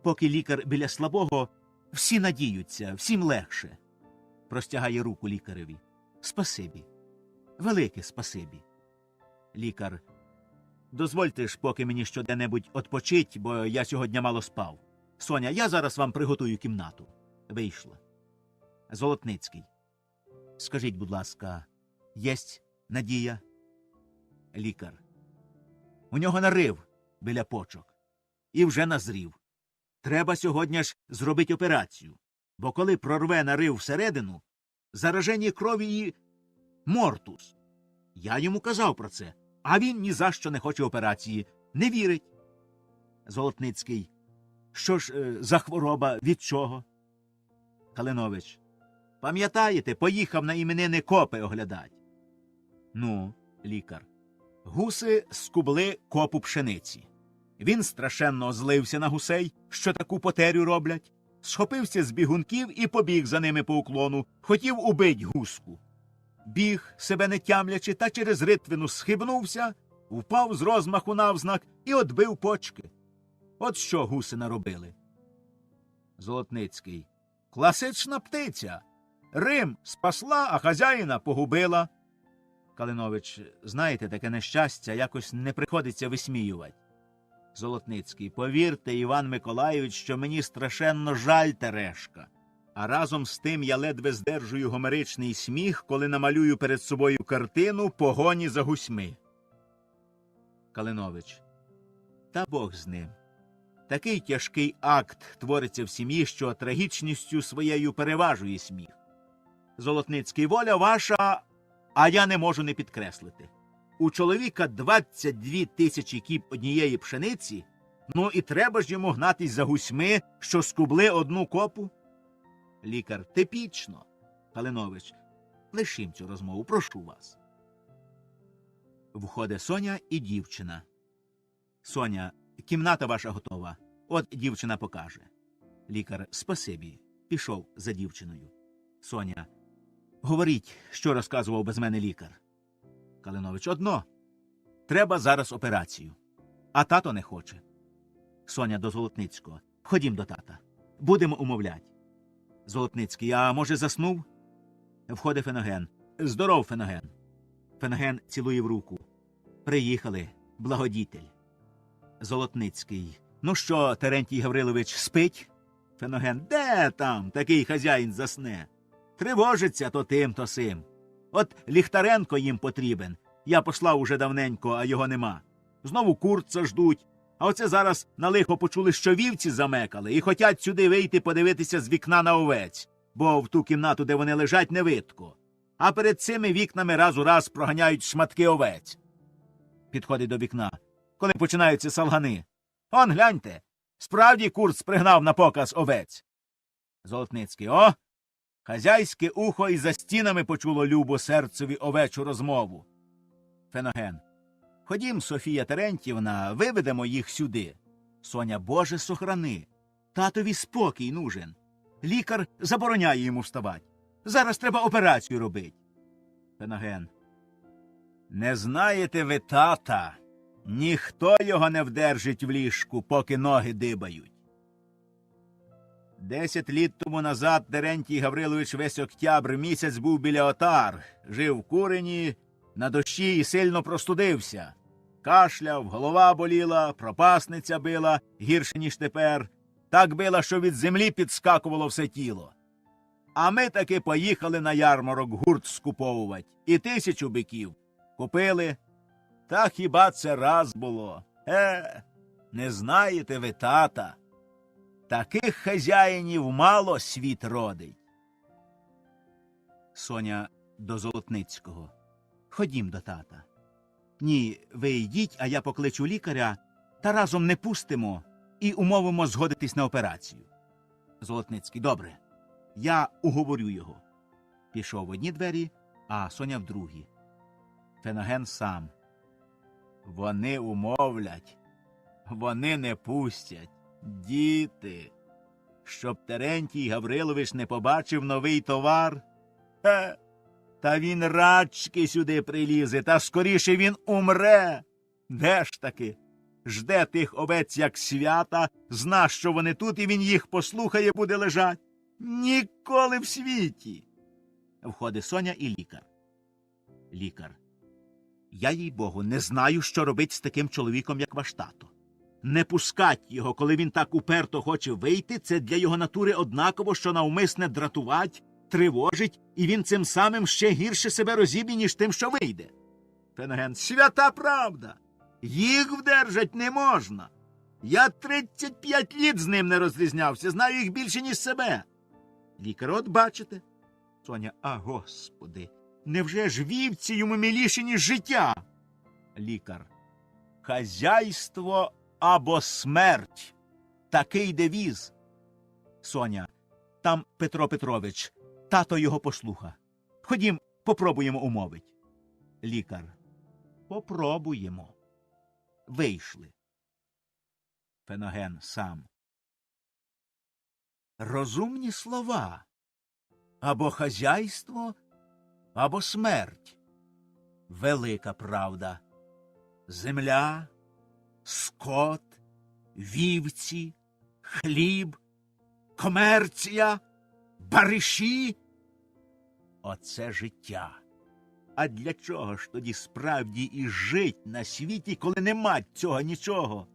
Поки лікар біля слабого, всі надіються, всім легше. Простягає руку лікареві. Спасибі. Велике спасибі. Лікар. Дозвольте ж, поки мені що-де-небудь отпочить, бо я сьогодні мало спав. Соня, я зараз вам приготую кімнату. Вийшла. Золотницький. Скажіть, будь ласка, єсть надія? Лікар. У нього нарив біля почок. І вже назрів. Треба сьогодні ж зробити операцію. Бо коли прорве нарив всередину, зараження крові і мортус. Я йому казав про це, а він ні за що не хоче операції. Не вірить. Золотницький. Що ж за хвороба, від чого? Калинович. Пам'ятаєте, поїхав на іменини копи оглядать. Ну, лікар. Гуси скубли копу пшениці. Він страшенно злився на гусей, що таку потерю роблять. Схопився з бігунків і побіг за ними по уклону. Хотів убить гуску. Біг, себе не тямлячи, та через ритвину схибнувся, впав з розмаху навзнак і отбив почки. От що гуси наробили. Золотницький. Класична птиця. Рим спасла, а хазяїна погубила. Калинович, знаєте, таке нещастя якось не приходиться висміювати. Золотницький, повірте, Іван Миколайович, що мені страшенно жаль Терешка. А разом з тим я ледве здержую гомеричний сміх, коли намалюю перед собою картину погоні за гусьми. Калинович, та Бог з ним. Такий тяжкий акт твориться в сім'ї, що трагічністю своєю переважує сміх. Золотницький, воля ваша, а я не можу не підкреслити. У чоловіка 22 тисячі кіп однієї пшениці, ну і треба ж йому гнатись за гусьми, що скубли одну копу? Лікар, типічно. Калинович, лишім цю розмову, прошу вас. Входить Соня і дівчина. Соня, кімната ваша готова. От дівчина покаже. Лікар, спасибі. Пішов за дівчиною. Соня, говоріть, що розказував без мене лікар. Калинович, одно. Треба зараз операцію. А тато не хоче. Соня до Золотницького. Ходім до тата. Будемо умовлять. Золотницький, а може заснув? Входить Феноген. Здоров, Феноген. Феноген цілує в руку. Приїхали, благодітель. Золотницький. Ну що, Терентій Гаврилович, спить? Феноген. Де там такий хазяїн засне? Тривожиться то тим, то сим. От Ліхтаренко їм потрібен. Я послав уже давненько, а його нема. Знову Курца ждуть. А оце зараз на лихо почули, що вівці замекали, і хотять сюди вийти подивитися з вікна на овець, бо в ту кімнату, де вони лежать, не видко. А перед цими вікнами раз у раз проганяють шматки овець. Підходить до вікна. Коли починаються салгани. Он, гляньте, справді Курц пригнав на показ овець. Золотницький. О, хазяйське ухо і за стінами почуло любо серцеві овечу розмову. Феноген. Ходім, Софія Терентівна, виведемо їх сюди. Соня, Боже, сохрани. Татові спокій нужен. Лікар забороняє йому вставати. Зараз треба операцію робити. Феноген. Не знаєте ви тата. Ніхто його не вдержить в ліжку, поки ноги дибають. 10 літ тому назад Терентій Гаврилович весь октябрь місяць був біля отар, жив в курені, на дощі і сильно простудився. Кашляв, голова боліла, пропасниця била, гірше, ніж тепер. Так била, що від землі підскакувало все тіло. А ми таки поїхали на ярмарок гурт скуповувати. І 1000 биків. Купили. Та хіба це раз було? Не знаєте ви тата. Таких хазяїнів мало світ родить. Соня до Золотницького. Ходім до тата. Ні, ви йдіть, а я покличу лікаря, та разом не пустимо і умовимо згодитись на операцію. Золотницький. Добре. Я уговорю його. Пішов в одні двері, а Соня в другі. Феноген сам. Вони умовлять. Вони не пустять. Діти. Щоб Терентій Гаврилович не побачив новий товар. Та він рачки сюди прилізе, та скоріше він умре. Де ж таки? Жде тих овець, як свята, зна, що вони тут, і він їх послухає, буде лежать. Ніколи в світі. Входить Соня і лікар. Лікар. Я, їй-богу, не знаю, що робить з таким чоловіком, як ваш тато. Не пускать його, коли він так уперто хоче вийти, це для його натури однаково, що навмисне дратувать, тривожить, і він цим самим ще гірше себе розіб'є, ніж тим, що вийде. Феноген. Свята правда. Їх вдержать не можна. Я 35 літ з ним не розрізнявся, знаю їх більше, ніж себе. Лікар, от бачите. Соня, а господи, невже ж вівці йому миліші, ніж життя? Лікар. Хазяйство або смерть. Такий девіз. Соня. Там Петро Петрович. Тато його послуха. Ходім, попробуємо умовить. Лікар. Попробуємо. Вийшли. Феноген сам. Розумні слова. Або хазяйство, або смерть. Велика правда. Земля, скот, вівці, хліб, комерція, бариші. оце життя. А для чого ж тоді справді і жить на світі, коли нема цього нічого?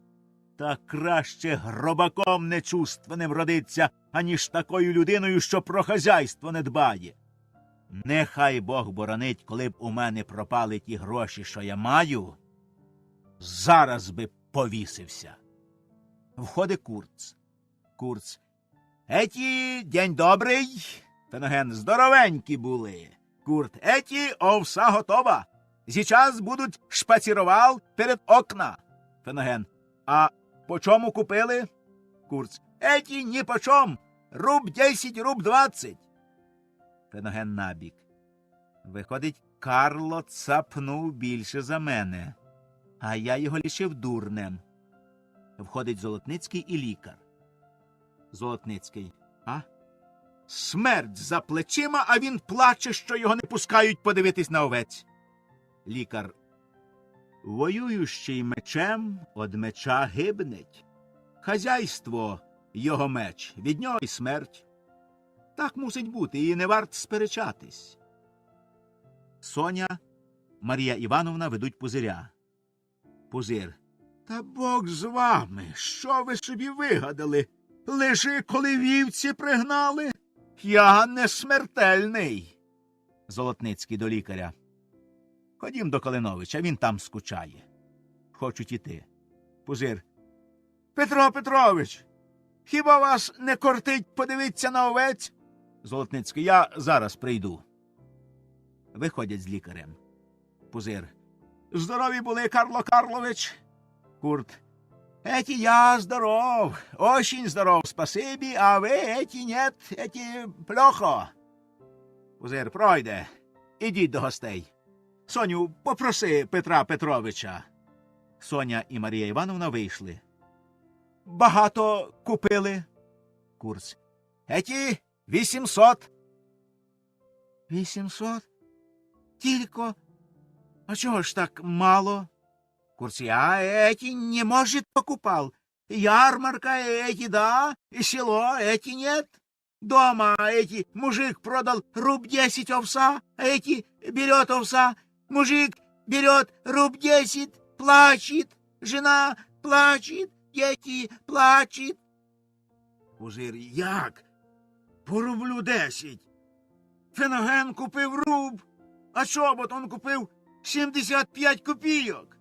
Та краще гробаком нечувственним родиться, аніж такою людиною, що про хазяйство не дбає. Нехай Бог боронить, коли б у мене пропали ті гроші, що я маю, зараз би повісився. Входить Курц. Курц. Еті, день добрий. Феноген, здоровенькі були. Курт, еті, овса готова. Сейчас будуть шпацірувал перед окна. Феноген, а по чому купили? Курц, еті, ні по чом. Руб 10, руб 20. Феноген набік. Виходить, Карло цапнув більше за мене, а я його лишив дурнем. Входить Золотницький і лікар. Золотницький. А? Смерть за плечима, а він плаче, що його не пускають подивитись на овець. Лікар. Воюючий мечем од меча гибнеть. Хазяйство його меч, від нього й смерть. Так мусить бути, і не варт сперечатись. Соня, Марія Івановна ведуть Пузиря. Пузир. Та Бог з вами, що ви собі вигадали? Лежи, коли вівці пригнали. Я не смертельний. Золотницький до лікаря. Ходім до Калиновича, він там скучає. Хочуть іти. Пузир. Петро Петрович, хіба вас не кортить подивитися на овець? Золотницький. Я зараз прийду. Виходять з лікарем. Пузир. Здорові були, Карло Карлович. Курт. Эти я здоров, очень здоров, спасибі, а ви эти нет, эти плохо. Пузир, пройде. Ідіть до гостей. Соню, попроси Петра Петровича. Соня і Марія Івановна вийшли. Багато купили. Курц. Еті 800. 800? Тільки? А чого ж так мало? Курц, я эти не может покупал. Ярмарка эти да, и село эти нет. Дома эти мужик продал руб 10 овса, а эти берет овса. Мужик берет руб 10, плачет. Жена плачет, дети плачет. Пузир, як? По рублю 10. Феноген купив руб, а чобот он купив 75 копійок.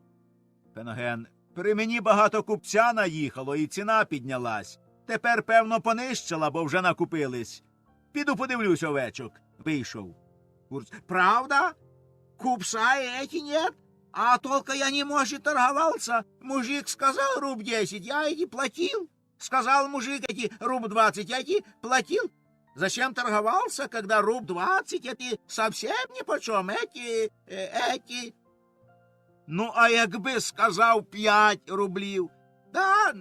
Феноген. При мені багато купця наїхало, і ціна піднялась. Тепер, певно, понищила, бо вже накупились. Піду подивлюсь овечок. Вийшов. Курц. Правда? Купца эти нет? А только я не может торговался. Мужик сказал руб 10, я эти платил. Сказал мужик эти руб 20, я эти платил. Зачем торговался, когда руб 20, эти совсем нипочем, эти... Ну, а якби сказав 5 рублів. Да,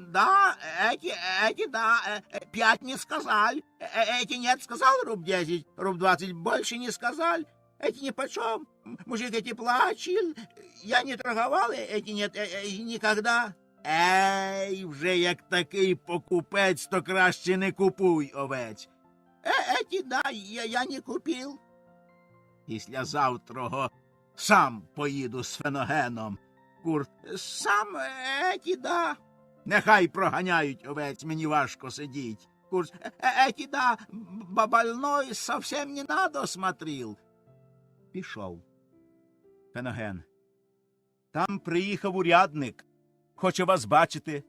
эти, да, 5 не сказали. Эти нет, сказал руб 10, руб 20, больше не сказали. Эти нипочем. Мужик эти плачил. Я не торговал, эти нет, никогда. Ей, вже як такий покупець, то краще не купуй овець. Эти, да, я не купил. Після завтрого сам поїду з Феногеном. Курт. Сам еті, да. Нехай проганяють овець, мені важко сидіть. Курт. Еті, да, больной совсем не надо смотрел. Пішов. Феноген. Там приїхав урядник. Хоче вас бачити.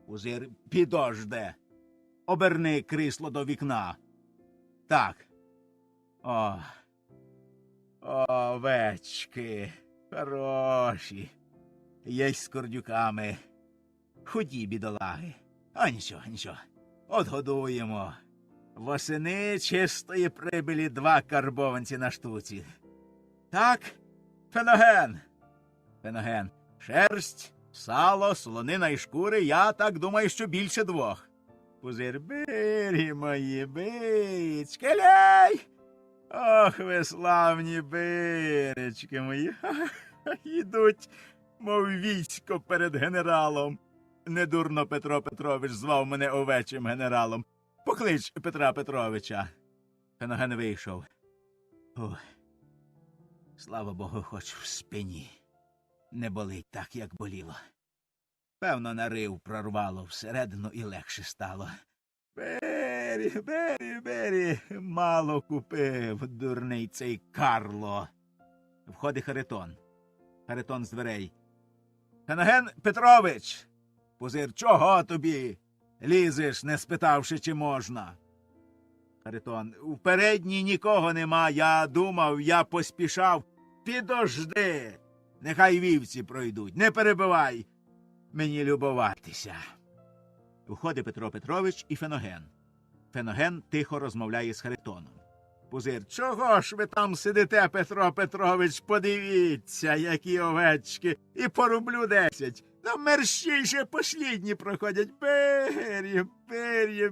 Пузир. Підожде. Оберни крісло до вікна. Так. Овечки, хороші, є з кордюками, худі бідолаги. А нічого, одгодуємо. Восени чистої прибилі 2 карбованці на штуці. Так, Феноген. Феноген, шерсть, сало, солонина і шкури, я так думаю, що більше 2. Пузир, бирі мої, бички, ляй! Ох, ви славні биречки мої, йдуть, мов військо перед генералом. Недурно Петро Петрович звав мене овечим генералом. Поклич Петра Петровича. Феноген вийшов. Ох, слава Богу, хоч в спині не болить так, як боліло. Певно, нарив прорвало всередину і легше стало. Бері, мало купив, дурний цей Карло. Входить Харитон. Харитон з дверей. Феноген Петрович! Пузир, чого тобі? Лізеш, не спитавши, чи можна. Харитон. У передній нікого нема, я думав, я поспішав. Підожди, нехай вівці пройдуть, не перебивай мені любуватися. Входить Петро Петрович і Феноген. Феноген тихо розмовляє з Харитоном. Пузир, чого ж ви там сидите, Петро Петрович, подивіться, які овечки, і по рублю 10. Ну, мерщійше послідні проходять.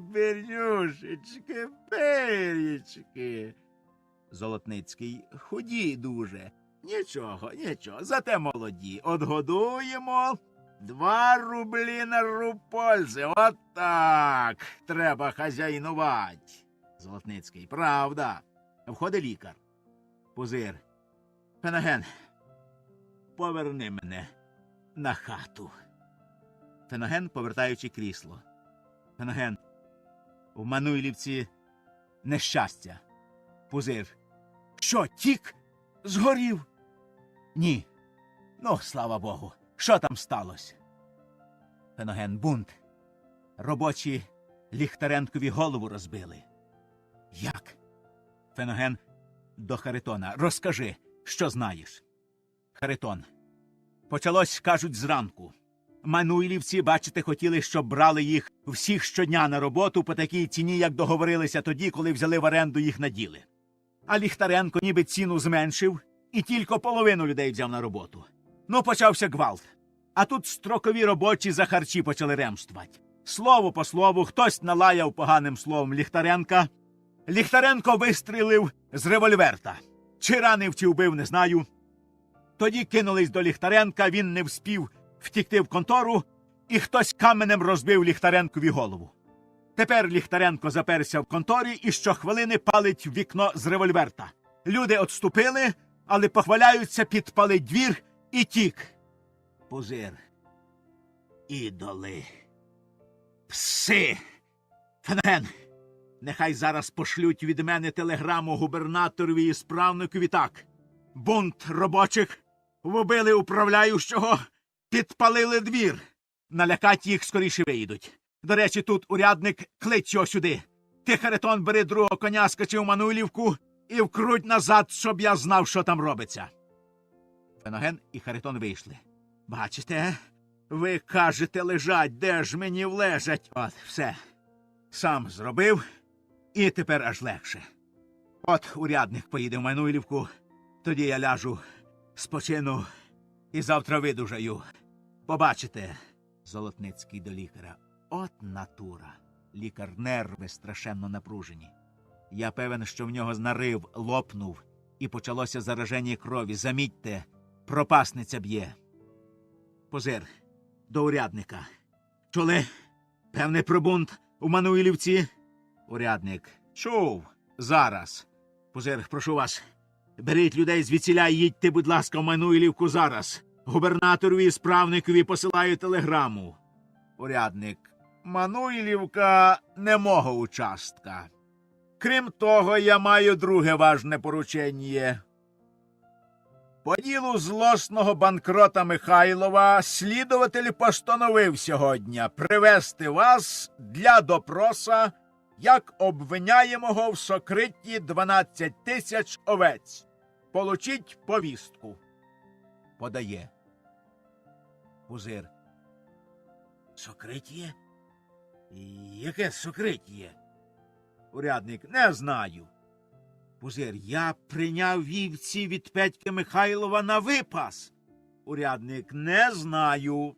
Берюшечки, берічки. Золотницький, худі дуже. Нічого, зате молоді. Отгодуємо. 2 рублі на руб пользи. От так. Треба хазяйнувати. Золотницький, правда. Входить лікар. Пузир. Феноген, поверни мене на хату. Феноген, повертаючи крісло. Феноген, в Мануйлівці нещастя. Пузир. Що, тік? Згорів? Ні. Ну, слава Богу. Що там сталося? Феноген, бунт. Робочі Ліхтаренкові голову розбили. Як? Феноген до Харитона. Розкажи, що знаєш. Харитон. Почалось, кажуть, зранку. Мануйлівці, бачите, хотіли, щоб брали їх всіх щодня на роботу по такій ціні, як договорилися тоді, коли взяли в оренду їх на діли. А Ліхтаренко ніби ціну зменшив і тільки половину людей взяв на роботу. Ну, почався гвалт. А тут строкові робочі за харчі почали ремствувати. Слово по слову, хтось налаяв поганим словом Ліхтаренка. Ліхтаренко вистрілив з револьверта. Чи ранив, чи вбив, не знаю. Тоді кинулись до Ліхтаренка, він не вспів втікти в контору, і хтось каменем розбив Ліхтаренкові голову. Тепер Ліхтаренко заперся в конторі і щохвилини палить в вікно з револьверта. Люди отступили, але похваляються, підпалить двір і тік. Пузир. Ідоли. Пси. Феноген. Нехай зараз пошлють від мене телеграму губернаторові і справникові так. Бунт робочих, вбили управляючого, підпалили двір. Налякать їх скоріше виїдуть. До речі, тут урядник, клич його сюди. Ти, Харитон, бери другого коня, скачи в Мануйлівку і вкруть назад, щоб я знав, що там робиться. Феноген і Харитон вийшли. Бачите, ви кажете лежать, де ж мені влежать? От, все. Сам зробив, і тепер аж легше. От урядник поїде в Мануйлівку, тоді я ляжу, спочину і завтра видужаю. Побачите. Золотницький до лікаря. От натура. Лікар, нерви страшенно напружені. Я певен, що в нього нарив лопнув і почалося зараження крові. Замітьте, пропасниця б'є. Пузир, до урядника. Чули? Певний про бунт у Мануйлівці? Урядник. Чув. Зараз. Пузир, прошу вас, беріть людей звідсіля і їдьте, будь ласка, в Мануйлівку зараз. Губернаторові і справникові посилаю телеграму. Урядник. Мануйлівка не мого участка. Крім того, я маю друге важне поручення. По ділу злосного банкрота Михайлова слідуватель постановив сьогодні привезти вас для допроса як обвиняємого в сокритті 12 тисяч овець. Получіть повістку. Подає. Пузир. Сокриття? Яке сокриття? Урядник. Не знаю. Пузир. Я прийняв вівці від Петьки Михайлова на випас. Урядник. Не знаю.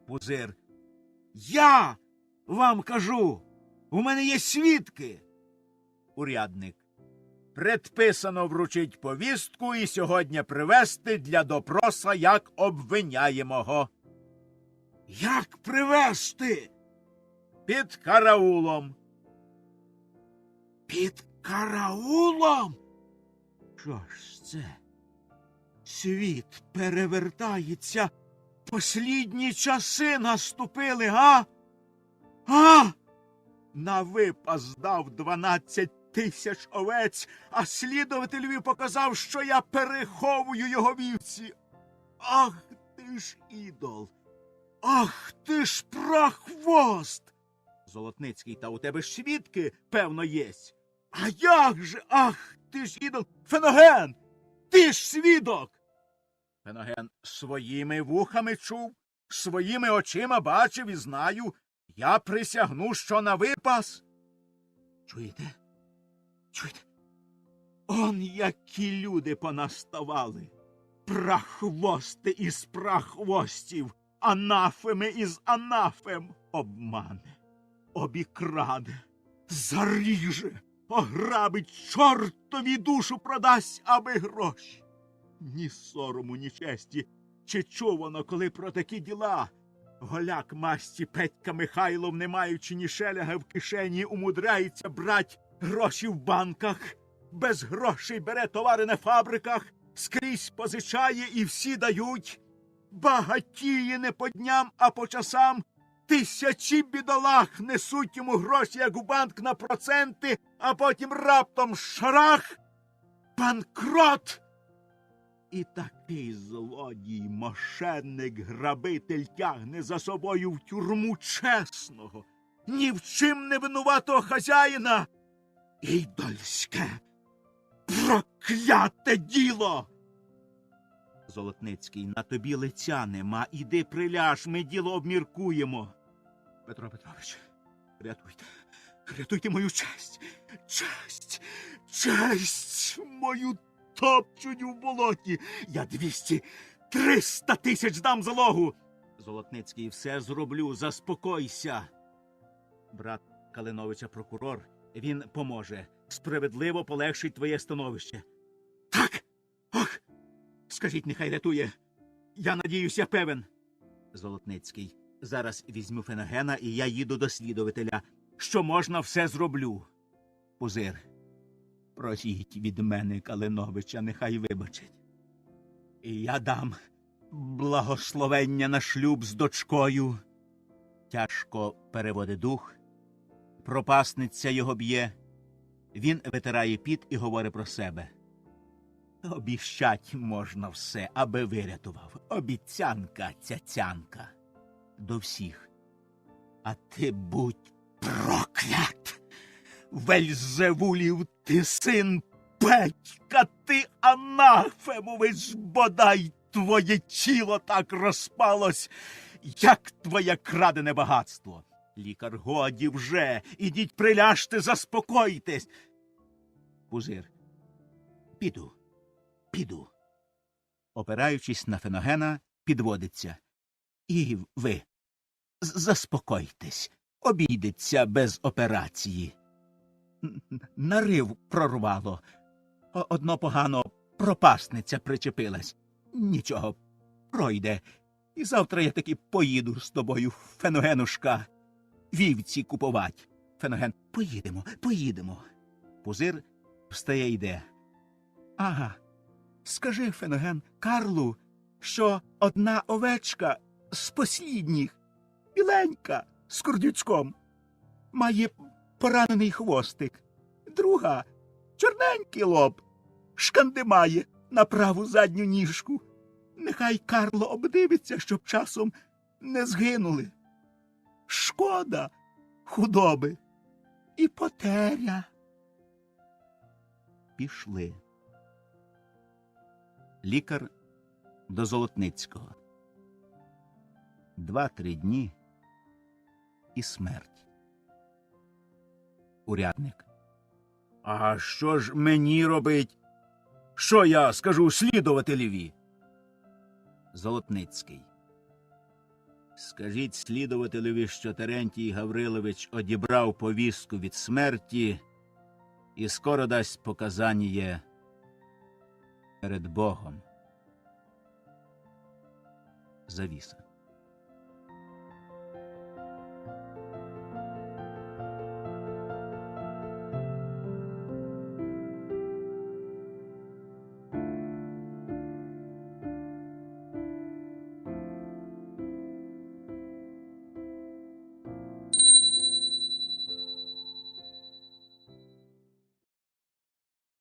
Пузир. Я вам кажу. У мене є свідки. Урядник. Предписано вручить повістку і сьогодні привезти для допроса як обвиняємого. Як привезти? Під караулом. Під караулом? Що ж це? Світ перевертається. Послідні часи наступили, а? На випас дав 12 тисяч овець, а слідувателеві показав, що я переховую його вівці. Ах ти ж ідол! Ах ти ж прахвост! Золотницький, та у тебе ж свідки, певно, єсть. А як же? Ах ти ж ідол! Феноген! Ти ж свідок! Феноген своїми вухами чув, своїми очима бачив і знаю. Я присягну, що на випас. Чуєте? Чуєте? Он які люди понаставали. Прахвости із прахвостів, анафеми із анафем. Обмане, обікраде, заріже, ограбить, чортові душу продасть, аби гроші. Ні сорому, ні честі. Чи чувано, коли про такі діла? Голяк масті Петька Михайлов, не маючи ні шеляга в кишені, умудряється брать гроші в банках, без грошей бере товари на фабриках, скрізь позичає і всі дають. Багатіє не по дням, а по часам. Тисячі бідолах несуть йому гроші, як у банк, на проценти, а потім раптом шарах, банкрот. І такий злодій, мошенник, грабитель тягне за собою в тюрму чесного, ні в чим не винуватого хазяїна. Ідольське, прокляте діло! Золотницький, на тобі лиця нема, іди приляж, ми діло обміркуємо. Петро Петрович, рятуйте, рятуйте мою честь, честь, честь мою топчуть у болоті. Я 200-300 тисяч дам залогу. Золотницький, все зроблю, заспокойся. Брат Калиновича прокурор, він поможе, справедливо полегшить твоє становище. Так, ох, скажіть, нехай рятує. Я надіюся, певен. Золотницький, зараз візьму Феногена і я їду до слідувателя. Що можна, все зроблю. Пузир, просіть від мене Калиновича, нехай вибачить. І я дам благословення на шлюб з дочкою. Тяжко переводить дух, пропасниця його б'є. Він витирає піт і говорить про себе. Обіщать можна все, аби вирятував. Обіцянка, цяцянка. До всіх. А ти будь проклят! Вельзевулів ти син Петька, ти анафемович, бодай твоє тіло так розпалось, як твоє крадене багатство. Лікар, годі вже, ідіть приляжте, заспокойтесь. Пузир, піду. Опираючись на Феногена, підводиться. І ви, заспокойтесь, обійдеться без операції. Нарив прорвало. Одно погано, пропасниця причепилась. Нічого, пройде. І завтра я таки поїду з тобою, Феногенушка, вівці купувать. Феноген, поїдемо. Пузир встає й йде. Ага, скажи, Феноген, Карлу, що одна овечка з послідніх, біленька, з курдючком, має поранений хвостик, друга — чорненький лоб, шкандимає на праву задню ніжку. Нехай Карло обдивиться, щоб часом не згинули. Шкода худоби і потеря. Пішли. Лікар до Золотницького. 2-3 дні і смерть. Урядник. А що ж мені робить? Що я скажу слідувателеві? Золотницький. Скажіть слідувателеві, що Терентій Гаврилович одібрав повістку від смерті і скоро дасть показання перед Богом. Завіса.